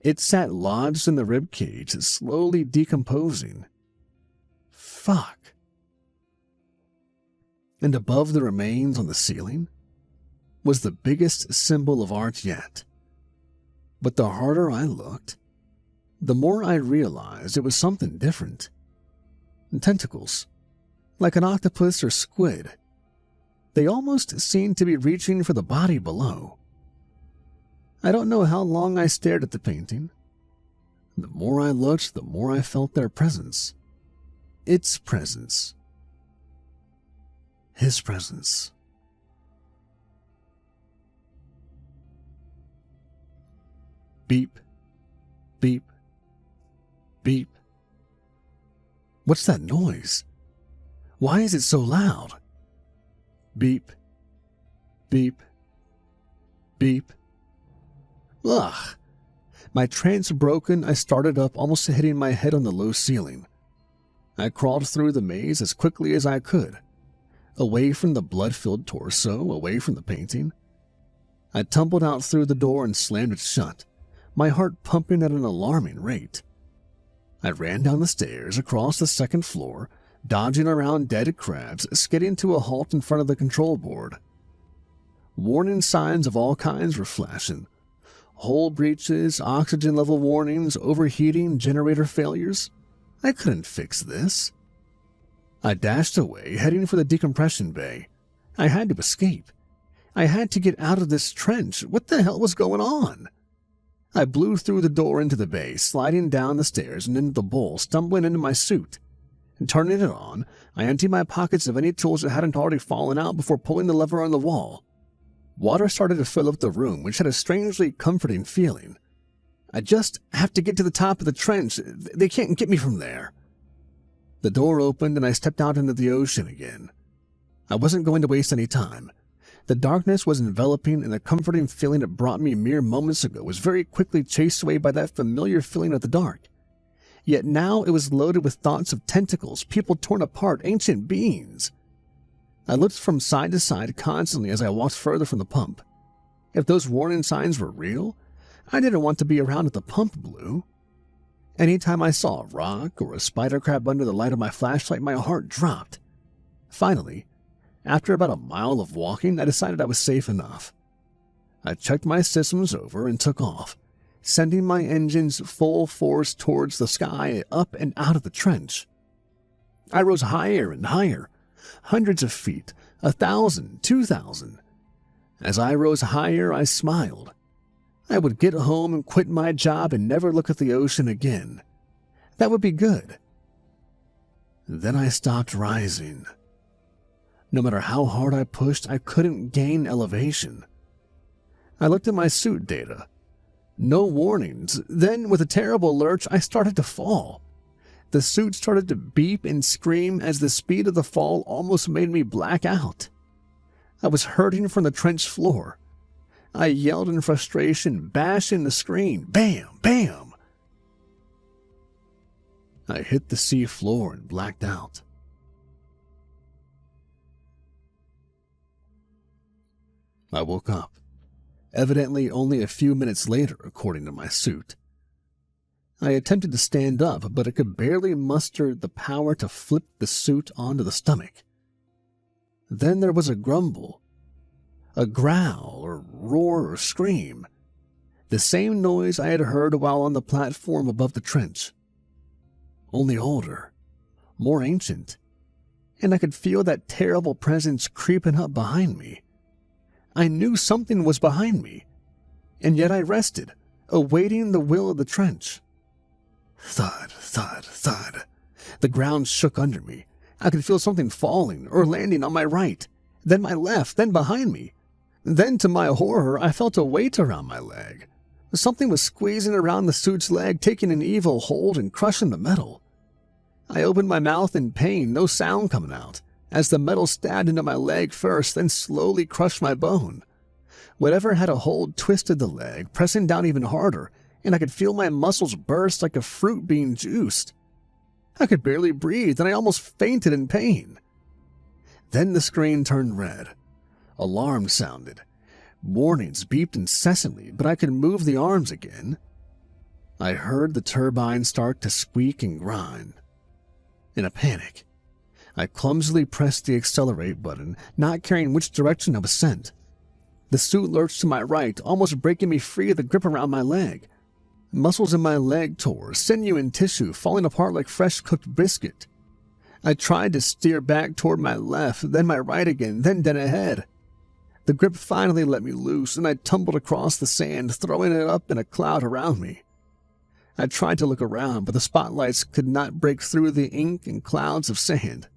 It sat lodged in the rib cage, slowly decomposing. Fuck. And above the remains on the ceiling was the biggest symbol of art yet. But the harder I looked, the more I realized it was something different. Tentacles, like an octopus or squid. They almost seemed to be reaching for the body below. I don't know how long I stared at the painting. The more I looked, the more I felt their presence. Its presence. His presence. Beep, beep, beep. What's that noise? Why is it so loud? Beep, beep, beep. Ugh. My trance broken, I started up, almost hitting my head on the low ceiling. I crawled through the maze as quickly as I could, away from the blood-filled torso, away from the painting. I tumbled out through the door and slammed it shut, my heart pumping at an alarming rate. I ran down the stairs, across the second floor, dodging around dead crabs, skidding to a halt in front of the control board. Warning signs of all kinds were flashing. Hull breaches, oxygen level warnings, overheating, generator failures. I couldn't fix this. I dashed away, heading for the decompression bay. I had to escape. I had to get out of this trench. What the hell was going on? I blew through the door into the bay, sliding down the stairs and into the bowl, stumbling into my suit. And turning it on, I emptied my pockets of any tools that hadn't already fallen out before pulling the lever on the wall. Water started to fill up the room, which had a strangely comforting feeling. I just have to get to the top of the trench. They can't get me from there. The door opened and I stepped out into the ocean again. I wasn't going to waste any time. The darkness was enveloping, and the comforting feeling it brought me mere moments ago was very quickly chased away by that familiar feeling of the dark. Yet now it was loaded with thoughts of tentacles, people torn apart, ancient beings. I looked from side to side constantly as I walked further from the pump. If those warning signs were real, I didn't want to be around at the pump blew. Anytime I saw a rock or a spider crab under the light of my flashlight, my heart dropped. Finally, after about a mile of walking, I decided I was safe enough. I checked my systems over and took off, sending my engines full force towards the sky, up and out of the trench. I rose higher and higher, hundreds of feet, 1,000, 2,000. As I rose higher, I smiled. I would get home and quit my job and never look at the ocean again. That would be good. Then I stopped rising. No matter how hard I pushed, I couldn't gain elevation. I looked at my suit data. No warnings. Then, with a terrible lurch, I started to fall. The suit started to beep and scream as the speed of the fall almost made me black out. I was hurting from the trench floor. I yelled in frustration, bashing the screen. Bam! Bam! I hit the sea floor and blacked out. I woke up, evidently only a few minutes later, according to my suit. I attempted to stand up, but I could barely muster the power to flip the suit onto the stomach. Then there was a grumble, a growl or roar or scream, the same noise I had heard while on the platform above the trench. Only older, more ancient, and I could feel that terrible presence creeping up behind me. I knew something was behind me, and yet I rested, awaiting the will of the trench. Thud, thud, thud. The ground shook under me. I could feel something falling or landing on my right, then my left, then behind me. Then, to my horror, I felt a weight around my leg. Something was squeezing around the suit's leg, taking an evil hold and crushing the metal. I opened my mouth in pain, no sound coming out, as the metal stabbed into my leg first, then slowly crushed my bone. Whatever had a hold twisted the leg, pressing down even harder, and I could feel my muscles burst like a fruit being juiced. I could barely breathe, and I almost fainted in pain. Then the screen turned red. Alarms sounded. Warnings beeped incessantly, but I could move the arms again. I heard the turbine start to squeak and grind. In a panic, I clumsily pressed the accelerate button, not caring which direction I was sent. The suit lurched to my right, almost breaking me free of the grip around my leg. Muscles in my leg tore, sinew and tissue falling apart like fresh cooked biscuit. I tried to steer back toward my left, then my right again, then dead ahead. The grip finally let me loose, and I tumbled across the sand, throwing it up in a cloud around me. I tried to look around, but the spotlights could not break through the ink and clouds of sand.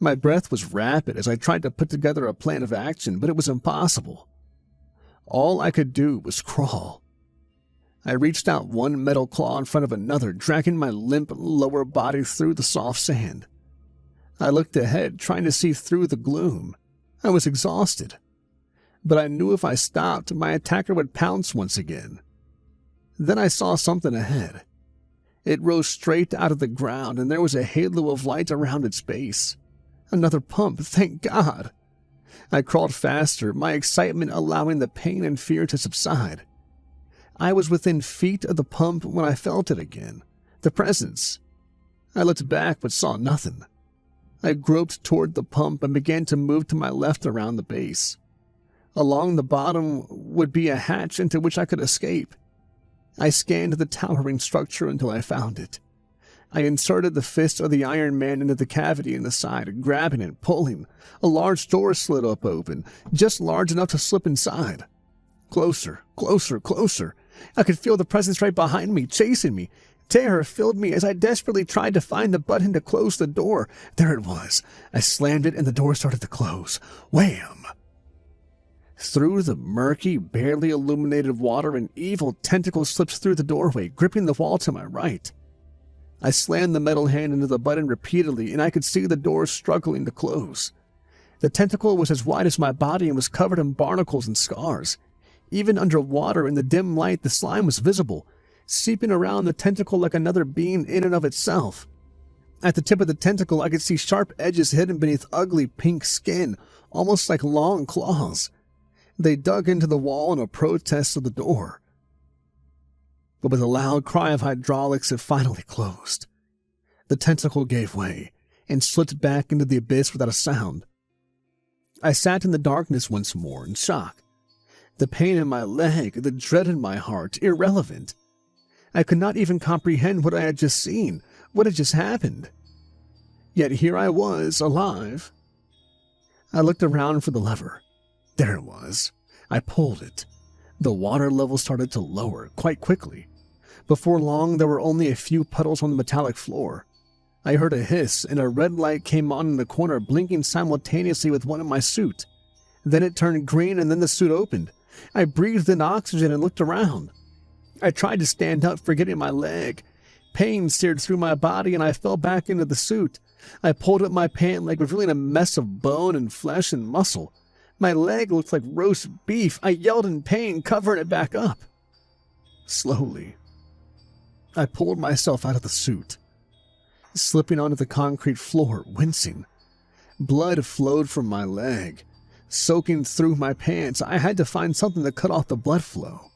My breath was rapid as I tried to put together a plan of action, but it was impossible. All I could do was crawl. I reached out one metal claw in front of another, dragging my limp lower body through the soft sand. I looked ahead, trying to see through the gloom. I was exhausted, but I knew if I stopped, my attacker would pounce once again. Then I saw something ahead. It rose straight out of the ground, and there was a halo of light around its base. Another pump, thank God. I crawled faster, my excitement allowing the pain and fear to subside. I was within feet of the pump when I felt it again, the presence. I looked back but saw nothing. I groped toward the pump and began to move to my left around the base. Along the bottom would be a hatch into which I could escape. I scanned the towering structure until I found it. I inserted the fist of the Iron Man into the cavity in the side, grabbing and pulling. A large door slid up open, just large enough to slip inside. Closer, closer, closer. I could feel the presence right behind me, chasing me. Terror filled me as I desperately tried to find the button to close the door. There it was. I slammed it and the door started to close. Wham! Through the murky, barely illuminated water, an evil tentacle slipped through the doorway, gripping the wall to my right. I slammed the metal hand into the button repeatedly, and I could see the door struggling to close. The tentacle was as wide as my body and was covered in barnacles and scars. Even underwater in the dim light, the slime was visible, seeping around the tentacle like another being in and of itself. At the tip of the tentacle, I could see sharp edges hidden beneath ugly pink skin, almost like long claws. They dug into the wall in a protest of the door. But with a loud cry of hydraulics, it finally closed. The tentacle gave way and slipped back into the abyss without a sound. I sat in the darkness once more in shock. The pain in my leg, the dread in my heart, irrelevant. I could not even comprehend what I had just seen, what had just happened. Yet here I was, alive. I looked around for the lever. There it was. I pulled it. The water level started to lower quite quickly. Before long, there were only a few puddles on the metallic floor. I heard a hiss, and a red light came on in the corner, blinking simultaneously with one in my suit. Then it turned green, and then the suit opened. I breathed in oxygen and looked around. I tried to stand up, forgetting my leg. Pain seared through my body, and I fell back into the suit. I pulled up my pant leg, revealing a mess of bone and flesh and muscle. My leg looked like roast beef. I yelled in pain, covering it back up. Slowly, I pulled myself out of the suit, slipping onto the concrete floor, wincing. Blood flowed from my leg, soaking through my pants. I had to find something to cut off the blood flow.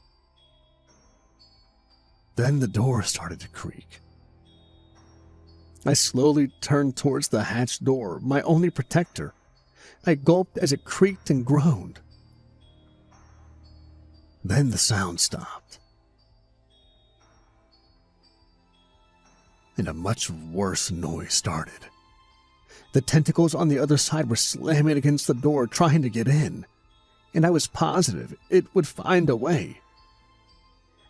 Then the door started to creak. I slowly turned towards the hatch door, my only protector. I gulped as it creaked and groaned. Then the sound stopped. And a much worse noise started. The tentacles on the other side were slamming against the door, trying to get in, and I was positive it would find a way.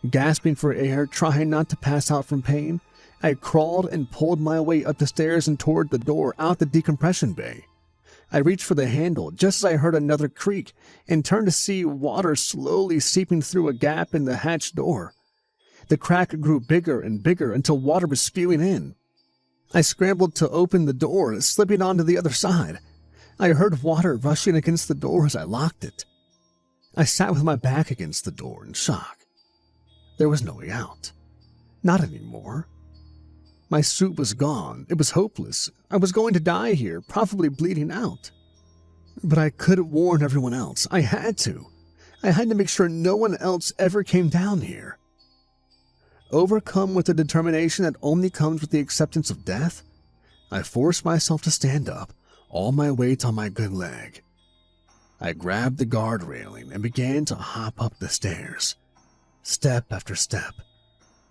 Gasping for air, trying not to pass out from pain, I crawled and pulled my way up the stairs and toward the door, out the decompression bay. I reached for the handle just as I heard another creak and turned to see water slowly seeping through a gap in the hatch door. The crack grew bigger and bigger until water was spewing in. I scrambled to open the door, slipping onto the other side. I heard water rushing against the door as I locked it. I sat with my back against the door in shock. There was no way out. Not anymore. My suit was gone. It was hopeless. I was going to die here, probably bleeding out. But I couldn't warn everyone else. I had to. I had to make sure no one else ever came down here. Overcome with the determination that only comes with the acceptance of death, I forced myself to stand up, all my weight on my good leg. I grabbed the guard railing and began to hop up the stairs. Step after step,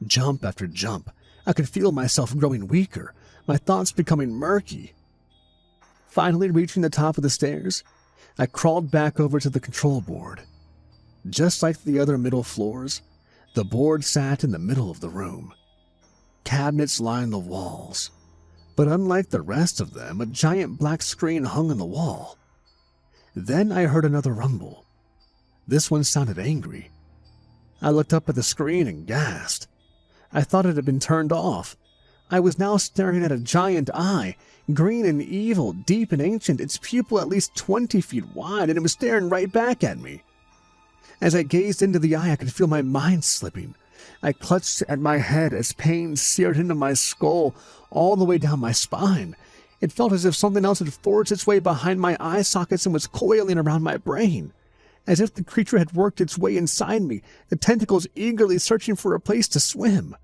jump after jump, I could feel myself growing weaker, my thoughts becoming murky. Finally reaching the top of the stairs, I crawled back over to the control board. Just like the other middle floors, the board sat in the middle of the room. Cabinets lined the walls, but unlike the rest of them, a giant black screen hung on the wall. Then I heard another rumble. This one sounded angry. I looked up at the screen and gasped. I thought it had been turned off. I was now staring at a giant eye, green and evil, deep and ancient, its pupil at least 20 feet wide, and it was staring right back at me. As I gazed into the eye, I could feel my mind slipping. I clutched at my head as pain seared into my skull, all the way down my spine. It felt as if something else had forged its way behind my eye sockets and was coiling around my brain. As if the creature had worked its way inside me, the tentacles eagerly searching for a place to swim.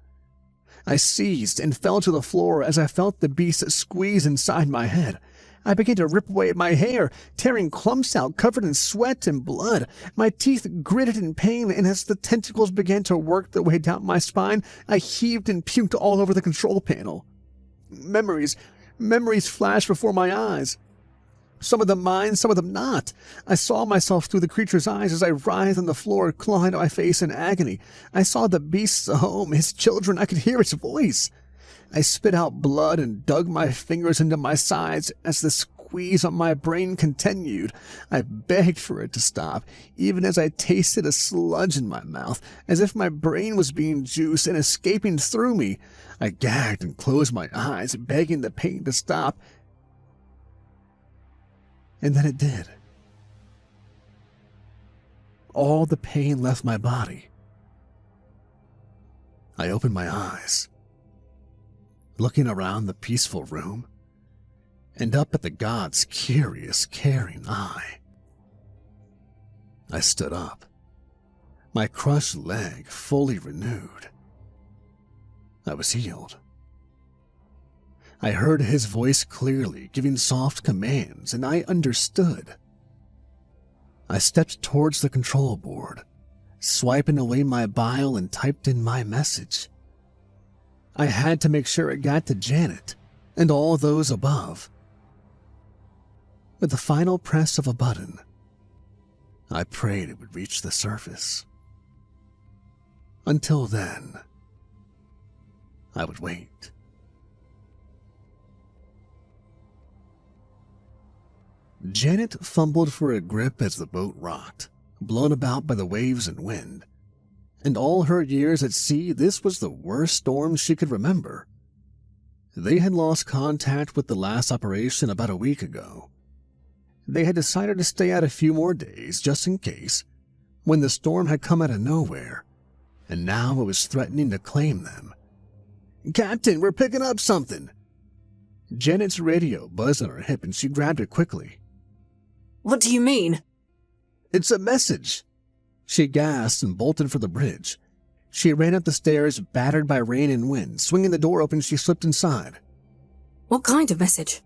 I seized and fell to the floor as I felt the beast squeeze inside my head. I began to rip away at my hair, tearing clumps out covered in sweat and blood. My teeth gritted in pain, and as the tentacles began to work their way down my spine, I heaved and puked all over the control panel. Memories flashed before my eyes. Some of them mine, some of them not. I saw myself through the creature's eyes as I writhed on the floor, clawing at my face in agony. I saw the beast's home, his children. I could hear its voice. I spit out blood and dug my fingers into my sides as the squeeze on my brain continued. I begged for it to stop, even as I tasted a sludge in my mouth, as if my brain was being juiced and escaping through me. I gagged and closed my eyes, begging the pain to stop. And then it did. All the pain left my body. I opened my eyes, looking around the peaceful room and up at the god's curious, caring eye. I stood up, my crushed leg fully renewed. I was healed. I heard his voice clearly, giving soft commands, and I understood. I stepped towards the control board, swiping away my bile and typed in my message. I had to make sure it got to Janet and all those above. With the final press of a button, I prayed it would reach the surface. Until then, I would wait. Janet fumbled for a grip as the boat rocked, blown about by the waves and wind. And all her years at sea, this was the worst storm she could remember. They had lost contact with the last operation about a week ago. They had decided to stay out a few more days, just in case, when the storm had come out of nowhere, and now it was threatening to claim them. "Captain, we're picking up something!" Janet's radio buzzed on her hip and she grabbed it quickly. What do you mean? "It's a message!" She gasped and bolted for the bridge. She ran up the stairs, battered by rain and wind. Swinging the door open, she slipped inside. What kind of message?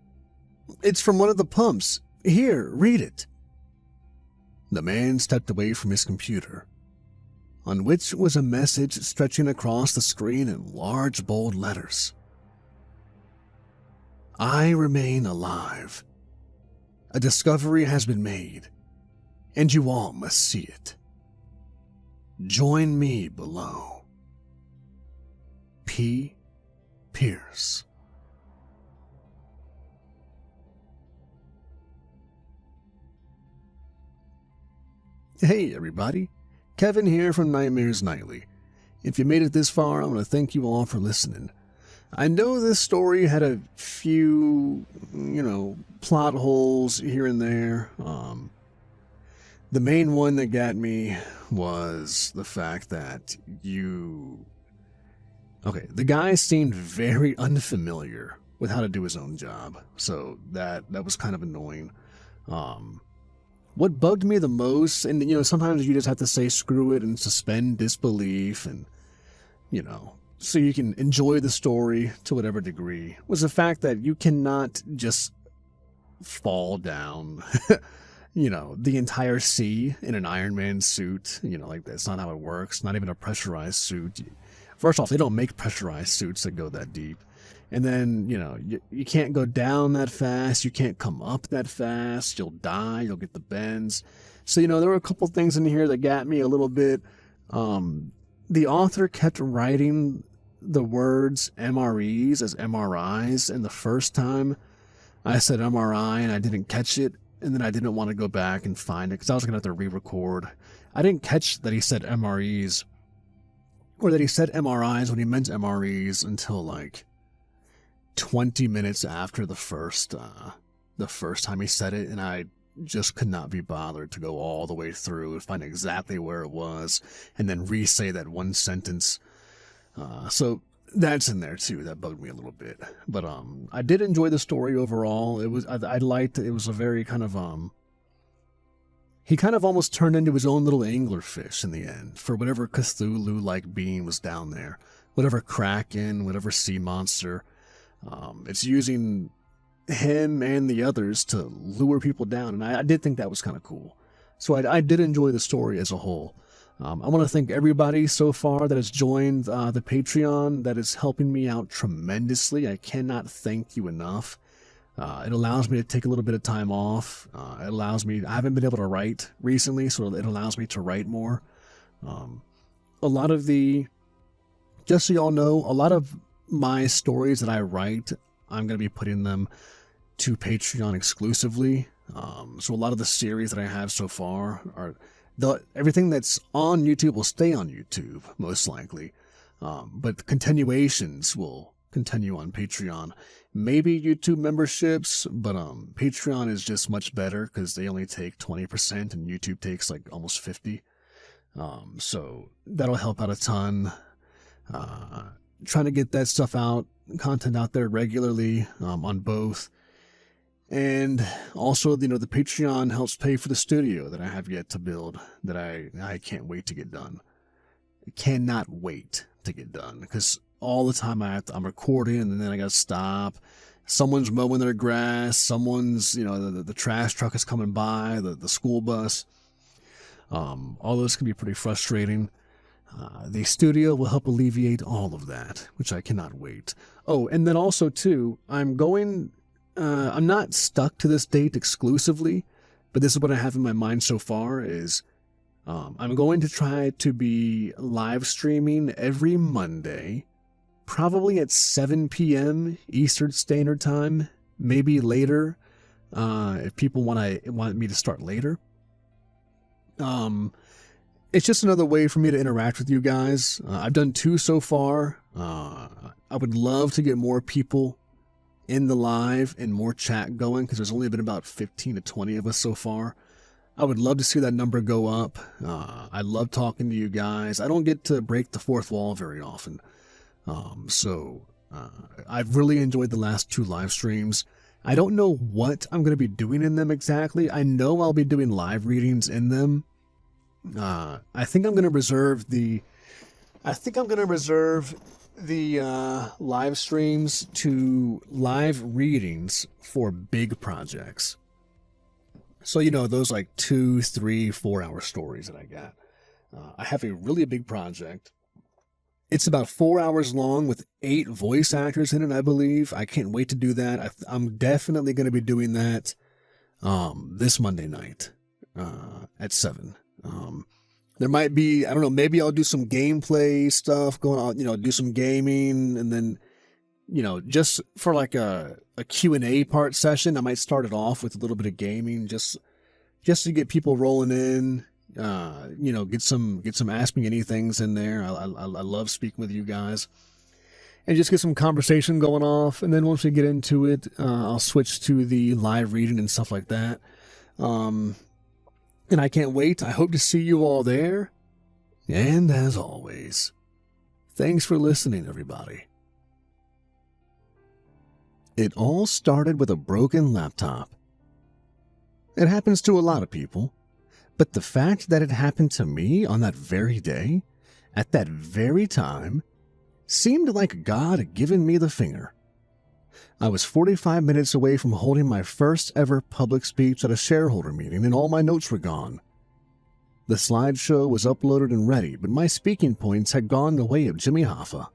"It's from one of the pumps. Here, read it." The man stepped away from his computer, on which was a message stretching across the screen in large, bold letters. "I remain alive. A discovery has been made, and you all must see it. Join me below. P. Pierce." Hey everybody, Kevin here from Nightmares Nightly. If you made it this far, I'm going to thank you all for listening. I know this story had a few, plot holes here and there. The main one that got me was the fact that the guy seemed very unfamiliar with how to do his own job, so that was kind of annoying. What bugged me the most, and sometimes you just have to say screw it and suspend disbelief, and so you can enjoy the story to whatever degree, was the fact that you cannot just fall down, the entire sea in an Iron Man suit. That's not how it works. Not even a pressurized suit. First off, they don't make pressurized suits that go that deep. And then, you can't go down that fast. You can't come up that fast. You'll die. You'll get the bends. So, there were a couple things in here that got me a little bit. The author kept writing the words MREs as MRIs. And the first time I said MRI and I didn't catch it. And then I didn't want to go back and find it because I was going to have to re-record. I didn't catch that he said MREs or that he said MRIs when he meant MREs until 20 minutes after the first time he said it, and I just could not be bothered to go all the way through and find exactly where it was and then re-say that one sentence. So that's in there too. That bugged me a little bit. But I did enjoy the story overall. I liked it. It was a very kind of he kind of almost turned into his own little anglerfish in the end for whatever Cthulhu-like being was down there. Whatever kraken, whatever sea monster. It's using him and the others to lure people down, and I did think that was kind of cool. So I did enjoy the story as a whole. I want to thank everybody so far that has joined the Patreon. That is helping me out tremendously. I cannot thank you enough. It allows me to take a little bit of time off. I haven't been able to write recently, so it allows me to write more. Just so y'all know, a lot of my stories that I write, I'm going to be putting them to Patreon exclusively. So a lot of the series that I have so far everything that's on YouTube will stay on YouTube, most likely. But the continuations will continue on Patreon. Maybe YouTube memberships, but Patreon is just much better because they only take 20% and YouTube takes almost 50%. So that'll help out a ton. Trying to get that stuff out, content out there regularly on both. And also, the Patreon helps pay for the studio that I have yet to build that I can't wait to get done. I cannot wait to get done because all the time I'm recording and then I got to stop. Someone's mowing their grass. Someone's, the trash truck is coming by, the school bus. All those can be pretty frustrating. The studio will help alleviate all of that, which I cannot wait. Oh, and then also, too, I'm not stuck to this date exclusively, but this is what I have in my mind so far is I'm going to try to be live streaming every Monday, probably at 7 p.m. Eastern Standard Time, maybe later, if people want me to start later. It's just another way for me to interact with you guys. I've done 2 so far. I would love to get more people in the live and more chat going because there's only been about 15 to 20 of us so far. I would love to see that number go up. I love talking to you guys. I don't get to break the fourth wall very often. So I've really enjoyed the last 2 live streams. I don't know what I'm going to be doing in them exactly. I know I'll be doing live readings in them. I think I'm going to reserve the live streams to live readings for big projects. So, those 2, 3, 4 hour stories that I got. I have a really big project. It's about 4 hours long with 8 voice actors in it, I believe. I can't wait to do that. I'm definitely going to be doing that this Monday night at 7. There might be, I don't know, maybe I'll do some gameplay stuff going on, do some gaming, and then, just for a Q&A part session, I might start it off with a little bit of gaming, just to get people rolling in, Get some Ask Me Anythings in there. I love speaking with you guys. And just get some conversation going off. And then once we get into it, I'll switch to the live reading and stuff like that. And I can't wait. I hope to see you all there. And as always, thanks for listening, everybody. It all started with a broken laptop. It happens to a lot of people, but the fact that it happened to me on that very day, at that very time, seemed like God had given me the finger. I was 45 minutes away from holding my first ever public speech at a shareholder meeting, and all my notes were gone. The slideshow was uploaded and ready, but my speaking points had gone the way of Jimmy Hoffa.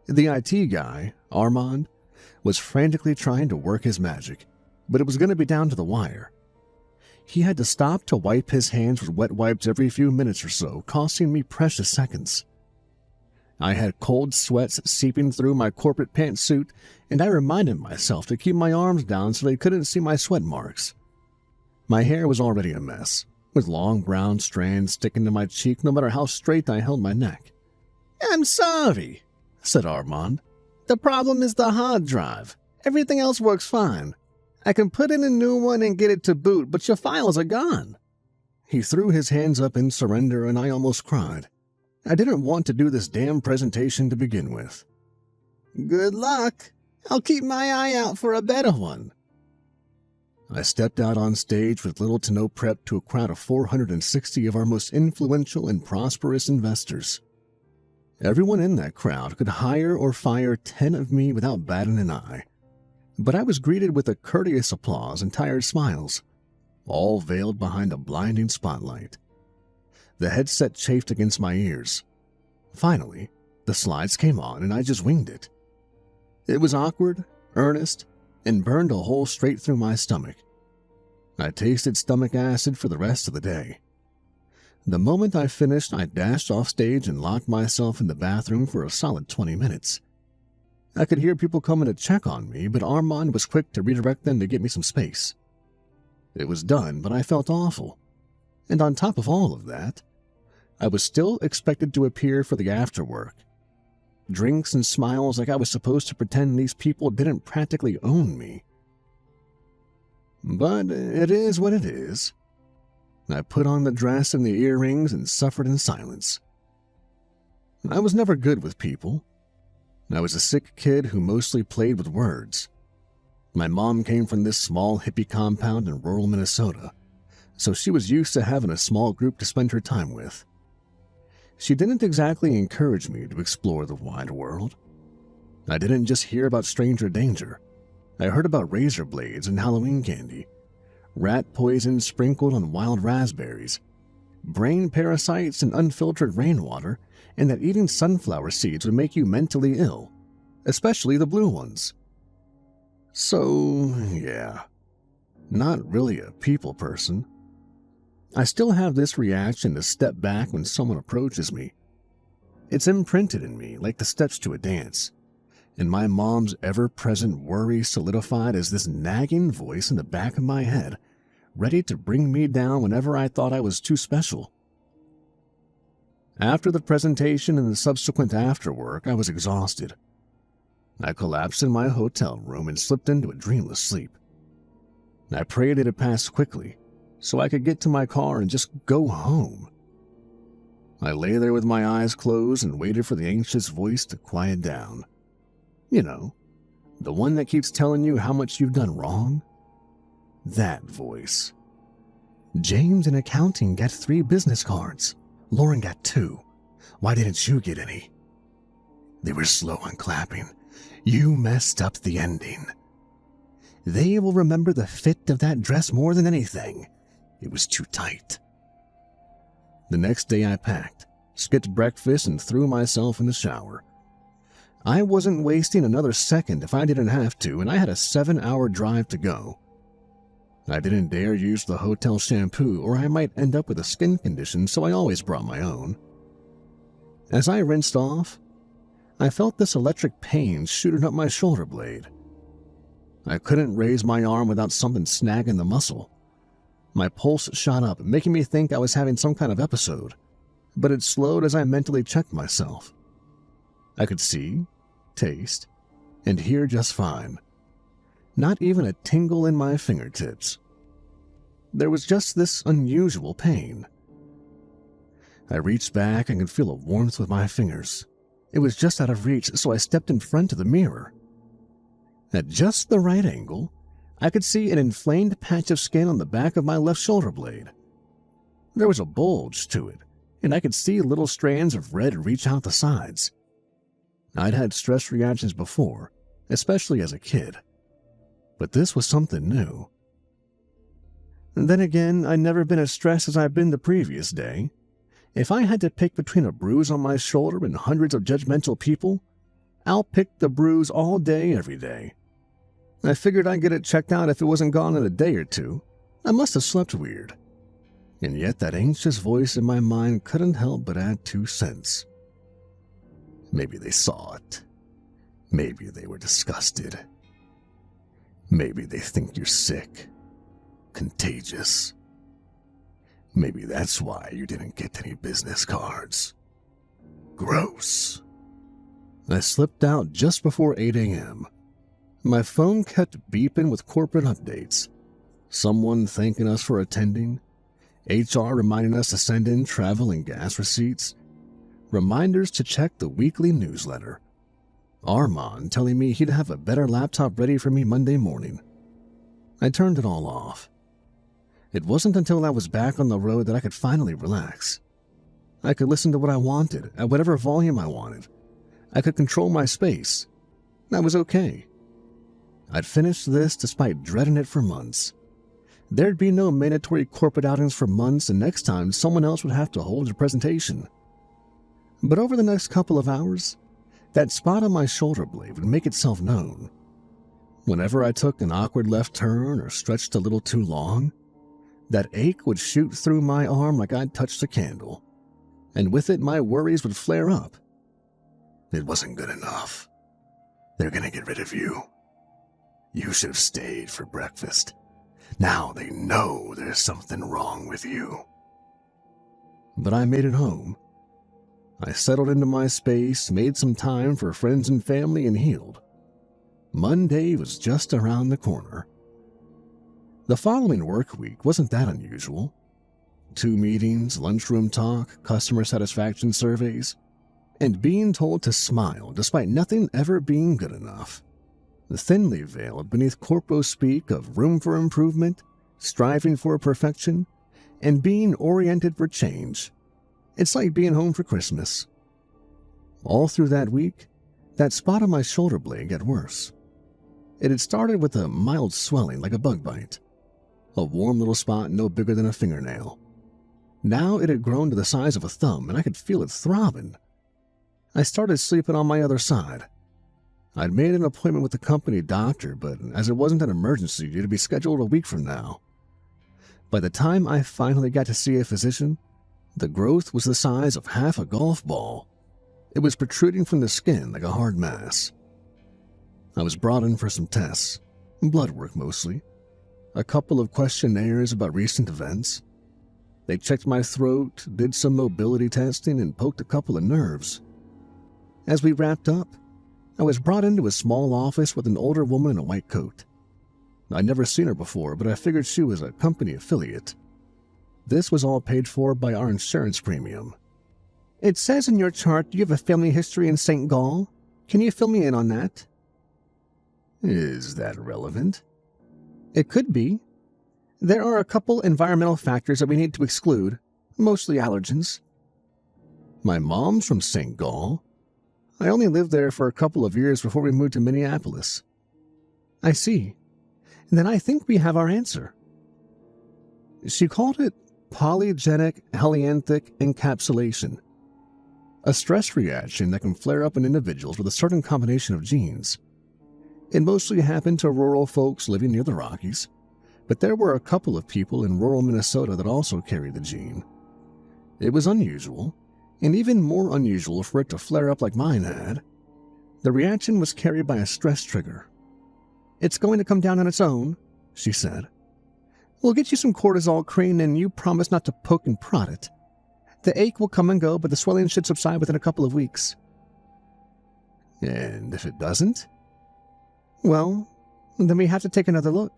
The IT guy, Armand, was frantically trying to work his magic, but it was going to be down to the wire. He had to stop to wipe his hands with wet wipes every few minutes or so, costing me precious seconds. I had cold sweats seeping through my corporate pantsuit, and I reminded myself to keep my arms down so they couldn't see my sweat marks. My hair was already a mess, with long brown strands sticking to my cheek no matter how straight I held my neck. "I'm sorry," said Armand. "The problem is the hard drive. Everything else works fine. I can put in a new one and get it to boot, but your files are gone." He threw his hands up in surrender, and I almost cried. I didn't want to do this damn presentation to begin with. "Good luck. I'll keep my eye out for a better one." I stepped out on stage with little to no prep to a crowd of 460 of our most influential and prosperous investors. Everyone in that crowd could hire or fire 10 of me without batting an eye. But I was greeted with a courteous applause and tired smiles, all veiled behind a blinding spotlight. The headset chafed against my ears. Finally, the slides came on and I just winged it. It was awkward, earnest, and burned a hole straight through my stomach. I tasted stomach acid for the rest of the day. The moment I finished, I dashed off stage and locked myself in the bathroom for a solid 20 minutes. I could hear people coming to check on me, but Armand was quick to redirect them to get me some space. It was done, but I felt awful. And on top of all of that, I was still expected to appear for the afterwork. Drinks and smiles like I was supposed to pretend these people didn't practically own me. But it is what it is. I put on the dress and the earrings and suffered in silence. I was never good with people. I was a sick kid who mostly played with words. My mom came from this small hippie compound in rural Minnesota, so she was used to having a small group to spend her time with. She didn't exactly encourage me to explore the wide world. I didn't just hear about stranger danger. I heard about razor blades and Halloween candy, rat poison sprinkled on wild raspberries, brain parasites and unfiltered rainwater, and that eating sunflower seeds would make you mentally ill, especially the blue ones. So, yeah, not really a people person. I still have this reaction to step back when someone approaches me. It's imprinted in me like the steps to a dance, and my mom's ever-present worry solidified as this nagging voice in the back of my head, ready to bring me down whenever I thought I was too special. After the presentation and the subsequent afterwork, I was exhausted. I collapsed in my hotel room and slipped into a dreamless sleep. I prayed it had passed quickly, so I could get to my car and just go home. I lay there with my eyes closed and waited for the anxious voice to quiet down. You know, the one that keeps telling you how much you've done wrong. That voice. James in accounting got 3 business cards. Lauren got 2. Why didn't you get any? They were slow on clapping. You messed up the ending. They will remember the fit of that dress more than anything. It was too tight. The next day I packed, skipped breakfast, and threw myself in the shower. I wasn't wasting another second if I didn't have to, and I had a 7-hour drive to go. I didn't dare use the hotel shampoo or I might end up with a skin condition, so I always brought my own. As I rinsed off, I felt this electric pain shooting up my shoulder blade. I couldn't raise my arm without something snagging the muscle. My pulse shot up, making me think I was having some kind of episode, but it slowed as I mentally checked myself. I could see, taste, and hear just fine. Not even a tingle in my fingertips. There was just this unusual pain. I reached back and could feel a warmth with my fingers. It was just out of reach, so I stepped in front of the mirror. At just the right angle, I could see an inflamed patch of skin on the back of my left shoulder blade. There was a bulge to it, and I could see little strands of red reach out the sides. I'd had stress reactions before, especially as a kid, but this was something new. And then again, I'd never been as stressed as I'd been the previous day. If I had to pick between a bruise on my shoulder and hundreds of judgmental people, I'll pick the bruise all day, every day. I figured I'd get it checked out if it wasn't gone in a day or two. I must have slept weird. And yet that anxious voice in my mind couldn't help but add 2 cents. Maybe they saw it. Maybe they were disgusted. Maybe they think you're sick, contagious. Maybe that's why you didn't get any business cards. Gross. I slipped out just before 8 a.m. My phone kept beeping with corporate updates. Someone thanking us for attending. HR reminding us to send in travel and gas receipts. Reminders to check the weekly newsletter. Armand telling me he'd have a better laptop ready for me Monday morning. I turned it all off. It wasn't until I was back on the road that I could finally relax. I could listen to what I wanted, at whatever volume I wanted. I could control my space. That was okay. I'd finished this despite dreading it for months. There'd be no mandatory corporate outings for months, and next time someone else would have to hold a presentation. But over the next couple of hours, that spot on my shoulder blade would make itself known. Whenever I took an awkward left turn or stretched a little too long, that ache would shoot through my arm like I'd touched a candle, and with it my worries would flare up. It wasn't good enough. They're gonna get rid of you. You should have stayed for breakfast. Now they know there's something wrong with you. But I made it home. I settled into my space, made some time for friends and family, and healed. Monday was just around the corner. The following work week wasn't that unusual. 2 meetings, lunchroom talk, customer satisfaction surveys, and being told to smile despite nothing ever being good enough. Thinly veiled beneath corpo speak of room for improvement, striving for perfection, and being oriented for change. It's like being home for Christmas. All through that week, that spot on my shoulder blade got worse. It had started with a mild swelling like a bug bite. A warm little spot no bigger than a fingernail. Now it had grown to the size of a thumb, and I could feel it throbbing. I started sleeping on my other side. I'd made an appointment with the company doctor, but as it wasn't an emergency, it would be scheduled a week from now. By the time I finally got to see a physician, the growth was the size of half a golf ball. It was protruding from the skin like a hard mass. I was brought in for some tests, blood work mostly, a couple of questionnaires about recent events. They checked my throat, did some mobility testing, and poked a couple of nerves. As we wrapped up, I was brought into a small office with an older woman in a white coat. I'd never seen her before, but I figured she was a company affiliate. This was all paid for by our insurance premium. It says in your chart you have a family history in St. Gall. Can you fill me in on that? Is that relevant? It could be. There are a couple environmental factors that we need to exclude, mostly allergens. My mom's from St. Gall. I only lived there for a couple of years before we moved to Minneapolis. I see. Then I think we have our answer. She called it polygenic helianthic encapsulation, a stress reaction that can flare up in individuals with a certain combination of genes. It mostly happened to rural folks living near the Rockies, but there were a couple of people in rural Minnesota that also carried the gene. It was unusual, and even more unusual for it to flare up like mine had. The reaction was carried by a stress trigger. It's going to come down on its own, she said. We'll get you some cortisol cream and you promise not to poke and prod it. The ache will come and go, but the swelling should subside within a couple of weeks. And if it doesn't? Well, then we have to take another look.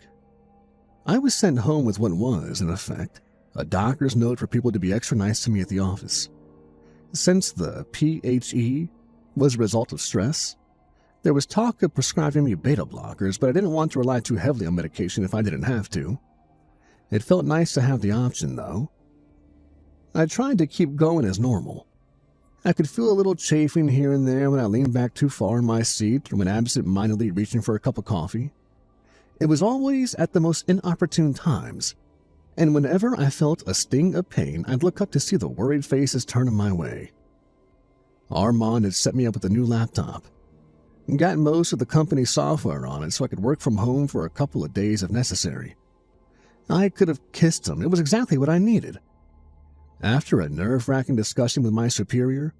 I was sent home with what was, in effect, a doctor's note for people to be extra nice to me at the office. Since the PHE was a result of stress, there was talk of prescribing me beta blockers, but I didn't want to rely too heavily on medication if I didn't have to. It felt nice to have the option, though. I tried to keep going as normal. I could feel a little chafing here and there when I leaned back too far in my seat or when absent-mindedly reaching for a cup of coffee. It was always at the most inopportune times, and whenever I felt a sting of pain, I'd look up to see the worried faces turning my way. Armand had set me up with a new laptop and got most of the company's software on it so I could work from home for a couple of days if necessary. I could have kissed him. It was exactly what I needed. After a nerve-wracking discussion with my superior,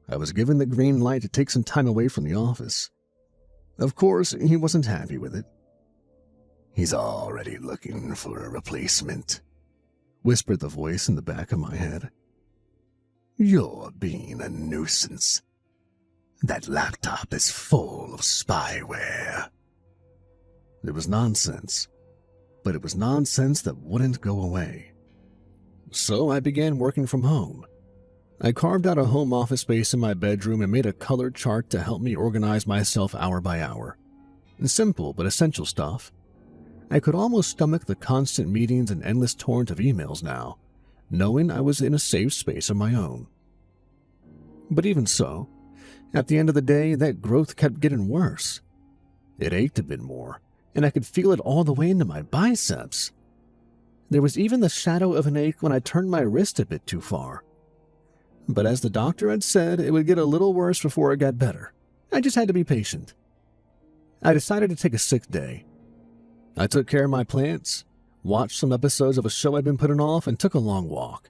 I was given the green light to take some time away from the office. Of course, he wasn't happy with it. "He's already looking for a replacement," whispered the voice in the back of my head. "You're being a nuisance. That laptop is full of spyware." It was nonsense, but it was nonsense that wouldn't go away. So I began working from home. I carved out a home office space in my bedroom and made a colored chart to help me organize myself hour by hour. Simple but essential stuff. I could almost stomach the constant meetings and endless torrent of emails now, knowing I was in a safe space of my own. But even so, at the end of the day, that growth kept getting worse. It ached a bit more, and I could feel it all the way into my biceps. There was even the shadow of an ache when I turned my wrist a bit too far. But as the doctor had said, it would get a little worse before it got better. I just had to be patient. I decided to take a sick day. I took care of my plants, watched some episodes of a show I'd been putting off, and took a long walk,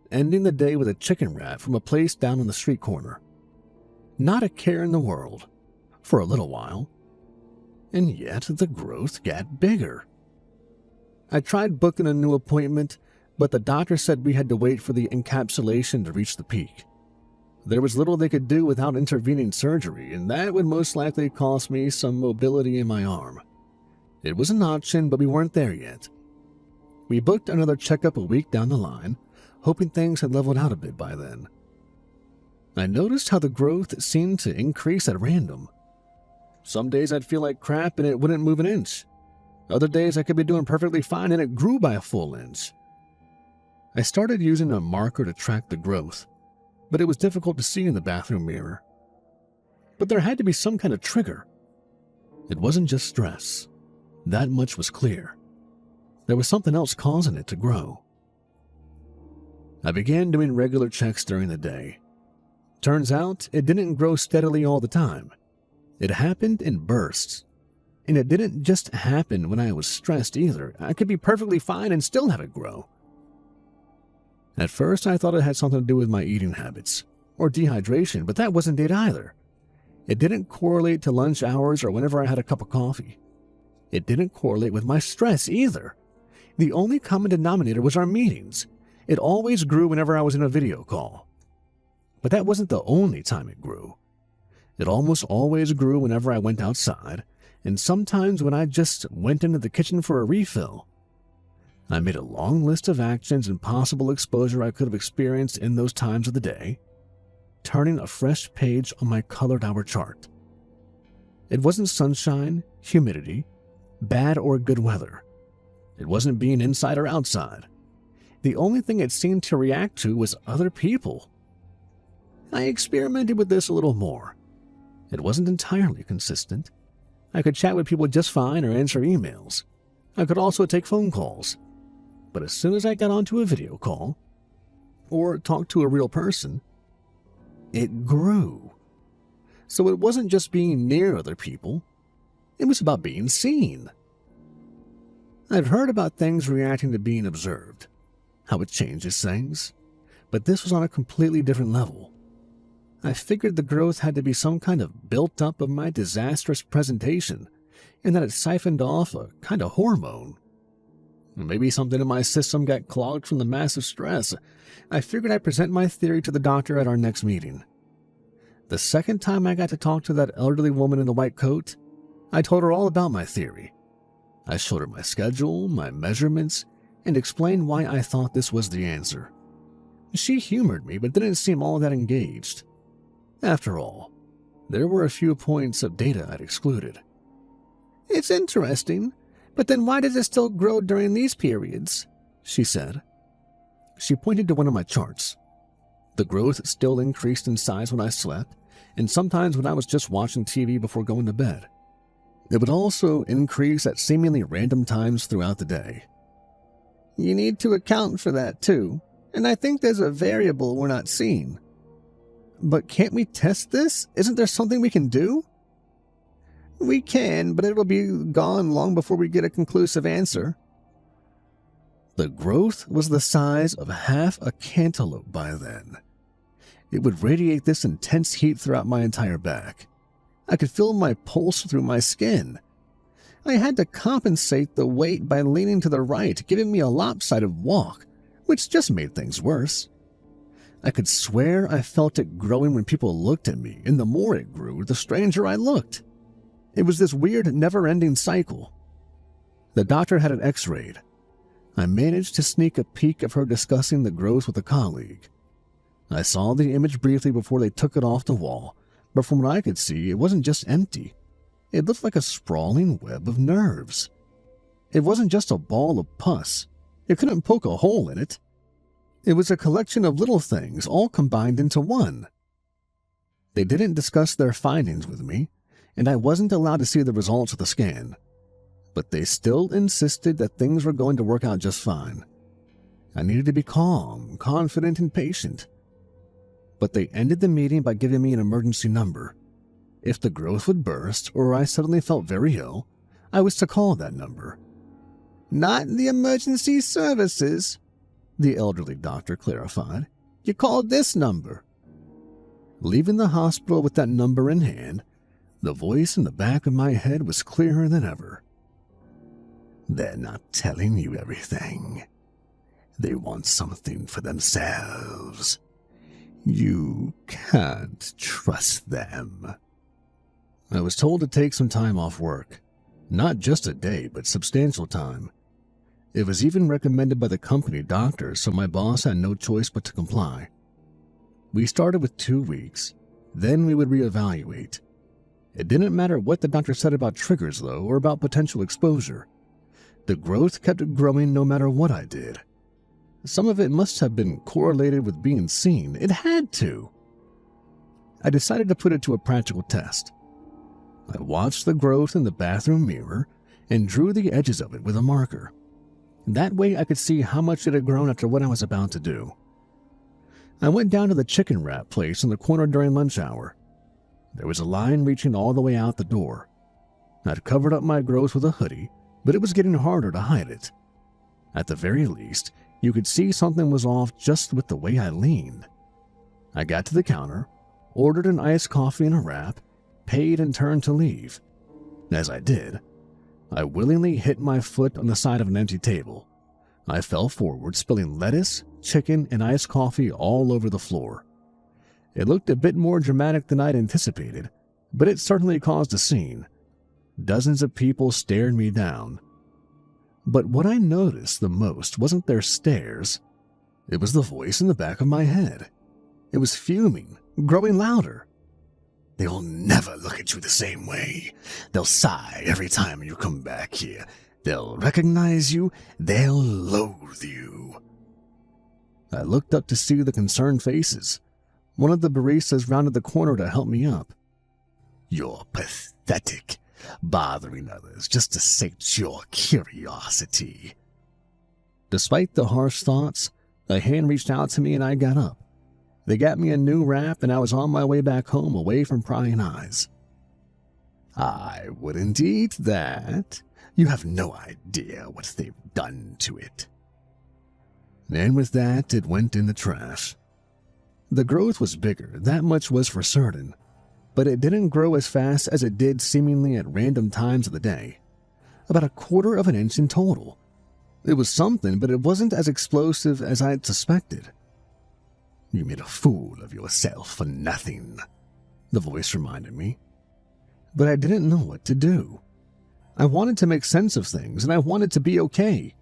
ending the day with a chicken wrap from a place down on the street corner. Not a care in the world, for a little while. And yet the growth got bigger. I tried booking a new appointment, but the doctor said we had to wait for the encapsulation to reach the peak. There was little they could do without intervening surgery, and that would most likely cost me some mobility in my arm. It was an option, but we weren't there yet. We booked another checkup a week down the line, hoping things had leveled out a bit by then. I noticed how the growth seemed to increase at random. Some days I'd feel like crap and it wouldn't move an inch. Other days I could be doing perfectly fine and it grew by a full inch. I started using a marker to track the growth, but it was difficult to see in the bathroom mirror. But there had to be some kind of trigger. It wasn't just stress. That much was clear. There was something else causing it to grow. I began doing regular checks during the day. Turns out, it didn't grow steadily all the time. It happened in bursts. And it didn't just happen when I was stressed either. I could be perfectly fine and still have it grow. At first, I thought it had something to do with my eating habits or dehydration, but that wasn't it either. It didn't correlate to lunch hours or whenever I had a cup of coffee. It didn't correlate with my stress either. The only common denominator was our meetings. It always grew whenever I was in a video call. But that wasn't the only time it grew. It almost always grew whenever I went outside, and sometimes when I just went into the kitchen for a refill. I made a long list of actions and possible exposure I could have experienced in those times of the day, turning a fresh page on my colored hour chart. It wasn't sunshine, humidity, bad or good weather. It wasn't being inside or outside. The only thing it seemed to react to was other people. I experimented with this a little more. It wasn't entirely consistent. I could chat with people just fine or answer emails. I could also take phone calls. But as soon as I got onto a video call, or talked to a real person, it grew. So it wasn't just being near other people. It was about being seen. I've heard about things reacting to being observed, how it changes things, but this was on a completely different level. I figured the growth had to be some kind of built-up of my disastrous presentation, and that it siphoned off a kind of hormone. Maybe something in my system got clogged from the massive stress. I figured I'd present my theory to the doctor at our next meeting. The second time I got to talk to that elderly woman in the white coat, I told her all about my theory. I showed her my schedule, my measurements, and explained why I thought this was the answer. She humored me, but didn't seem all that engaged. After all, there were a few points of data I'd excluded. "It's interesting, but then why does it still grow during these periods?" she said. She pointed to one of my charts. The growth still increased in size when I slept, and sometimes when I was just watching TV before going to bed. It would also increase at seemingly random times throughout the day. "You need to account for that too, and I think there's a variable we're not seeing." "But can't we test this? Isn't there something we can do?" "We can, but it'll be gone long before we get a conclusive answer." The growth was the size of half a cantaloupe by then. It would radiate this intense heat throughout my entire back. I could feel my pulse through my skin. I had to compensate the weight by leaning to the right, giving me a lopsided walk, which just made things worse. I could swear I felt it growing when people looked at me, and the more it grew, the stranger I looked. It was this weird, never-ending cycle. The doctor had it x-rayed. I managed to sneak a peek of her discussing the growth with a colleague. I saw the image briefly before they took it off the wall, but from what I could see, it wasn't just empty. It looked like a sprawling web of nerves. It wasn't just a ball of pus. You couldn't poke a hole in it. It was a collection of little things, all combined into one. They didn't discuss their findings with me, and I wasn't allowed to see the results of the scan. But they still insisted that things were going to work out just fine. I needed to be calm, confident, and patient. But they ended the meeting by giving me an emergency number. If the growth would burst, or I suddenly felt very ill, I was to call that number. "Not the emergency services," the elderly doctor clarified. "You called this number." Leaving the hospital with that number in hand, the voice in the back of my head was clearer than ever. "They're not telling you everything. They want something for themselves. You can't trust them." I was told to take some time off work. Not just a day, but substantial time. It was even recommended by the company doctor, so my boss had no choice but to comply. We started with 2 weeks. Then we would reevaluate. It didn't matter what the doctor said about triggers, though, or about potential exposure. The growth kept growing no matter what I did. Some of it must have been correlated with being seen. It had to. I decided to put it to a practical test. I watched the growth in the bathroom mirror and drew the edges of it with a marker. That way I could see how much it had grown after what I was about to do. I went down to the chicken wrap place in the corner during lunch hour. There was a line reaching all the way out the door. I'd covered up my growth with a hoodie, but it was getting harder to hide it. At the very least, you could see something was off just with the way I leaned. I got to the counter, ordered an iced coffee and a wrap, paid and turned to leave. As I did, I willingly hit my foot on the side of an empty table. I fell forward, spilling lettuce, chicken, and iced coffee all over the floor. It looked a bit more dramatic than I'd anticipated, but it certainly caused a scene. Dozens of people stared me down. But what I noticed the most wasn't their stares. It was the voice in the back of my head. It was fuming, growing louder. "They'll never look at you the same way. They'll sigh every time you come back here. They'll recognize you. They'll loathe you." I looked up to see the concerned faces. One of the baristas rounded the corner to help me up. "You're pathetic, bothering others just to sate your curiosity." Despite the harsh thoughts, a hand reached out to me and I got up. They got me a new wrap and I was on my way back home away from prying eyes. "I wouldn't eat that. You have no idea what they've done to it." And with that, it went in the trash. The growth was bigger, that much was for certain, but it didn't grow as fast as it did seemingly at random times of the day. About 1/4 of an inch in total. It was something, but it wasn't as explosive as I had suspected. "You made a fool of yourself for nothing," the voice reminded me. But I didn't know what to do. I wanted to make sense of things, and I wanted to be okay.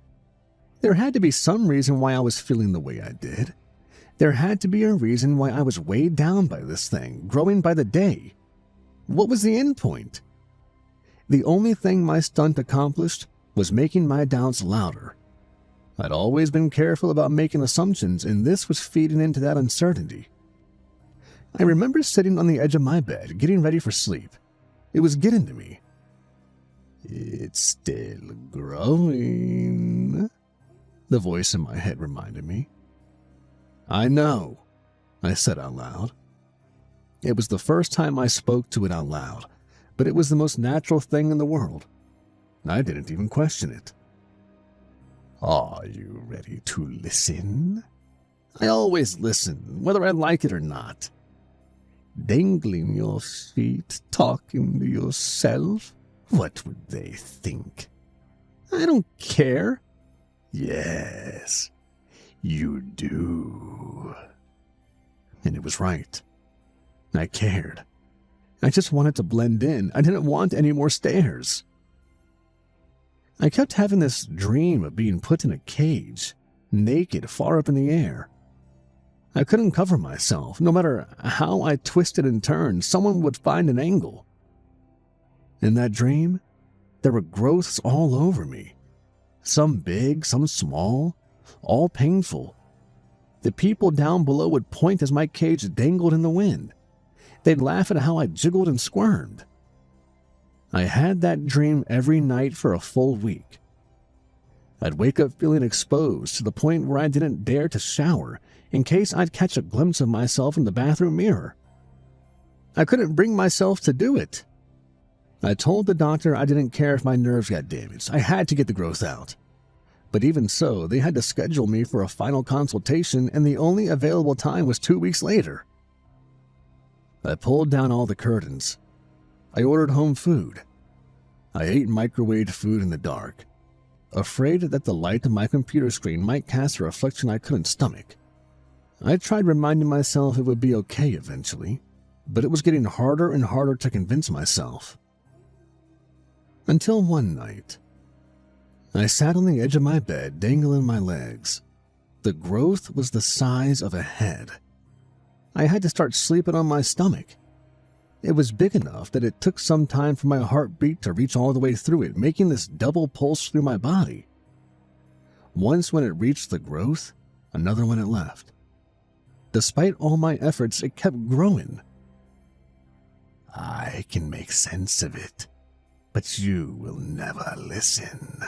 There had to be some reason why I was feeling the way I did. There had to be a reason why I was weighed down by this thing, growing by the day. What was the end point? The only thing my stunt accomplished was making my doubts louder. I'd always been careful about making assumptions, and this was feeding into that uncertainty. I remember sitting on the edge of my bed, getting ready for sleep. It was getting to me. "It's still growing," the voice in my head reminded me. "I know," I said out loud. It was the first time I spoke to it out loud, but it was the most natural thing in the world. I didn't even question it. "Are you ready to listen?" "I always listen, whether I like it or not." "Dangling your feet, talking to yourself? What would they think?" "I don't care." "Yes, you do." And it was right. I cared. I just wanted to blend in. I didn't want any more stares. I kept having this dream of being put in a cage, naked, far up in the air. I couldn't cover myself. No matter how I twisted and turned, someone would find an angle. In that dream, there were growths all over me. Some big, some small, all painful. The people down below would point as my cage dangled in the wind. They'd laugh at how I jiggled and squirmed. I had that dream every night for a full week. I'd wake up feeling exposed to the point where I didn't dare to shower in case I'd catch a glimpse of myself in the bathroom mirror. I couldn't bring myself to do it. I told the doctor I didn't care if my nerves got damaged. I had to get the growth out. But even so, they had to schedule me for a final consultation, and the only available time was 2 weeks later. I pulled down all the curtains. I ordered home food. I ate microwaved food in the dark, afraid that the light of my computer screen might cast a reflection I couldn't stomach. I tried reminding myself it would be okay eventually, but it was getting harder and harder to convince myself. Until one night, I sat on the edge of my bed, dangling my legs. The growth was the size of a head. I had to start sleeping on my stomach. It was big enough that it took some time for my heartbeat to reach all the way through it, making this double pulse through my body. Once when it reached the growth, another when it left. Despite all my efforts, it kept growing. "I can make sense of it, but you will never listen."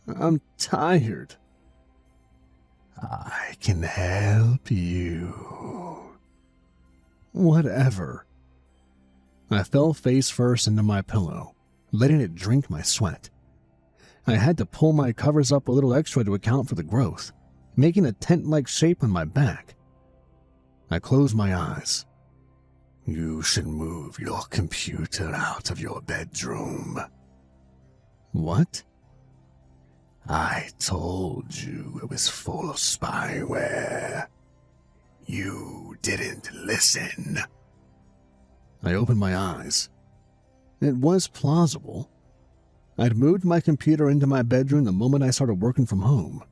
"I'm tired." "I can help you." Whatever. I fell face first into my pillow, letting it drink my sweat. I had to pull my covers up a little extra to account for the growth, making a tent-like shape on my back. I closed my eyes. "You should move your computer out of your bedroom." "What?" "I told you it was full of spyware. You didn't listen." I opened my eyes. It was plausible. I'd moved my computer into my bedroom the moment I started working from home.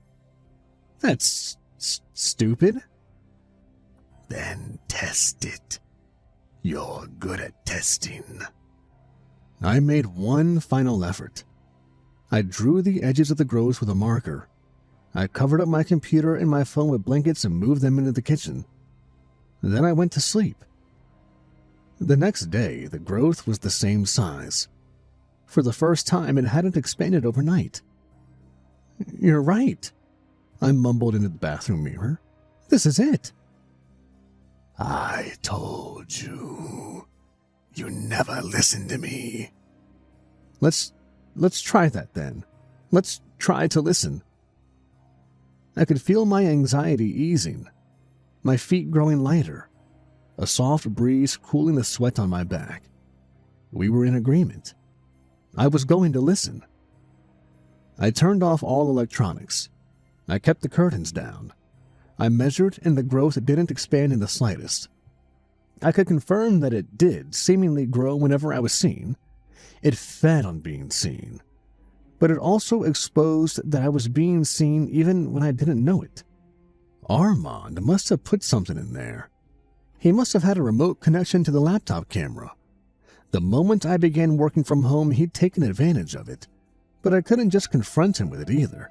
That's stupid. "Then test it. You're good at testing." I made one final effort. I drew the edges of the growth with a marker. I covered up my computer and my phone with blankets and moved them into the kitchen. Then I went to sleep. The next day, the growth was the same size. For the first time, it hadn't expanded overnight. "You're right," I mumbled into the bathroom mirror. "This is it." "I told you. You never listened to me." Let's try that then. Let's try to listen." I could feel my anxiety easing, my feet growing lighter, a soft breeze cooling the sweat on my back. We were in agreement. I was going to listen. I turned off all electronics. I kept the curtains down. I measured, and the growth didn't expand in the slightest. I could confirm that it did seemingly grow whenever I was seen. It fed on being seen. But it also exposed that I was being seen even when I didn't know it. Armand must have put something in there. He must have had a remote connection to the laptop camera. The moment I began working from home, he'd taken advantage of it. But I couldn't just confront him with it either.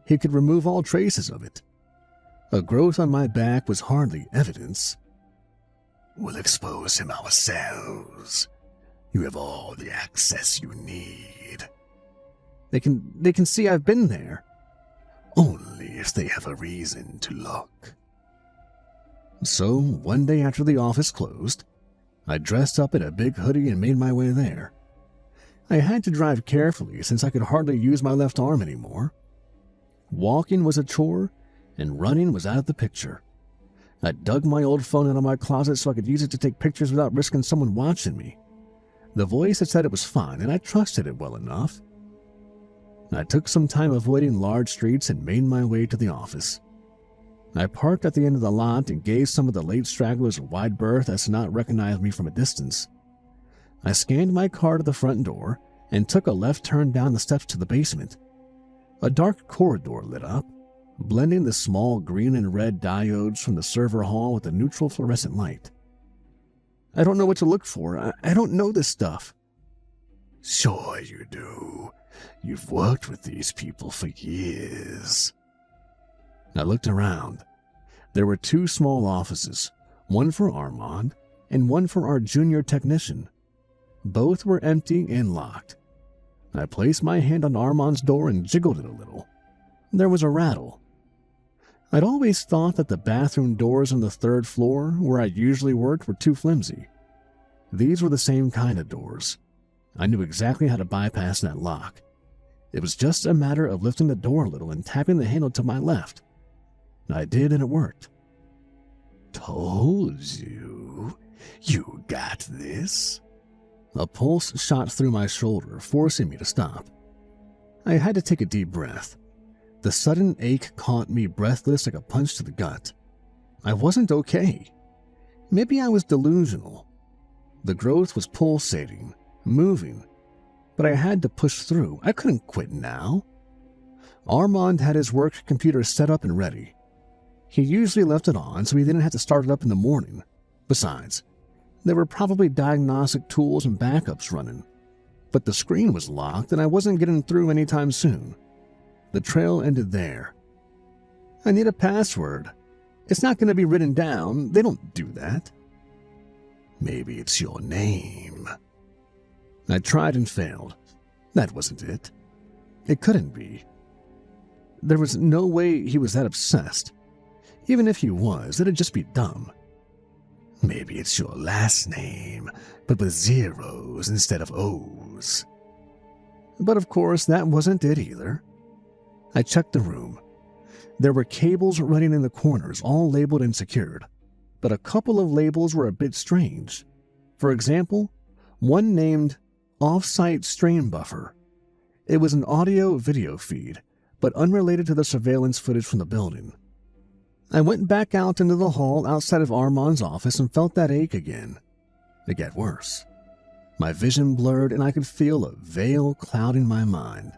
He could remove all traces of it. A growth on my back was hardly evidence. "We'll expose him ourselves. You have all the access you need." They can see I've been there. "Only if they have a reason to look." So, one day after the office closed, I dressed up in a big hoodie and made my way there. I had to drive carefully since I could hardly use my left arm anymore. Walking was a chore, and running was out of the picture. I dug my old phone out of my closet so I could use it to take pictures without risking someone watching me. The voice had said it was fine, and I trusted it well enough. I took some time avoiding large streets and made my way to the office. I parked at the end of the lot and gave some of the late stragglers a wide berth as to not recognize me from a distance. I scanned my car to the front door and took a left turn down the steps to the basement. A dark corridor lit up, blending the small green and red diodes from the server hall with a neutral fluorescent light. "I don't know what to look for. I don't know this stuff." "Sure you do. You've worked with these people for years." I looked around. There were 2 small offices, one for Armand and one for our junior technician. Both were empty and locked. I placed my hand on Armand's door and jiggled it a little. There was a rattle. I'd always thought that the bathroom doors on the 3rd floor, where I usually worked, were too flimsy. These were the same kind of doors. I knew exactly how to bypass that lock. It was just a matter of lifting the door a little and tapping the handle to my left. I did, and it worked. "Told you. You got this." A pulse shot through my shoulder, forcing me to stop. I had to take a deep breath. The sudden ache caught me breathless like a punch to the gut. I wasn't okay. Maybe I was delusional. The growth was pulsating, moving, but I had to push through. I couldn't quit now. Armand had his work computer set up and ready. He usually left it on so he didn't have to start it up in the morning. Besides, there were probably diagnostic tools and backups running. But the screen was locked and I wasn't getting through anytime soon. The trail ended there. "I need a password. It's not going to be written down. They don't do that." "Maybe it's your name." I tried and failed. That wasn't it. It couldn't be. There was no way he was that obsessed. Even if he was, it'd just be dumb. "Maybe it's your last name, but with zeros instead of O's." But of course, that wasn't it either. I checked the room. There were cables running in the corners, all labeled and secured, but a couple of labels were a bit strange. For example, one named Off-Site Strain Buffer. It was an audio-video feed, but unrelated to the surveillance footage from the building. I went back out into the hall outside of Armand's office and felt that ache again. It got worse. My vision blurred and I could feel a veil clouding my mind.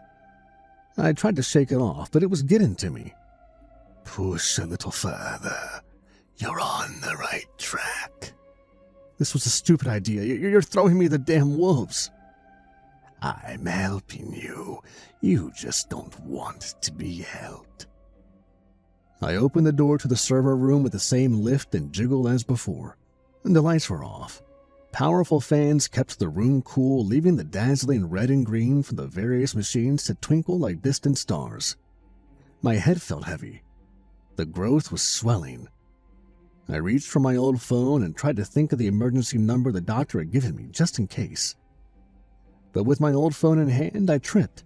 I tried to shake it off, but it was getting to me. "Push a little further. You're on the right track." This was a stupid idea. You're throwing me the damn wolves. "I'm helping you. You just don't want to be helped." I opened the door to the server room with the same lift and jiggle as before. The lights were off. Powerful fans kept the room cool, leaving the dazzling red and green from the various machines to twinkle like distant stars. My head felt heavy. The growth was swelling. I reached for my old phone and tried to think of the emergency number the doctor had given me, just in case. But with my old phone in hand, I tripped.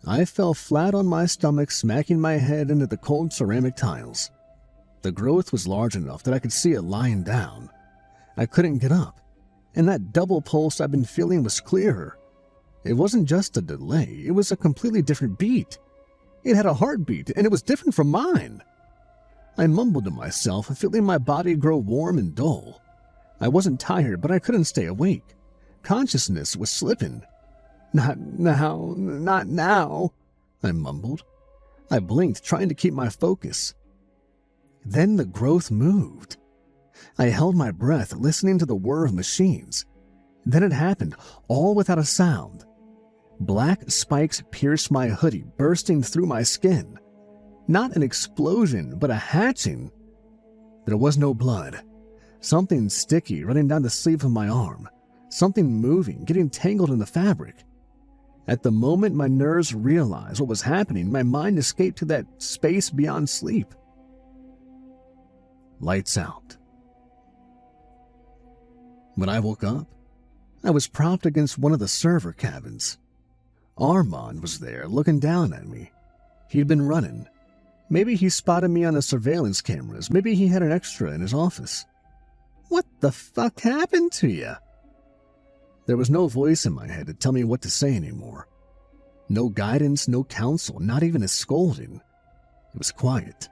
I fell flat on my stomach, smacking my head into the cold ceramic tiles. The growth was large enough that I could see it lying down. I couldn't get up, and that double pulse I'd been feeling was clearer. It wasn't just a delay, it was a completely different beat. It had a heartbeat, and it was different from mine. I mumbled to myself, feeling my body grow warm and dull. I wasn't tired, but I couldn't stay awake. Consciousness was slipping. Not now, I mumbled. I blinked, trying to keep my focus. Then the growth moved. I held my breath, listening to the whir of machines. Then it happened, all without a sound. Black spikes pierced my hoodie, bursting through my skin. Not an explosion, but a hatching. There was no blood. Something sticky running down the sleeve of my arm. Something moving, getting tangled in the fabric. At the moment my nerves realized what was happening, my mind escaped to that space beyond sleep. Lights out. When I woke up, I was propped against one of the server cabins. Armand was there, looking down at me. He'd been running. Maybe he spotted me on the surveillance cameras. Maybe he had an extra in his office. What the fuck happened to you? There was no voice in my head to tell me what to say anymore. No guidance, no counsel, not even a scolding. It was quiet.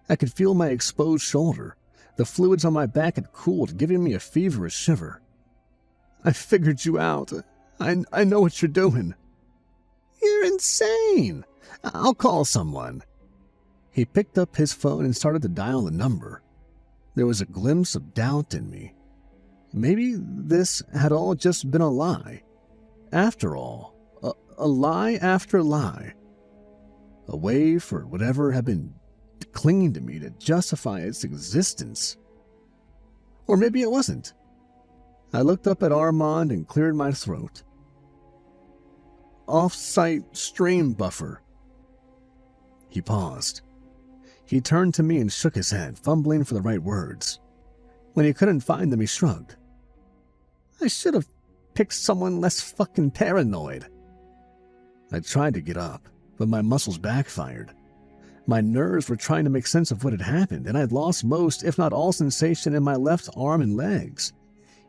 I could feel my exposed shoulder. The fluids on my back had cooled, giving me a feverish shiver. I figured you out. I know what you're doing. You're insane. I'll call someone. He picked up his phone and started to dial the number. There was a glimpse of doubt in me. Maybe this had all just been a lie. After all, a lie after lie. A way for whatever had been clinging to me to justify its existence. Or maybe it wasn't. I looked up at Armand and cleared my throat. Off-site stream buffer. He paused. He turned to me and shook his head, fumbling for the right words. When he couldn't find them, he shrugged. I should have picked someone less fucking paranoid. I tried to get up, but my muscles backfired. My nerves were trying to make sense of what had happened, and I'd lost most, if not all, sensation in my left arm and legs.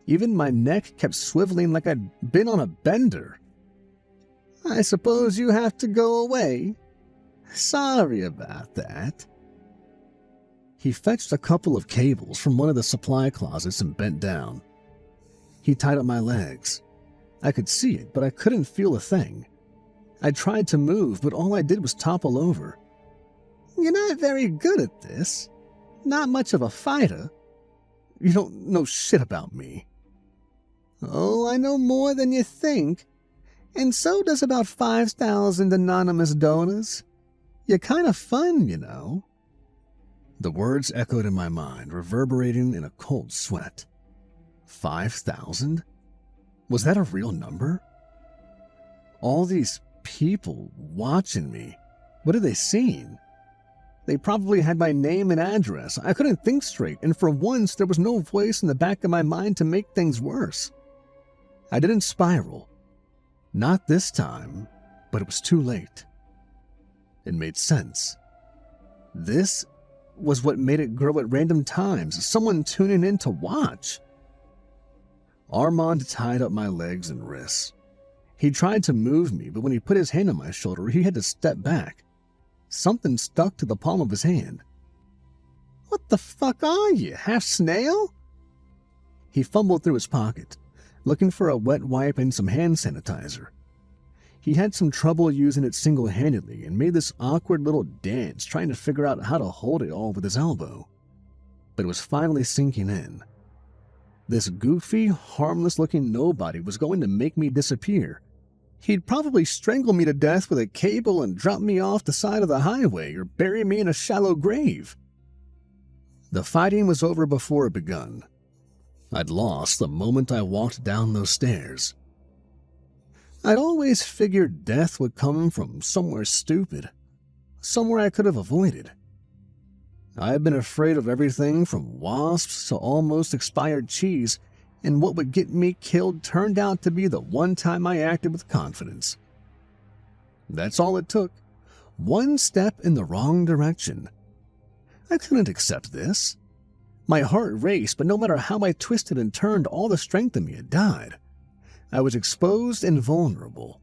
Even my neck kept swiveling like I'd been on a bender. I suppose you have to go away. Sorry about that. He fetched a couple of cables from one of the supply closets and bent down. He tied up my legs. I could see it, but I couldn't feel a thing. I tried to move, but all I did was topple over. You're not very good at this. Not much of a fighter. You don't know shit about me. Oh, I know more than you think. And so does about 5,000 anonymous donors. You're kind of fun, you know. The words echoed in my mind, reverberating in a cold sweat. 5,000? Was that a real number? All these people watching me, what had they seen? They probably had my name and address. I couldn't think straight, and for once there was no voice in the back of my mind to make things worse. I didn't spiral. Not this time, but it was too late. It made sense. This was what made it grow at random times, someone tuning in to watch. Armand tied up my legs and wrists. He tried to move me, but when he put his hand on my shoulder, he had to step back. Something stuck to the palm of his hand. What the fuck are you, half snail? He fumbled through his pocket, looking for a wet wipe and some hand sanitizer. He had some trouble using it single-handedly and made this awkward little dance trying to figure out how to hold it all with his elbow. But it was finally sinking in. This goofy, harmless-looking nobody was going to make me disappear. He'd probably strangle me to death with a cable and drop me off the side of the highway or bury me in a shallow grave. The fighting was over before it begun. I'd lost the moment I walked down those stairs. I'd always figured death would come from somewhere stupid, somewhere I could have avoided. I had been afraid of everything from wasps to almost expired cheese, and what would get me killed turned out to be the one time I acted with confidence. That's all it took. One step in the wrong direction. I couldn't accept this. My heart raced, but no matter how I twisted and turned, all the strength in me had died. I was exposed and vulnerable.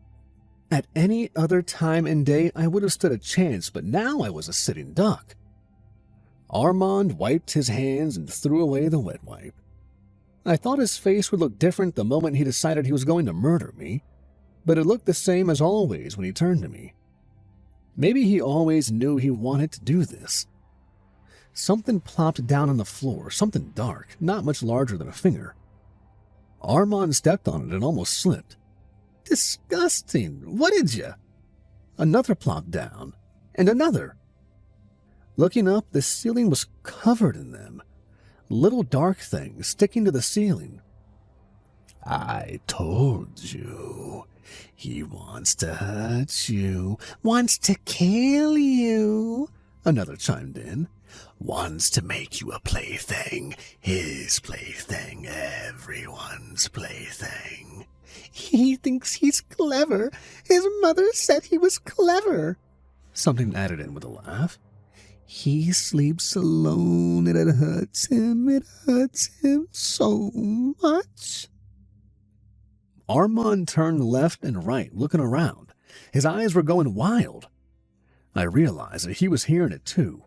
At any other time and day, I would have stood a chance, but now I was a sitting duck. Armand wiped his hands and threw away the wet wipe. I thought his face would look different the moment he decided he was going to murder me, but it looked the same as always when he turned to me. Maybe he always knew he wanted to do this. Something plopped down on the floor, something dark, not much larger than a finger. Armand stepped on it and almost slipped. Disgusting! What did you? Another plopped down, and another. Looking up, the ceiling was covered in them. Little dark things sticking to the ceiling. I told you. He wants to hurt you. Wants to kill you. Another chimed in. Wants to make you a plaything. His plaything. Everyone's plaything. He thinks he's clever. His mother said he was clever. Something added in with a laugh. He sleeps alone and it hurts him. It hurts him so much. Armand turned left and right, looking around. His eyes were going wild. I realized that he was hearing it too.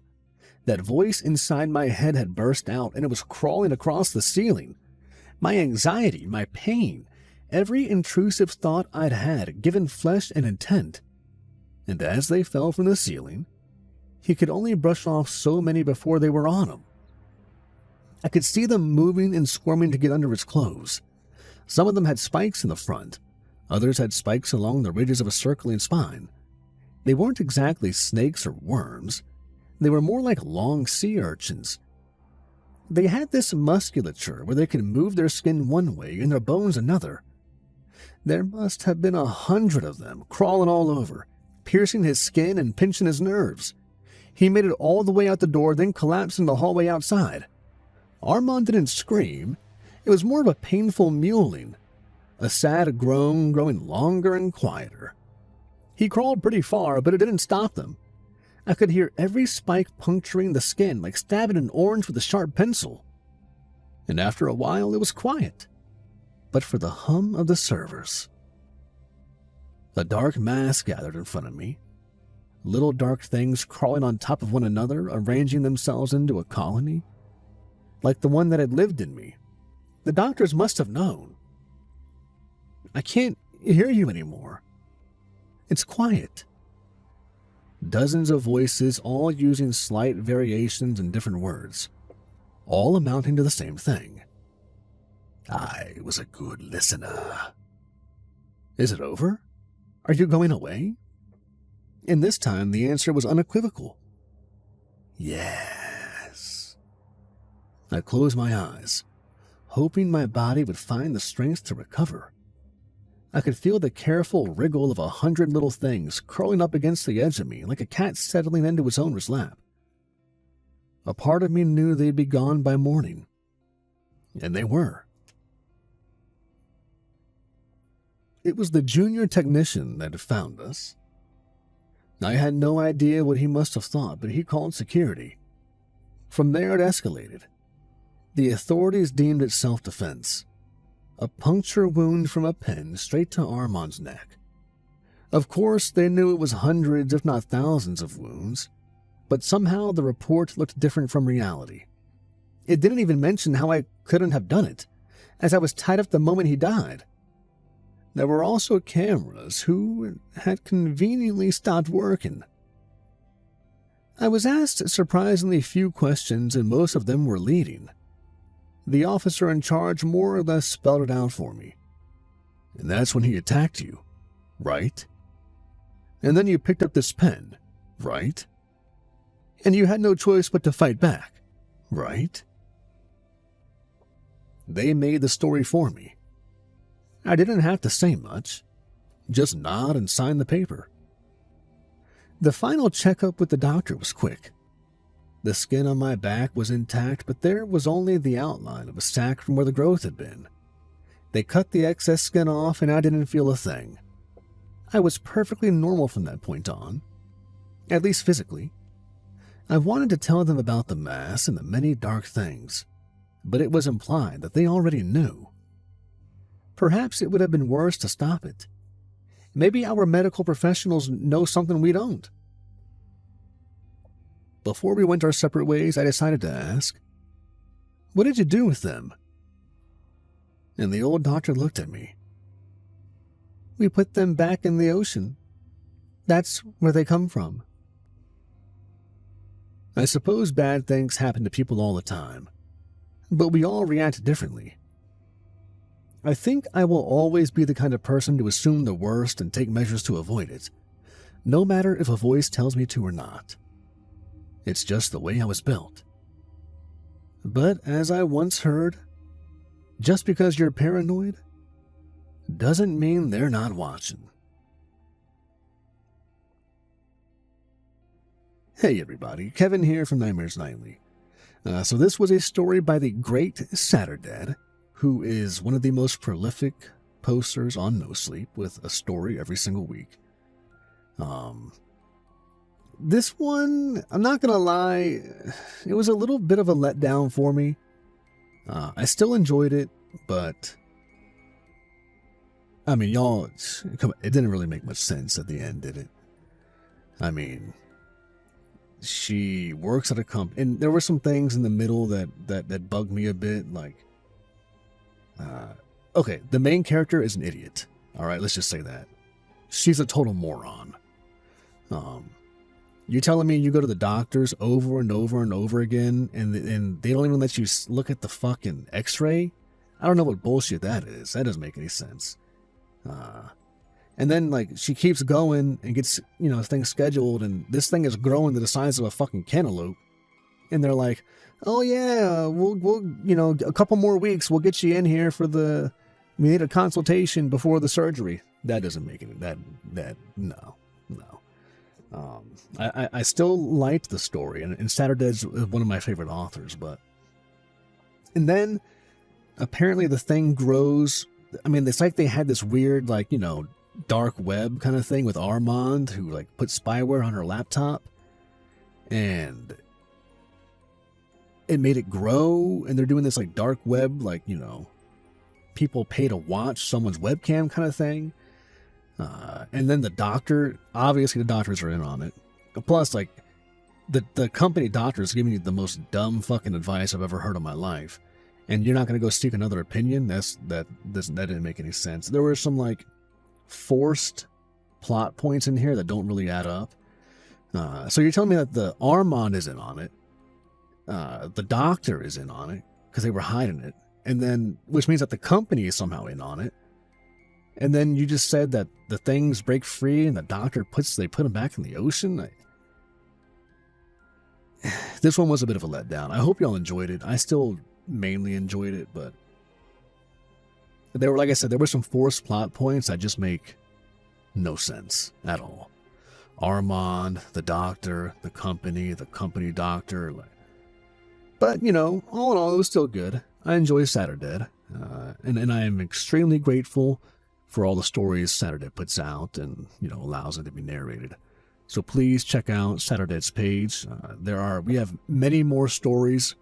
That voice inside my head had burst out and it was crawling across the ceiling. My anxiety, my pain, every intrusive thought I'd had given flesh and intent. And as they fell from the ceiling, he could only brush off so many before they were on him. I could see them moving and squirming to get under his clothes. Some of them had spikes in the front. Others had spikes along the ridges of a circling spine. They weren't exactly snakes or worms. They were more like long sea urchins. They had this musculature where they could move their skin one way and their bones another. There must have been 100 of them crawling all over, piercing his skin and pinching his nerves. He made it all the way out the door, then collapsed in the hallway outside. Armand didn't scream. It was more of a painful mewling, a sad groan growing longer and quieter. He crawled pretty far, but it didn't stop them. I could hear every spike puncturing the skin like stabbing an orange with a sharp pencil. And after a while, it was quiet, but for the hum of the servers. A dark mass gathered in front of me. Little dark things crawling on top of one another, arranging themselves into a colony, like the one that had lived in me. The doctors must have known. I can't hear you anymore. It's quiet. Dozens of voices, all using slight variations in different words, all amounting to the same thing. I was a good listener. Is it over? Are you going away? And this time the answer was unequivocal. Yes. I closed my eyes, hoping my body would find the strength to recover. I could feel the careful wriggle of 100 little things curling up against the edge of me like a cat settling into its owner's lap. A part of me knew they'd be gone by morning. And they were. It was the junior technician that had found us. I had no idea what he must have thought, but he called security. From there it escalated. The authorities deemed it self-defense. A puncture wound from a pin straight to Armand's neck. Of course, they knew it was hundreds, if not thousands of wounds, but somehow the report looked different from reality. It didn't even mention how I couldn't have done it, as I was tied up the moment he died. There were also cameras who had conveniently stopped working. I was asked surprisingly few questions, and most of them were leading. The officer in charge more or less spelled it out for me. And that's when he attacked you, right? And then you picked up this pen, right? And you had no choice but to fight back, right? They made the story for me. I didn't have to say much, just nod and sign the paper. The final checkup with the doctor was quick. The skin on my back was intact, but there was only the outline of a sack from where the growth had been. They cut the excess skin off and I didn't feel a thing. I was perfectly normal from that point on, at least physically. I wanted to tell them about the mass and the many dark things, but it was implied that they already knew. perhaps it would have been worse to stop it. Maybe our medical professionals know something we don't. Before we went our separate ways, I decided to ask, "What did you do with them?" And the old doctor looked at me. "We put them back in the ocean. That's where they come from." I suppose bad things happen to people all the time, but we all react differently. I think I will always be the kind of person to assume the worst and take measures to avoid it, no matter if a voice tells me to or not. It's just the way I was built. But as I once heard, just because you're paranoid doesn't mean they're not watching. Hey everybody, Kevin here from Nightmares Nightly. So this was a story by the great Saturday, who is one of the most prolific posters on No Sleep with a story every single week. This one, I'm not gonna lie, it was a little bit of a letdown for me. I still enjoyed it, but I mean, y'all, come on, it didn't really make much sense at the end, did it? I mean, she works at a company, and there were some things in the middle that bugged me a bit, like, okay, the main character is an idiot. All right, let's just say that. She's a total moron. You're telling me you go to the doctors over and over and over again, and they don't even let you look at the fucking x-ray? I don't know what bullshit that is. That doesn't make any sense. And then, like, she keeps going and gets, things scheduled, and this thing is growing to the size of a fucking cantaloupe. And they're like, "Oh yeah, we'll a couple more weeks, we'll get you in here we need a consultation before the surgery." That doesn't make it, no. I still liked the story, and Saturday's one of my favorite authors, and then apparently the thing grows. I mean, it's like they had this weird, dark web kind of thing with Armand, who, put spyware on her laptop, and it made it grow, and they're doing this, dark web, people pay to watch someone's webcam kind of thing. And then the doctor, obviously the doctors are in on it. Plus, the company doctor is giving you the most dumb fucking advice I've ever heard in my life. And you're not going to go seek another opinion? That didn't make any sense. There were some, forced plot points in here that don't really add up. So you're telling me that the Armand is in on it. The doctor is in on it, because they were hiding it. And then, which means that the company is somehow in on it. And then you just said that the things break free and the doctor they put them back in the ocean. This one was a bit of a letdown. I hope y'all enjoyed it. I still mainly enjoyed it, but like I said, there were some forced plot points that just make no sense at all. Armand, the doctor, the company doctor. But, all in all, it was still good. I enjoy Saturday, and I am extremely grateful for all the stories Saturday puts out and, allows it to be narrated. So please check out Saturday's page. We have many more stories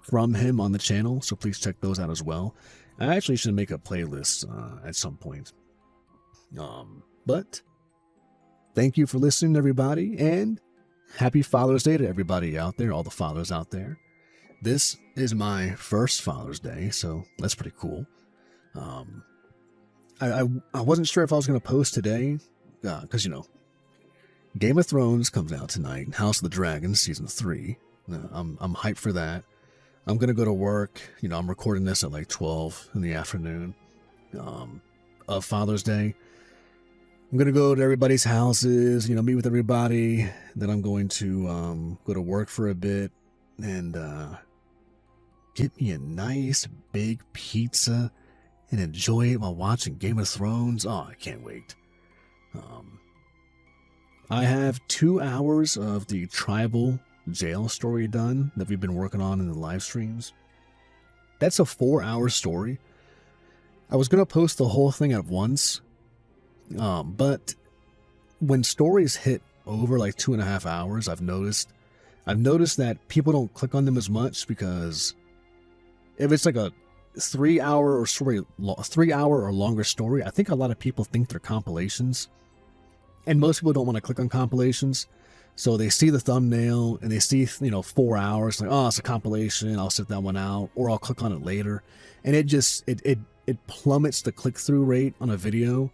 from him on the channel, so please check those out as well. I actually should make a playlist at some point. But thank you for listening, everybody, and happy Father's Day to everybody out there, all the fathers out there. This is my first Father's Day, so that's pretty cool. I wasn't sure if I was going to post today, because, Game of Thrones comes out tonight, House of the Dragon Season 3. I'm hyped for that. I'm going to go to work. I'm recording this at 12 in the afternoon of Father's Day. I'm going to go to everybody's houses, meet with everybody. Then I'm going to go to work for a bit and get me a nice big pizza and enjoy it while watching Game of Thrones. Oh, I can't wait. I have 2 hours of the tribal jail story done that we've been working on in the live streams. That's a 4-hour story. I was going to post the whole thing at once, but when stories hit over 2.5 hours, I've noticed that people don't click on them as much, because if it's 3 hour or longer story. I think a lot of people think they're compilations, and most people don't want to click on compilations. So they see the thumbnail and they see, 4 hours, like, oh, it's a compilation, I'll set that one out, or I'll click on it later. And it plummets the click-through rate on a video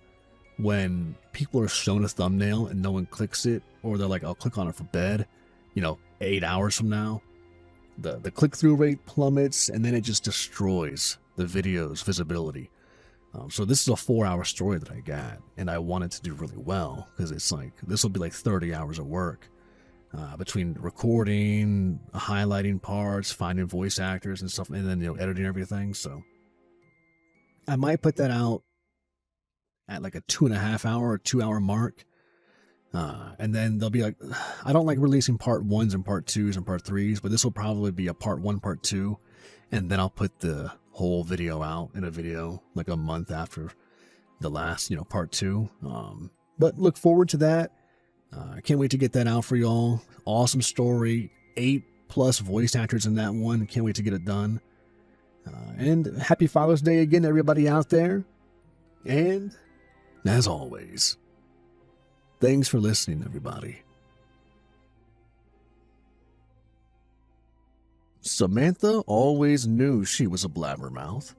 when people are shown a thumbnail and no one clicks it, or they're like, I'll click on it for bed, 8 hours from now. The click-through rate plummets, and then it just destroys the video's visibility. So this is a 4-hour story that I got, and I wanted to do really well, because it's like, this will be like 30 hours of work. Between recording, highlighting parts, finding voice actors and stuff, and then editing everything. So I might put that out at like a 2.5 hour or 2 hour mark, and then they'll be like, I don't like releasing part 1s and part 2s and part 3s, but this will probably be a part 1, part 2, and then I'll put the whole video out in a video like a month after the last part 2. But look forward to that. I can't wait to get that out for y'all. Awesome story. 8+ voice actors in that one. Can't wait to get it done. And happy Father's Day again, everybody out there. And as always, thanks for listening, everybody. Samantha always knew she was a blabbermouth.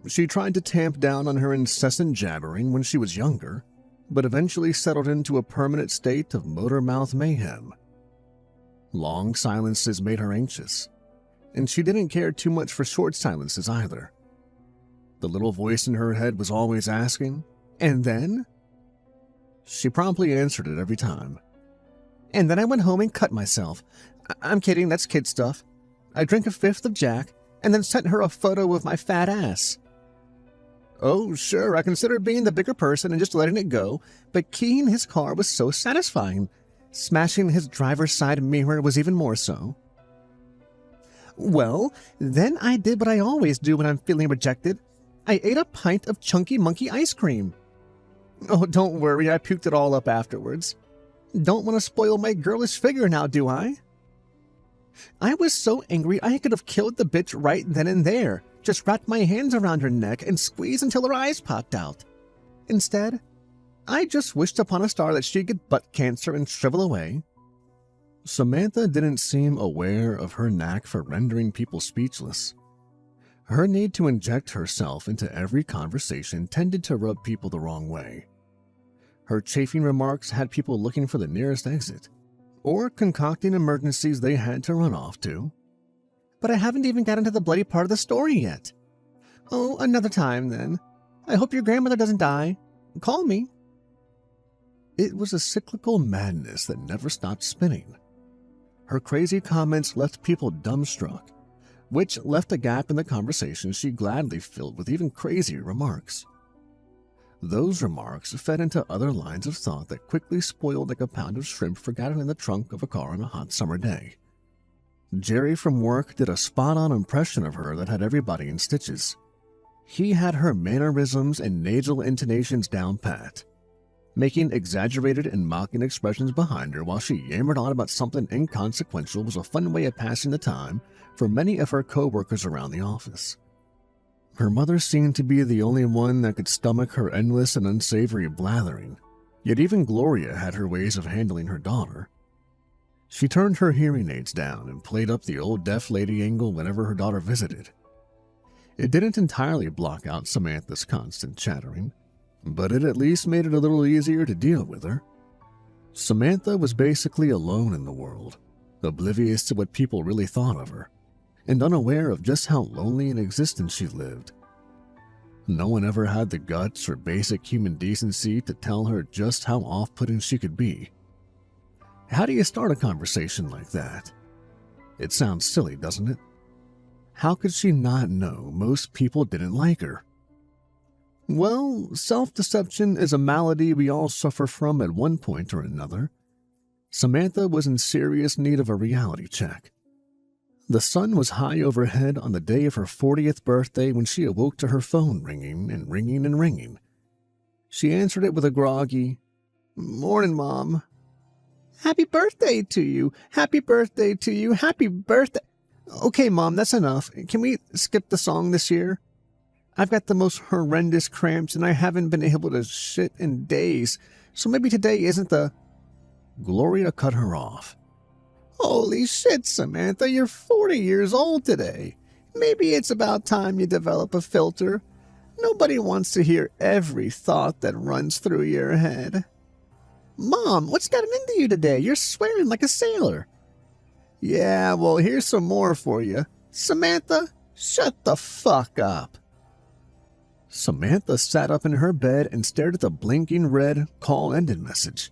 She tried to tamp down on her incessant jabbering when she was younger, but eventually settled into a permanent state of motor mouth mayhem. Long silences made her anxious, and she didn't care too much for short silences either. The little voice in her head was always asking, "And then?" She promptly answered it every time. "And then I went home and cut myself. I'm kidding, that's kid stuff. I drank a 5th of Jack, and then sent her a photo of my fat ass. Oh, sure, I considered being the bigger person and just letting it go, but keying his car was so satisfying. Smashing his driver's side mirror was even more so. Well, then I did what I always do when I'm feeling rejected. I ate a pint of Chunky Monkey ice cream. Oh, don't worry, I puked it all up afterwards. Don't want to spoil my girlish figure now, do I? I was so angry I could have killed the bitch right then and there. Just wrapped my hands around her neck and squeezed until her eyes popped out. Instead, I just wished upon a star that she'd get butt cancer and shrivel away." Samantha didn't seem aware of her knack for rendering people speechless. Her need to inject herself into every conversation tended to rub people the wrong way. Her chafing remarks had people looking for the nearest exit, or concocting emergencies they had to run off to. "But I haven't even gotten to the bloody part of the story yet." "Oh, another time, then. I hope your grandmother doesn't die. Call me." It was a cyclical madness that never stopped spinning. Her crazy comments left people dumbstruck, which left a gap in the conversation she gladly filled with even crazier remarks. Those remarks fed into other lines of thought that quickly spoiled like a pound of shrimp forgotten in the trunk of a car on a hot summer day. Jerry from work did a spot-on impression of her that had everybody in stitches. He had her mannerisms and nasal intonations down pat, making exaggerated and mocking expressions behind her while she yammered on about something inconsequential was a fun way of passing the time for many of her co-workers around the office. Her mother seemed to be the only one that could stomach her endless and unsavory blathering, yet even Gloria had her ways of handling her daughter. She turned her hearing aids down and played up the old deaf lady angle whenever her daughter visited. It didn't entirely block out Samantha's constant chattering, but it at least made it a little easier to deal with her. Samantha was basically alone in the world, oblivious to what people really thought of her, and unaware of just how lonely an existence she lived. No one ever had the guts or basic human decency to tell her just how off-putting she could be. How do you start a conversation like that? It sounds silly, doesn't it? How could she not know most people didn't like her? Well, self-deception is a malady we all suffer from at one point or another. Samantha was in serious need of a reality check. The sun was high overhead on the day of her 40th birthday when she awoke to her phone ringing and ringing and ringing. She answered it with a groggy, "Morning, Mom." "Happy birthday to you! Happy birthday to you! Happy birthday!" Okay, Mom, that's enough. Can we skip the song this year? I've got the most horrendous cramps and I haven't been able to shit in days, so maybe today isn't the... Gloria cut her off. Holy shit, Samantha, you're 40 years old today. Maybe it's about time you develop a filter. Nobody wants to hear every thought that runs through your head. Mom, what's gotten into you today? You're swearing like a sailor. Yeah, well, here's some more for you. Samantha, shut the fuck up. Samantha sat up in her bed and stared at the blinking red call ended message.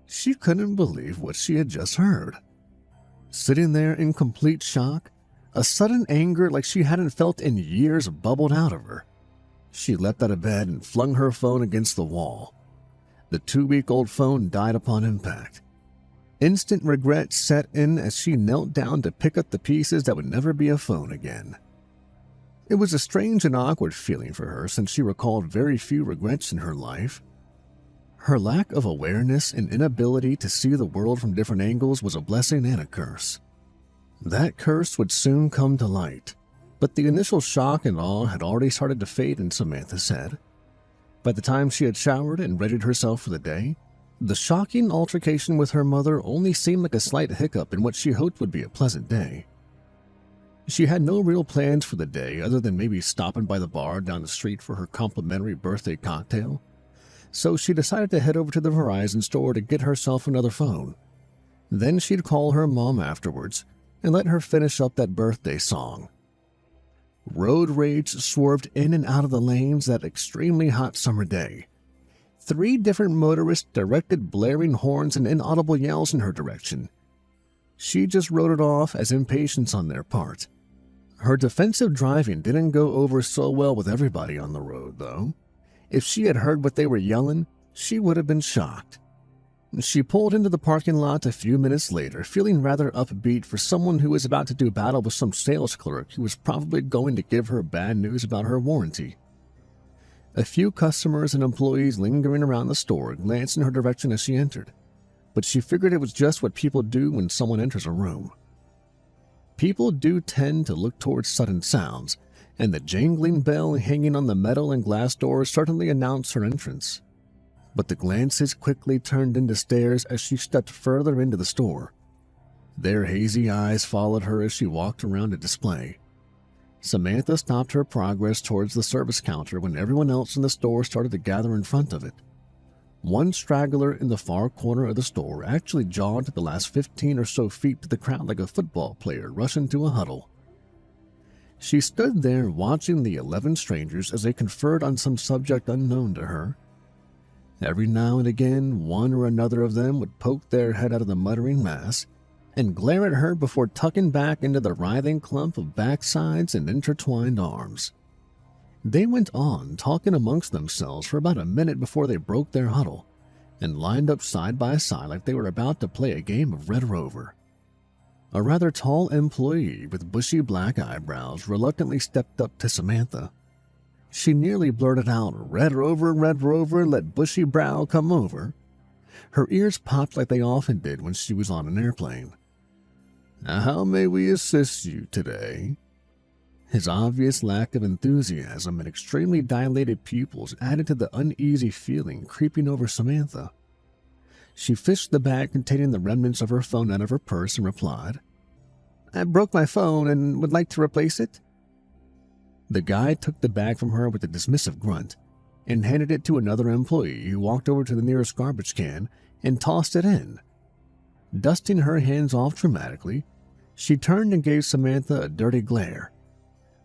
She couldn't believe what she had just heard. Sitting there in complete shock, a sudden anger like she hadn't felt in years bubbled out of her. She leapt out of bed and flung her phone against the wall. The 2-week-old phone died upon impact. Instant regret set in as she knelt down to pick up the pieces that would never be a phone again. It was a strange and awkward feeling for her since she recalled very few regrets in her life. Her lack of awareness and inability to see the world from different angles was a blessing and a curse. That curse would soon come to light, but the initial shock and awe had already started to fade in Samantha's head. By the time she had showered and readied herself for the day, the shocking altercation with her mother only seemed like a slight hiccup in what she hoped would be a pleasant day. She had no real plans for the day other than maybe stopping by the bar down the street for her complimentary birthday cocktail, so she decided to head over to the Verizon store to get herself another phone. Then she'd call her mom afterwards and let her finish up that birthday song. Road rage swerved in and out of the lanes that extremely hot summer day. 3 different motorists directed blaring horns and inaudible yells in her direction. She just wrote it off as impatience on their part. Her defensive driving didn't go over so well with everybody on the road, though. If she had heard what they were yelling, she would have been shocked. She pulled into the parking lot a few minutes later, feeling rather upbeat for someone who was about to do battle with some sales clerk who was probably going to give her bad news about her warranty. A few customers and employees lingering around the store glanced in her direction as she entered, but she figured it was just what people do when someone enters a room. People do tend to look towards sudden sounds, and the jangling bell hanging on the metal and glass doors certainly announced her entrance. But the glances quickly turned into stares as she stepped further into the store. Their hazy eyes followed her as she walked around a display. Samantha stopped her progress towards the service counter when everyone else in the store started to gather in front of it. One straggler in the far corner of the store actually jogged the last 15 or so feet to the crowd like a football player rushing to a huddle. She stood there watching the 11 strangers as they conferred on some subject unknown to her. Every now and again, one or another of them would poke their head out of the muttering mass and glare at her before tucking back into the writhing clump of backsides and intertwined arms. They went on talking amongst themselves for about a minute before they broke their huddle and lined up side by side like they were about to play a game of Red Rover. A rather tall employee with bushy black eyebrows reluctantly stepped up to Samantha. She nearly blurted out, Red Rover, let bushy brow come over." Her ears popped like they often did when she was on an airplane. "How may we assist you today?" His obvious lack of enthusiasm and extremely dilated pupils added to the uneasy feeling creeping over Samantha. She fished the bag containing the remnants of her phone out of her purse and replied, "I broke my phone and would like to replace it." The guy took the bag from her with a dismissive grunt and handed it to another employee who walked over to the nearest garbage can and tossed it in. Dusting her hands off dramatically, she turned and gave Samantha a dirty glare.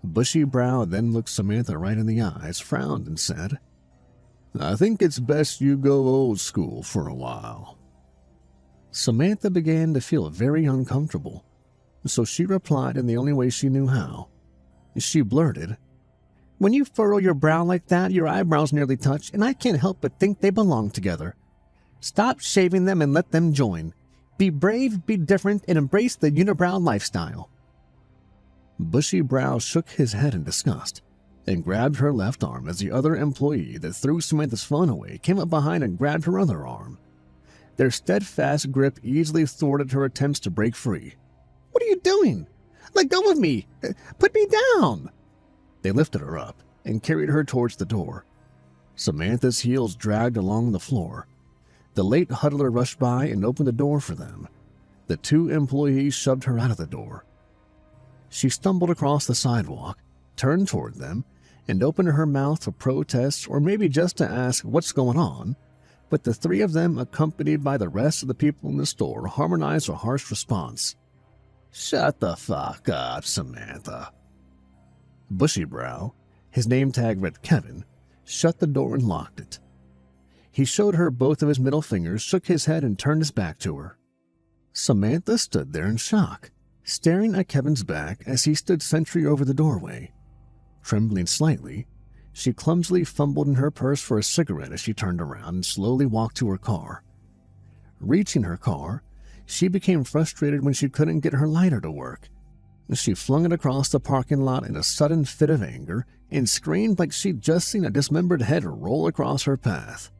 Bushy Brow then looked Samantha right in the eyes, frowned, and said, "I think it's best you go old school for a while." Samantha began to feel very uncomfortable, so she replied in the only way she knew how. She blurted, "When you furrow your brow like that, your eyebrows nearly touch, and I can't help but think they belong together. Stop shaving them and let them join. Be brave, be different, and embrace the unibrow lifestyle." Bushy Brow shook his head in disgust and grabbed her left arm as the other employee that threw Samantha's phone away came up behind and grabbed her other arm. Their steadfast grip easily thwarted her attempts to break free. "What are you doing? Let go of me! Put me down! They lifted her up and carried her towards the door. Samantha's heels dragged along the floor. The late huddler rushed by and opened the door for them. The two employees shoved her out of the door. She stumbled across the sidewalk, turned toward them, and opened her mouth to protest or maybe just to ask what's going on, but the three of them, accompanied by the rest of the people in the store, harmonized a harsh response. Shut the fuck up, Samantha. Bushybrow, his name tag read Kevin, shut the door and locked it. He showed her both of his middle fingers, shook his head, and turned his back to her. Samantha stood there in shock, staring at Kevin's back as he stood sentry over the doorway. Trembling slightly, she clumsily fumbled in her purse for a cigarette as she turned around and slowly walked to her car. Reaching her car, she became frustrated when she couldn't get her lighter to work. She flung it across the parking lot in a sudden fit of anger and screamed like she'd just seen a dismembered head roll across her path.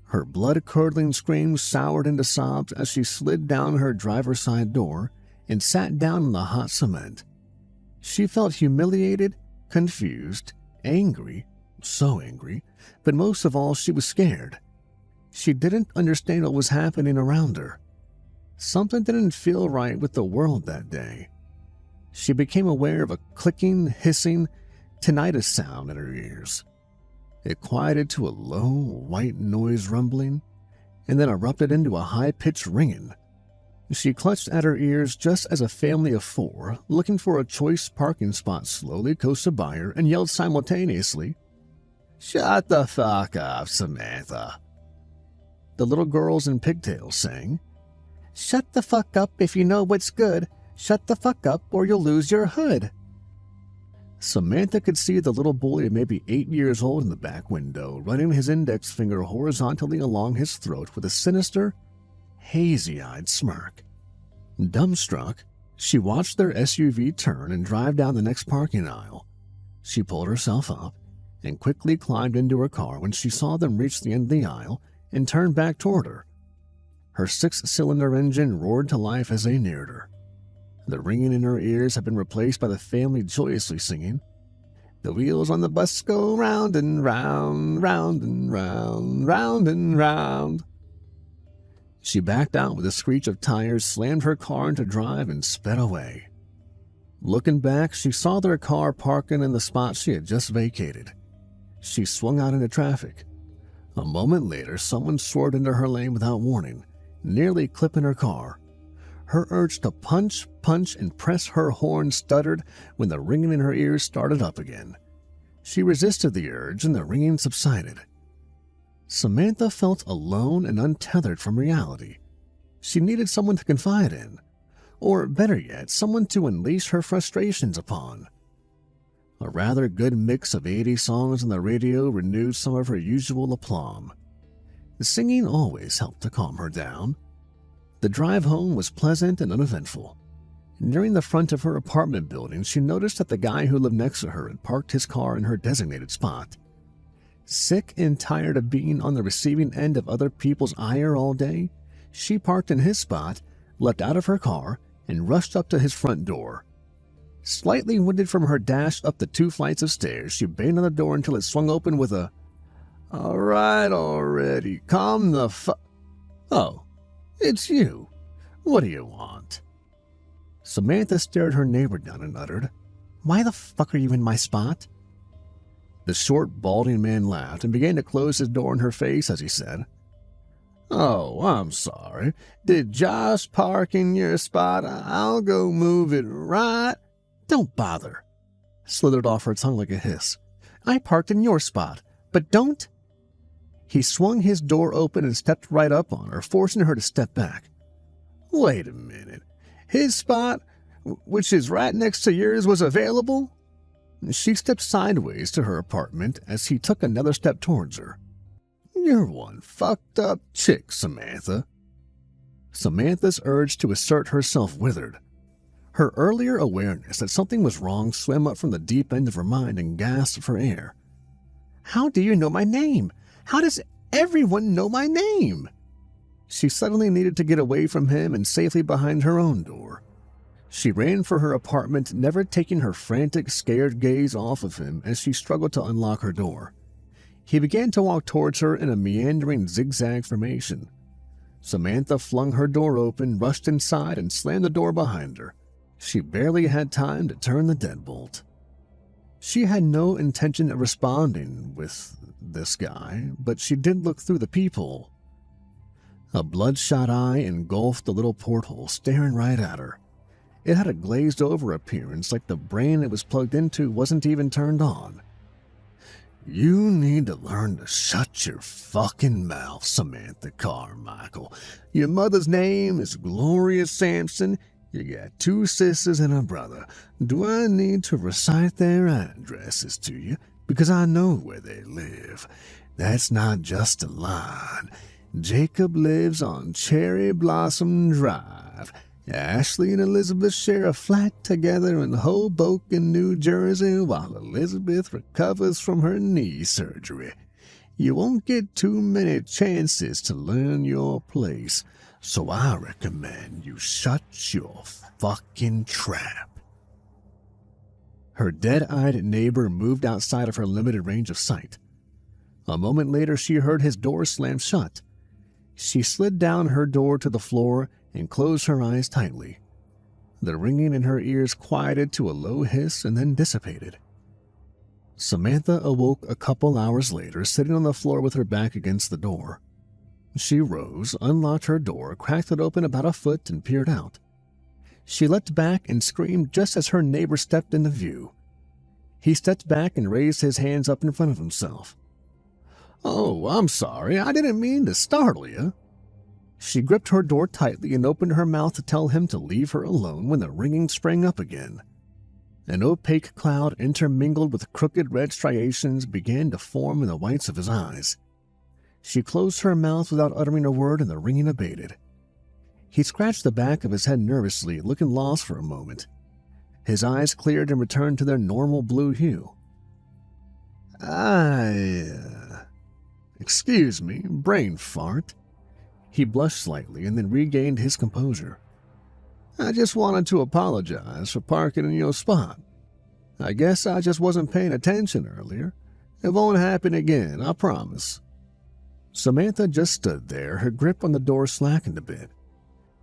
Her blood-curdling screams soured into sobs as she slid down her driver's side door and sat down in the hot cement. She felt humiliated, confused, angry, so angry, but most of all she was scared. She didn't understand what was happening around her. Something didn't feel right with the world that day. She became aware of a clicking, hissing, tinnitus sound in her ears. It quieted to a low, white noise rumbling, and then erupted into a high-pitched ringing. She clutched at her ears just as a family of four, looking for a choice parking spot, slowly coasted by her and yelled simultaneously, "Shut the fuck up, Samantha." The little girls in pigtails sang, "Shut the fuck up if you know what's good. Shut the fuck up or you'll lose your hood." Samantha could see the little boy, maybe 8 years old, in the back window, running his index finger horizontally along his throat with a sinister, hazy-eyed smirk. Dumbstruck, she watched their SUV turn and drive down the next parking aisle. She pulled herself up and quickly climbed into her car when she saw them reach the end of the aisle and turn back toward her. Her 6-cylinder engine roared to life as they neared her. The ringing in her ears had been replaced by the family joyously singing, "The wheels on the bus go round and round, round and round, round and round." She backed out with a screech of tires, slammed her car into drive, and sped away. Looking back, she saw their car parking in the spot she had just vacated. She swung out into traffic. A moment later, someone swerved into her lane without warning, nearly clipping her car. Her urge to punch, and press her horn stuttered when the ringing in her ears started up again. She resisted the urge and the ringing subsided. Samantha felt alone and untethered from reality. She needed someone to confide in, or better yet, someone to unleash her frustrations upon. A rather good mix of 80s songs on the radio renewed some of her usual aplomb. The singing always helped to calm her down. The drive home was pleasant and uneventful. Nearing the front of her apartment building, she noticed that the guy who lived next to her had parked his car in her designated spot. Sick and tired of being on the receiving end of other people's ire all day, she parked in his spot, leapt out of her car, and rushed up to his front door. Slightly winded from her dash up the 2 flights of stairs, she banged on the door until it swung open with a, "All right already, calm the Oh, it's you. What do you want?" Samantha stared her neighbor down and uttered, "Why the fuck are you in my spot?" The short, balding man laughed and began to close his door in her face as he said, "Oh, I'm sorry. Did Josh park in your spot? I'll go move it right." "Don't bother," slithered off her tongue like a hiss. "I parked in your spot, but don't." He swung his door open and stepped right up on her, forcing her to step back. "Wait a minute. His spot, which is right next to yours, was available?" She stepped sideways to her apartment as he took another step towards her. "You're one fucked up chick, Samantha." Samantha's urge to assert herself withered. Her earlier awareness that something was wrong swam up from the deep end of her mind and gasped for air. "How do you know my name? How does everyone know my name?" She suddenly needed to get away from him and safely behind her own door. She ran for her apartment, never taking her frantic, scared gaze off of him as she struggled to unlock her door. He began to walk towards her in a meandering zigzag formation. Samantha flung her door open, rushed inside, and slammed the door behind her. She barely had time to turn the deadbolt. She had no intention of responding with this guy, but she did look through the peephole. A bloodshot eye engulfed the little porthole, staring right at her. It had a glazed-over appearance, like the brain it was plugged into wasn't even turned on. "You need to learn to shut your fucking mouth, Samantha Carmichael. Your mother's name is Gloria Sampson. You got 2 sisters and a brother. Do I need to recite their addresses to you? Because I know where they live. That's not just a line. Jacob lives on Cherry Blossom Drive. Ashley and Elizabeth share a flat together in Hoboken, New Jersey, while Elizabeth recovers from her knee surgery. You won't get too many chances to learn your place, so I recommend you shut your fucking trap." Her dead-eyed neighbor moved outside of her limited range of sight. A moment later, she heard his door slam shut. She slid down her door to the floor and closed her eyes tightly. The ringing in her ears quieted to a low hiss and then dissipated. Samantha awoke a couple hours later, sitting on the floor with her back against the door. She rose, unlocked her door, cracked it open about a foot, and peered out. She leapt back and screamed just as her neighbor stepped into view. He stepped back and raised his hands up in front of himself. "Oh, I'm sorry. I didn't mean to startle you." She gripped her door tightly and opened her mouth to tell him to leave her alone when the ringing sprang up again. An opaque cloud intermingled with crooked red striations began to form in the whites of his eyes. She closed her mouth without uttering a word, and the ringing abated. He scratched the back of his head nervously, looking lost for a moment. His eyes cleared and returned to their normal blue hue. Excuse me, brain fart." He blushed slightly and then regained his composure. "I just wanted to apologize for parking in your spot. I guess I just wasn't paying attention earlier. It won't happen again, I promise." Samantha just stood there, her grip on the door slackened a bit.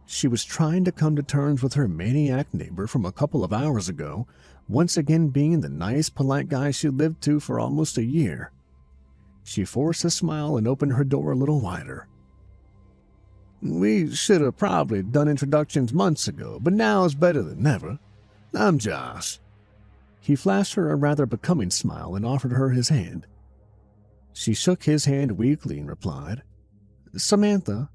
She was trying to come to terms with her maniac neighbor from a couple of hours ago, once again being the nice, polite guy she lived to for almost a year. She forced a smile and opened her door a little wider. "We should have probably done introductions months ago, but now is better than never. I'm Josh." He flashed her a rather becoming smile and offered her his hand. She shook his hand weakly and replied, "Samantha."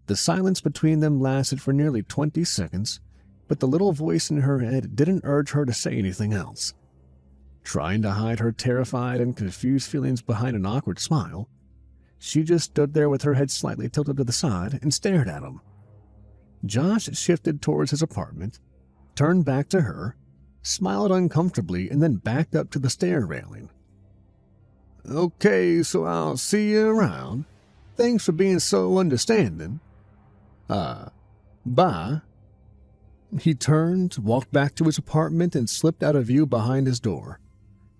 The silence between them lasted for nearly 20 seconds, but the little voice in her head didn't urge her to say anything else. Trying to hide her terrified and confused feelings behind an awkward smile, she just stood there with her head slightly tilted to the side and stared at him. Josh shifted towards his apartment, turned back to her, smiled uncomfortably, and then backed up to the stair railing. "Okay, so I'll see you around. Thanks for being so understanding. Bye." He turned, walked back to his apartment, and slipped out of view behind his door.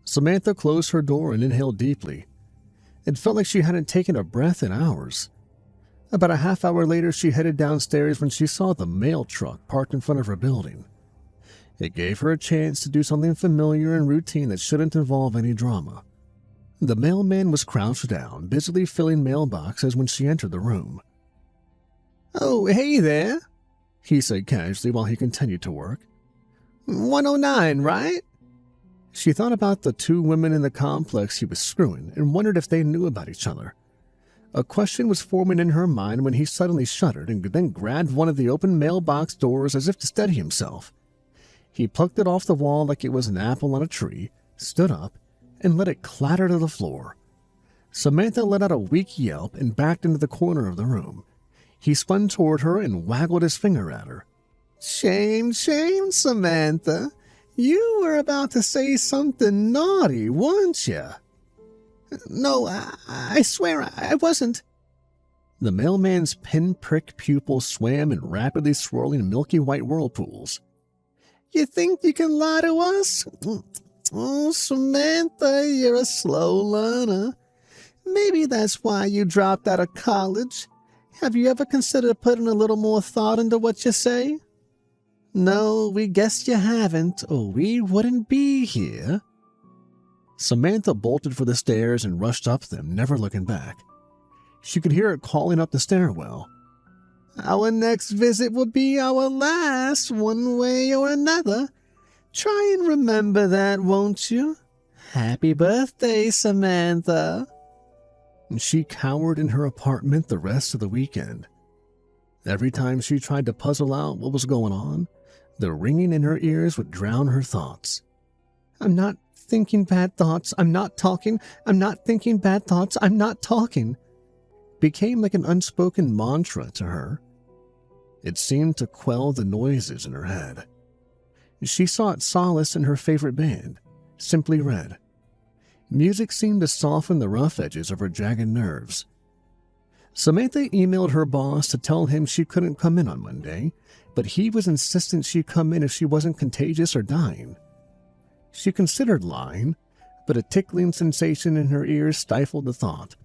Samantha closed her door and inhaled deeply. It felt like she hadn't taken a breath in hours. About a half hour later, she headed downstairs when she saw the mail truck parked in front of her building. It gave her a chance to do something familiar and routine that shouldn't involve any drama. The mailman was crouched down, busily filling mailboxes when she entered the room. "Oh, hey there," he said casually while he continued to work. 109, right? She thought about the 2 women in the complex he was screwing and wondered if they knew about each other. A question was forming in her mind when he suddenly shuddered and then grabbed one of the open mailbox doors as if to steady himself. He plucked it off the wall like it was an apple on a tree, stood up, and let it clatter to the floor. Samantha let out a weak yelp and backed into the corner of the room. He spun toward her and waggled his finger at her. "Shame, shame, Samantha. You were about to say something naughty, weren't you?" "No, I swear I wasn't." The mailman's pinprick pupils swam in rapidly swirling milky white whirlpools. "You think you can lie to us? Oh, Samantha, you're a slow learner. Maybe that's why you dropped out of college. Have you ever considered putting a little more thought into what you say?" "No, we guess you haven't, or we wouldn't be here." Samantha bolted for the stairs and rushed up them, never looking back. She could hear it calling up the stairwell. "Our next visit will be our last, one way or another. Try and remember that, won't you? Happy birthday, Samantha." And she cowered in her apartment the rest of the weekend. Every time she tried to puzzle out what was going on, the ringing in her ears would drown her thoughts. "I'm not thinking bad thoughts. I'm not talking. I'm not thinking bad thoughts. I'm not talking." Became like an unspoken mantra to her. It seemed to quell the noises in her head. She sought solace in her favorite band, Simply Red. Music seemed to soften the rough edges of her jagged nerves. Samantha emailed her boss to tell him she couldn't come in on Monday, but he was insistent she come in if she wasn't contagious or dying. She considered lying, but a tickling sensation in her ears stifled the thought.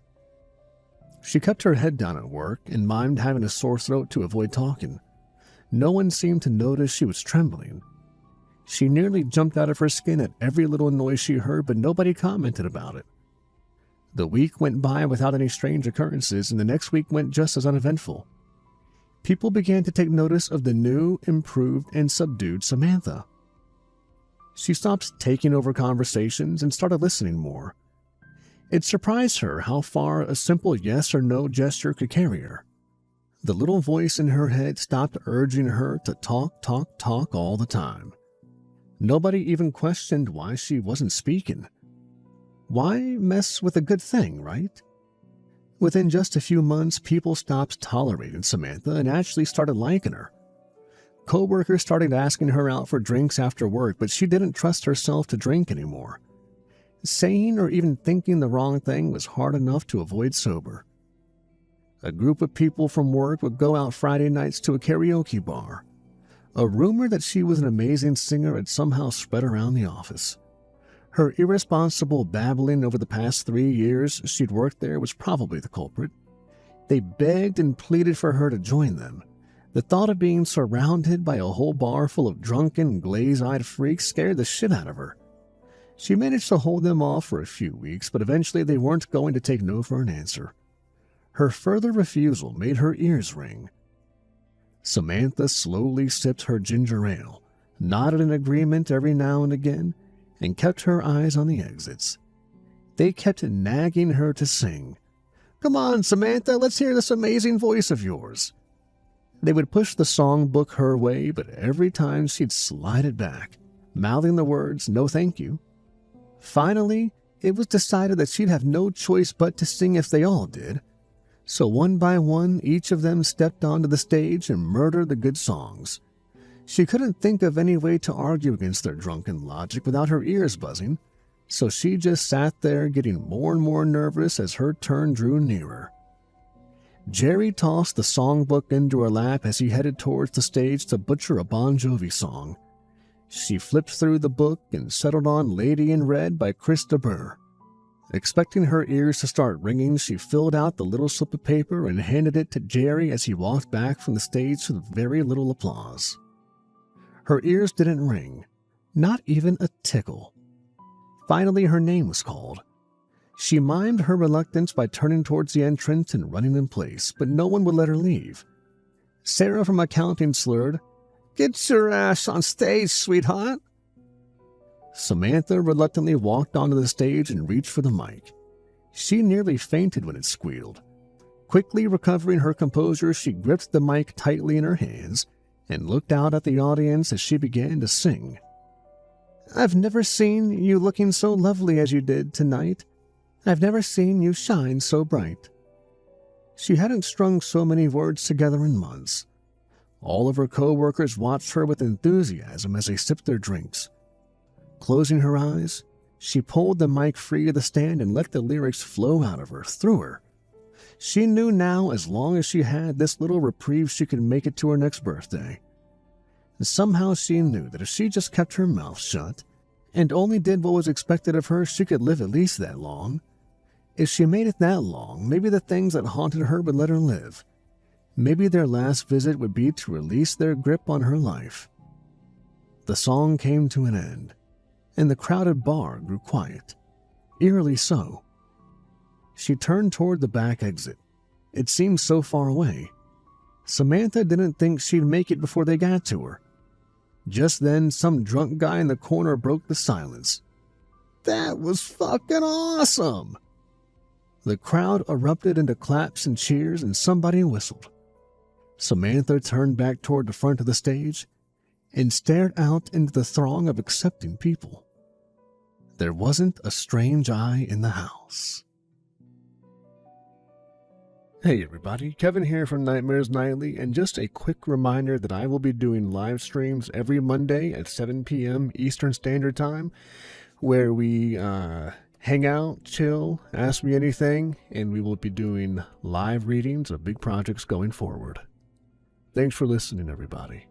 She kept her head down at work and mimed having a sore throat to avoid talking. No one seemed to notice she was trembling. She nearly jumped out of her skin at every little noise she heard, but nobody commented about it. The week went by without any strange occurrences, and the next week went just as uneventful. People began to take notice of the new, improved, and subdued Samantha. She stopped taking over conversations and started listening more. It surprised her how far a simple yes or no gesture could carry her. The little voice in her head stopped urging her to talk all the time. Nobody even questioned why she wasn't speaking. Why mess with a good thing, right? Within just a few months, people stopped tolerating Samantha and actually started liking her. Coworkers started asking her out for drinks after work, but she didn't trust herself to drink anymore. Saying or even thinking the wrong thing was hard enough to avoid sober. A group of people from work would go out Friday nights to a karaoke bar. A rumor that she was an amazing singer had somehow spread around the office. Her irresponsible babbling over the past 3 years she'd worked there was probably the culprit. They begged and pleaded for her to join them. The thought of being surrounded by a whole bar full of drunken, glaze-eyed freaks scared the shit out of her. She managed to hold them off for a few weeks, but eventually they weren't going to take no for an answer. Her further refusal made her ears ring. Samantha slowly sipped her ginger ale, nodded in agreement every now and again, and kept her eyes on the exits. They kept nagging her to sing. "Come on, Samantha, let's hear this amazing voice of yours." They would push the songbook her way, but every time she'd slide it back, mouthing the words, "No thank you." Finally, it was decided that she'd have no choice but to sing if they all did. So one by one, each of them stepped onto the stage and murdered the good songs. She couldn't think of any way to argue against their drunken logic without her ears buzzing, so she just sat there getting more and more nervous as her turn drew nearer. Jerry tossed the songbook into her lap as he headed towards the stage to butcher a Bon Jovi song. She flipped through the book and settled on Lady in Red by Chris de Burgh. Expecting her ears to start ringing, she filled out the little slip of paper and handed it to Jerry as he walked back from the stage with very little applause. Her ears didn't ring, not even a tickle. Finally, her name was called. She mimed her reluctance by turning towards the entrance and running in place, but no one would let her leave. Sarah from accounting slurred, "Get your ass on stage, sweetheart." Samantha reluctantly walked onto the stage and reached for the mic. She nearly fainted when it squealed. Quickly recovering her composure, she gripped the mic tightly in her hands and looked out at the audience as she began to sing. "I've never seen you looking so lovely as you did tonight. I've never seen you shine so bright." She hadn't strung so many words together in months. All of her co-workers watched her with enthusiasm as they sipped their drinks. Closing her eyes, she pulled the mic free of the stand and let the lyrics flow out of her, through her. She knew now as long as she had this little reprieve she could make it to her next birthday. And somehow she knew that if she just kept her mouth shut and only did what was expected of her, she could live at least that long. If she made it that long, maybe the things that haunted her would let her live. Maybe their last visit would be to release their grip on her life. The song came to an end, and the crowded bar grew quiet, eerily so. She turned toward the back exit. It seemed so far away. Samantha didn't think she'd make it before they got to her. Just then, some drunk guy in the corner broke the silence. "That was fucking awesome!" The crowd erupted into claps and cheers, and somebody whistled. Samantha turned back toward the front of the stage and stared out into the throng of accepting people. There wasn't a strange eye in the house. Hey everybody, Kevin here from Nightmares Nightly, and just a quick reminder that I will be doing live streams every Monday at 7 p.m. Eastern Standard Time, where we hang out, chill, ask me anything, and we will be doing live readings of big projects going forward. Thanks for listening, everybody.